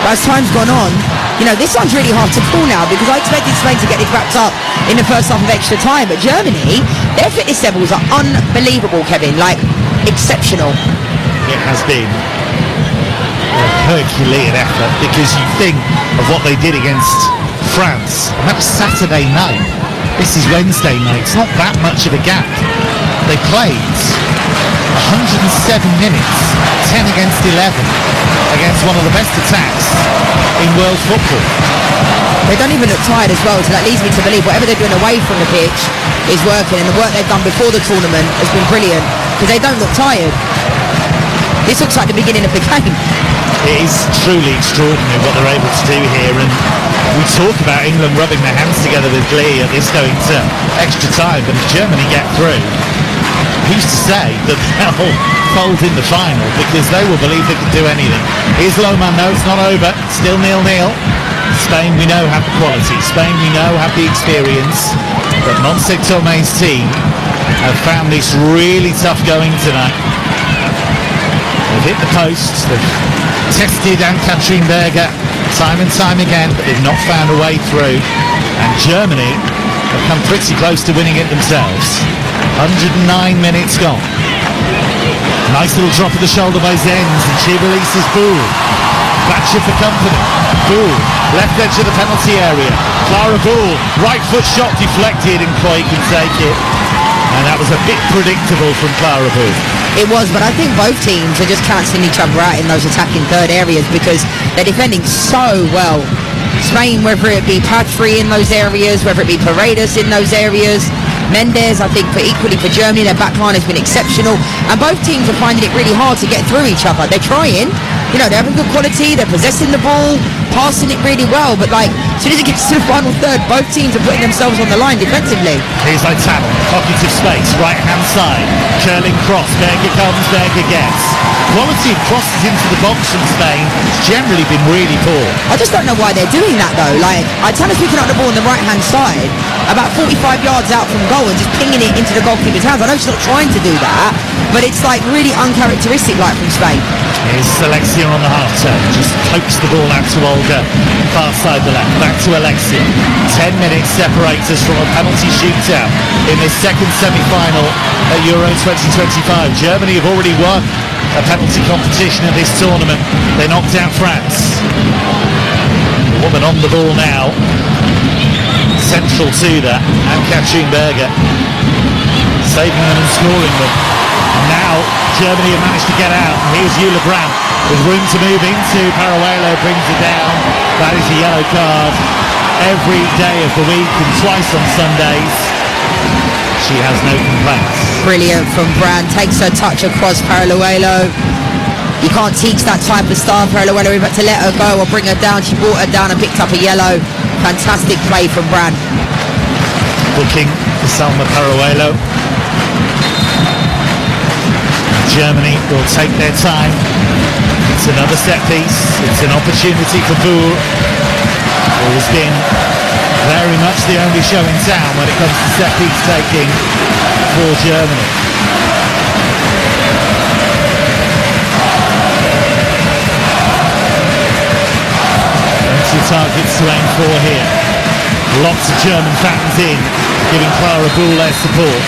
But as time's gone on, this one's really hard to call now, because I expected Spain to get it wrapped up in the first half of extra time. But Germany, their fitness levels are unbelievable, Kevin. Exceptional. It has been a Herculean effort, because you think of what they did against France, and that was Saturday night. This is Wednesday night. It's not that much of a gap. They played 107 minutes, 10 against 11, against one of the best attacks in world football. They don't even look tired as well, so that leads me to believe whatever they're doing away from the pitch is working, and the work they've done before the tournament has been brilliant, because they don't look tired. This looks like the beginning of the game. It is truly extraordinary what they're able to do here, and we talk about England rubbing their hands together with glee at this going to extra time, but if Germany get through, who's to say that they'll fold in the final, because they will believe they can do anything. Here's Lohmann. No, it's not over. Still 0-0. Spain, we know, have the quality. Spain, we know, have the experience. But Montse Tomé's team have found this really tough going tonight. They've hit the post. They've tested Ann-Katrin Berger time and time again, but they've not found a way through. And Germany have come pretty close to winning it themselves. 109 minutes gone. Nice little drop of the shoulder by Zenz, and she releases Buhl. Bacha for company. Buhl, left edge of the penalty area. Clara Buhl, right foot shot deflected, and Coy can take it. And that was a bit predictable from Clara Buhl. It was, but I think both teams are just cancelling each other out in those attacking third areas, because they're defending so well. Spain, whether it be Patri in those areas, whether it be Paredes in those areas, Mendes, I think equally for Germany, their back line has been exceptional, and both teams are finding it really hard to get through each other. They're trying, they're having good quality, they're possessing the ball, passing it really well, but like as soon as it gets to the final third, both teams are putting themselves on the line defensively. Here's Aitana, pocket of space, right hand side, curling cross, Berger comes, Berger gets. Quality of crosses into the box from Spain has generally been really poor. I just don't know why they're doing that though. Like Aitana's picking up the ball on the right hand side, about 45 yards out from goal, and just pinging it into the goalkeeper's hands. I know she's not trying to do that, but it's like really uncharacteristic like from Spain. Here's Alexia on the half turn, just pokes the ball out to Olga, far side the left, back to Alexia. 10 minutes separates us from a penalty shootout in this second semi-final at Euro 2025. Germany have already won a penalty competition at this tournament. They knocked out France. The woman on the ball now, central to that, and Katrin Berger, saving them and scoring them. And now Germany have managed to get out. Here's Jule Brandt with room to move into. Parajuelo brings it down. That is a yellow card every day of the week and twice on Sundays. She has no complaints. Brilliant from Brandt, takes her touch across Parajuelo. You can't teach that type of style. Parajuelo had to let her go or bring her down. She brought her down and picked up a yellow. Fantastic play from Brandt. Booking for Salma Parajuelo. Germany will take their time. It's another set piece. It's an opportunity for Buhl, who has been very much the only show in town when it comes to set piece taking for Germany. Plenty of targets to aim for here. Lots of German fans in, giving Clara Buhl their support.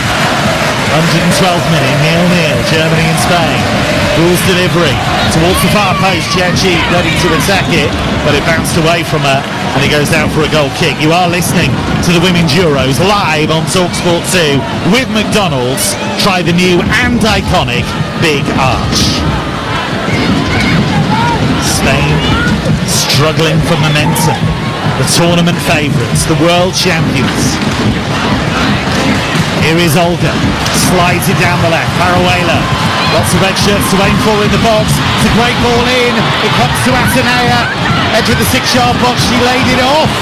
112th minute, 0-0, Germany and Spain. Buhl's delivery towards the far post, Chiachi ready to attack it, but it bounced away from her and he goes out for a goal kick. You are listening to the Women's Euros live on TalkSport 2 with McDonald's. Try the new and iconic Big Arch. Spain struggling for momentum. The tournament favourites, the world champions. Here is Olga, slides it down the left, Parajuelo, lots of red shirts to aim for in the box, it's a great ball in, it comes to Atenea, edge of the 6-yard box, she laid it off,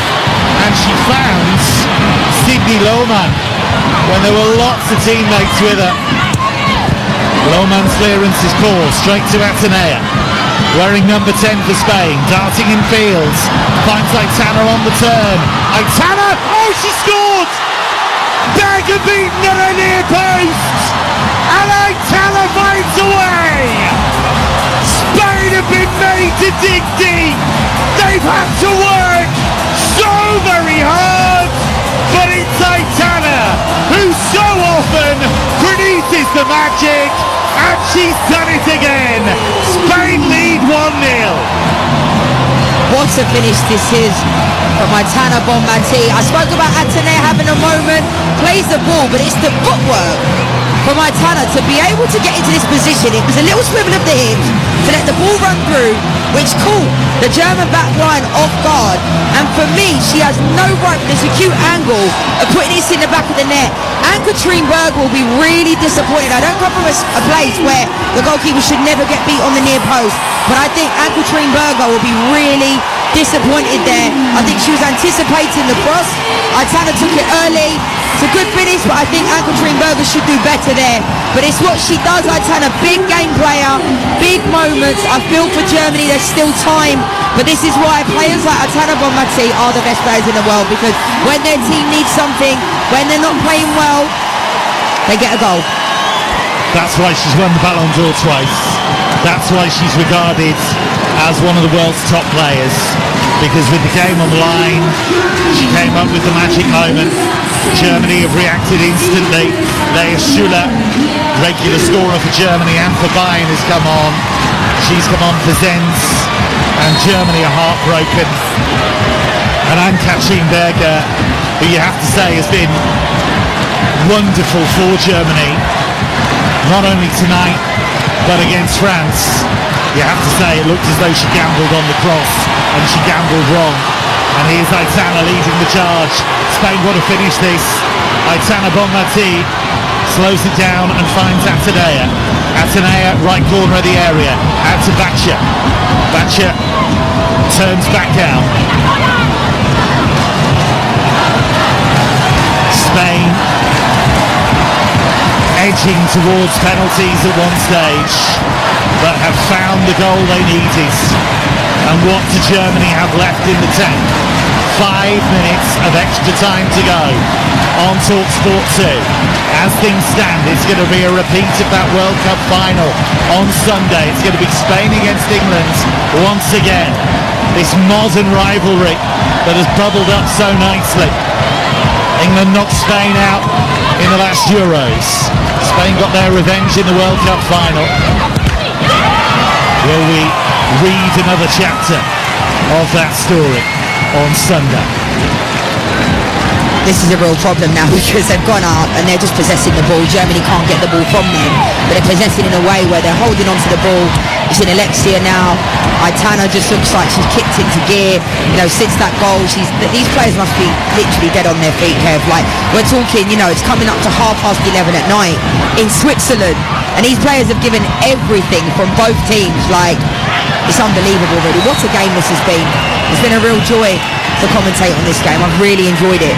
and she found Sydney Lohmann, when there were lots of teammates with her. Lohmann's clearance is poor, straight to Atenea, wearing number 10 for Spain, darting in fields, finds Aitana on the turn, Aitana, oh she scored! Berger beaten at a near post, and Aitana finds a way. Spain have been made to dig deep. They've had to work so very hard, but it's Aitana who so often produces the magic, and she's done it again. Spain lead 1-0. What a finish this is from Aitana Bonmatí. I spoke about Atenea having a moment, plays the ball, but it's the footwork from Aitana to be able to get into this position. It was a little swivel of the hips to let the ball run through, which caught the German back line off guard. And for me, she has no right with this acute angle of putting this in the back of the net. Ann-Katrin Berger will be really disappointed. I don't come from a place where the goalkeeper should never get beat on the near post, but I think Ann-Katrin Berger will be really disappointed there. I think she was anticipating the cross. Aitana took it early. It's a good finish, but I think Ann-Katrin Berger should do better there. But it's what she does, Aitana. Big game player, big moments. I feel for Germany there's still time, but this is why players like Aitana Bonmatí are the best players in the world, because when their team needs something, when they're not playing well, they get a goal. That's why she's won the Ballon d'Or twice. That's why she's regarded as one of the world's top players, because with the game on the line, she came up with the magic moment. Germany have reacted instantly. Lea Schuler, regular scorer for Germany and for Bayern, has come on. She's come on for Zenz, and Germany are heartbroken. And Ann-Katrin Berger, who you have to say has been wonderful for Germany, not only tonight but against France. You have to say it looked as though she gambled on the cross, and she gambled wrong. And here's Aitana leading the charge. Spain want to finish this. Aitana Bonmatí slows it down and finds Atenea. Atenea, right corner of the area, out to Bacha. Bacha turns back out. Spain edging towards penalties at one stage, but have found the goal they needed. And what do Germany have left in the tank? 5 minutes of extra time to go on TalkSport 2. As things stand, it's going to be a repeat of that World Cup final on Sunday. It's going to be Spain against England once again. This modern rivalry that has bubbled up so nicely. England knocked Spain out in the last Euros. Spain got their revenge in the World Cup final. Will we read another chapter of that story on Sunday? This is a real problem now because they've gone up and they're just possessing the ball. Germany can't get the ball from them, but they're possessing in a way where they're holding on to the ball. It's in Alexia now. Aitana just looks like she's kicked into gear. You know, since that goal, these players must be literally dead on their feet, Kev. Like, we're talking, you know, it's coming up to 11:30 at night in Switzerland, and these players have given everything from both teams. Like, it's unbelievable, really. What a game this has been. It's been a real joy to commentate on this game. I've really enjoyed it.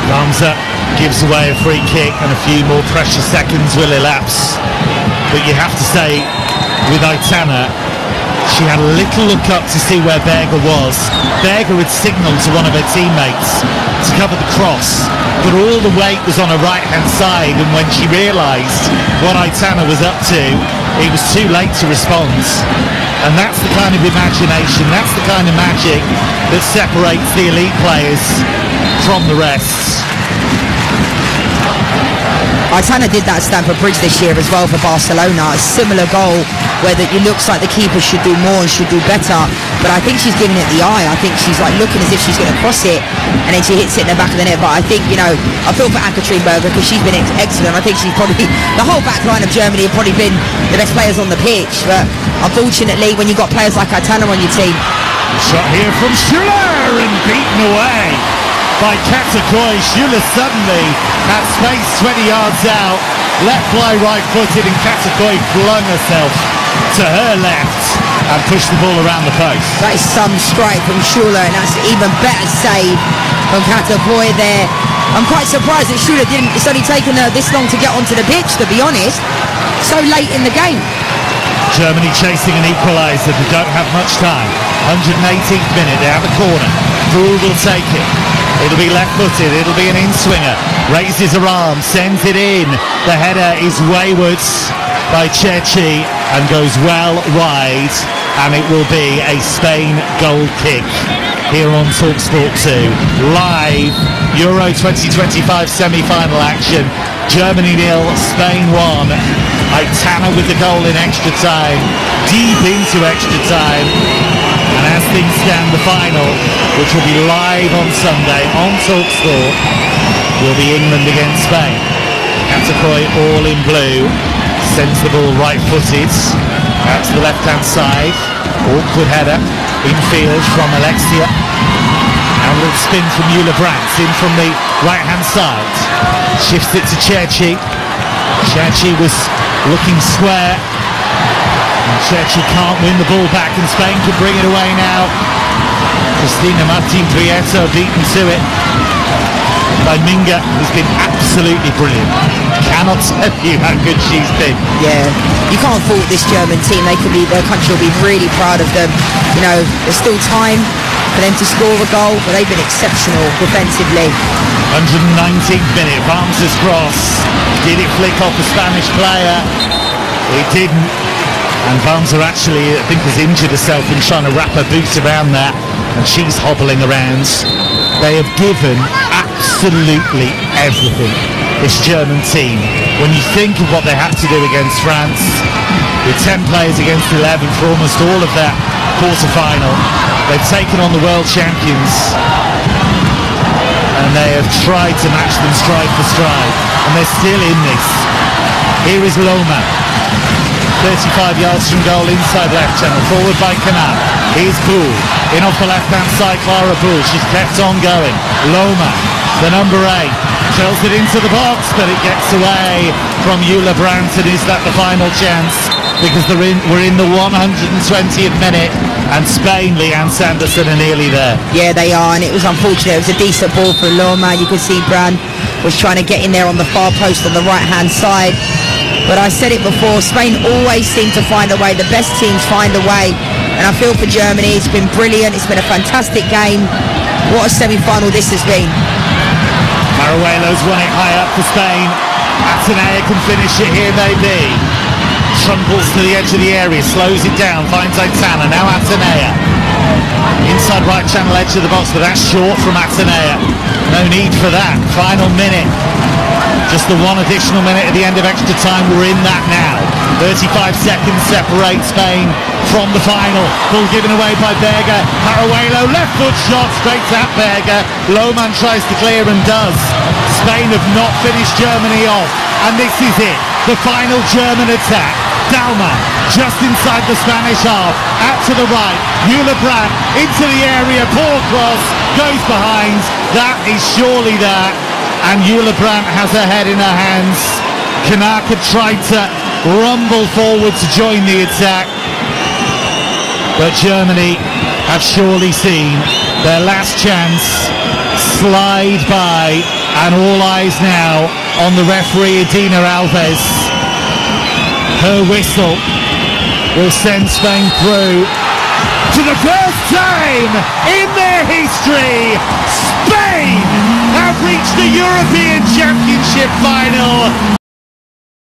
Ramza gives away a free kick and a few more precious seconds will elapse. But you have to say, with Aitana, she had a little look up to see where Berger was. Berger had signalled to one of her teammates to cover the cross, but all the weight was on her right-hand side, and when she realised what Aitana was up to, it was too late to respond. And that's the kind of imagination, that's the kind of magic that separates the elite players from the rest. Aitana did that at Stamford Bridge this year as well for Barcelona. A similar goal where it looks like the keeper should do more and should do better, but I think she's giving it the eye. I think she's like looking as if she's going to cross it, and then she hits it in the back of the net. But I think, you know, I feel for Ann-Katrin Berger because she's been excellent. I think she's probably, the whole back line of Germany have probably been the best players on the pitch, but unfortunately when you've got players like Aitana on your team. Shot here from Schüller and beaten away by Katakoi. Schüller suddenly had space 20 yards out, let fly right-footed, and Katakoi flung herself to her left and pushed the ball around the post. That is some strike from Schüller, and that's an even better save from Katakoi there. I'm quite surprised that Schüller didn't, it's only taken her this long to get onto the pitch, to be honest, so late in the game. Germany chasing an equaliser, they don't have much time. 118th minute, they have a corner. Krul will take it. It'll be left-footed, it'll be an in-swinger. Raises her arm, sends it in. The header is wayward by Cerci and goes well wide, and it will be a Spain goal kick here on TalkSport 2. Live Euro 2025 semi-final action. Germany 0, Spain 1. Aitana with the goal in extra time, deep into extra time. And as things stand, the final, which will be live on Sunday on TalkSport, will be England against Spain. Katakoi, all in blue, sends the ball right-footed out to the left-hand side. Awkward header, infield from Alexia. And a little spin from Eula Brandt, in from the right-hand side. Shifts it to Cerci. Cerci was looking square. Cerci can't win the ball back, and Spain can bring it away now. Cristina Martin Prieto beaten to it by Minga, who's been absolutely brilliant. Cannot tell you how good she's been. Yeah, you can't fault this German team. Their country will be really proud of them. You know, there's still time for them to score a goal, but they've been exceptional defensively. 119th minute, Ramza's cross. Did it flick off a Spanish player? It didn't. And Ramza actually, I think, has injured herself in trying to wrap her boot around that, and she's hobbling around. They have given absolutely everything, this German team. When you think of what they had to do against France, with 10 players against 11 for almost all of that quarter-final, they've taken on the world champions, and they have tried to match them stride for stride, and they're still in this. Here is Loma. 35 yards from goal, inside left channel, forward by Canal. Here's Bull, in off the left-hand side, Clara Bull. She's kept on going. Loma, the number 8, Drills it into the box, but it gets away from Julia Brandt. And is that the final chance? Because we're in the 120th minute, and Spain, Leanne Sanderson, are nearly there. Yeah, they are, and it was unfortunate. It was a decent ball for Loma. You could see Brandt was trying to get in there on the far post on the right-hand side. But I said it before, Spain always seem to find a way. The best teams find a way. And I feel for Germany, it's been brilliant. It's been a fantastic game. What a semi-final this has been. Maruelo's won it high up for Spain. Atenea can finish it here, maybe. Trundles to the edge of the area, slows it down, finds Aitana. Now Atenea. Inside right channel edge of the box, but that's short from Atenea. No need for that. Final minute. Just the one additional minute at the end of extra time. We're in that now. 35 seconds separate Spain from the final. Ball given away by Berger. Paruelo, left foot shot straight at Berger. Lohmann tries to clear and does. Spain have not finished Germany off. And this is it. The final German attack. Dalman just inside the Spanish half. Out to the right. Julia Brandt into the area. Poor cross. Goes behind. That is surely that. And Julia Brandt has her head in her hands. Kanaka tried to rumble forward to join the attack, but Germany have surely seen their last chance slide by, and all eyes now on the referee Edina Alves. Her whistle will send Spain through to the first time in their history. Spain have reached the European Championship final.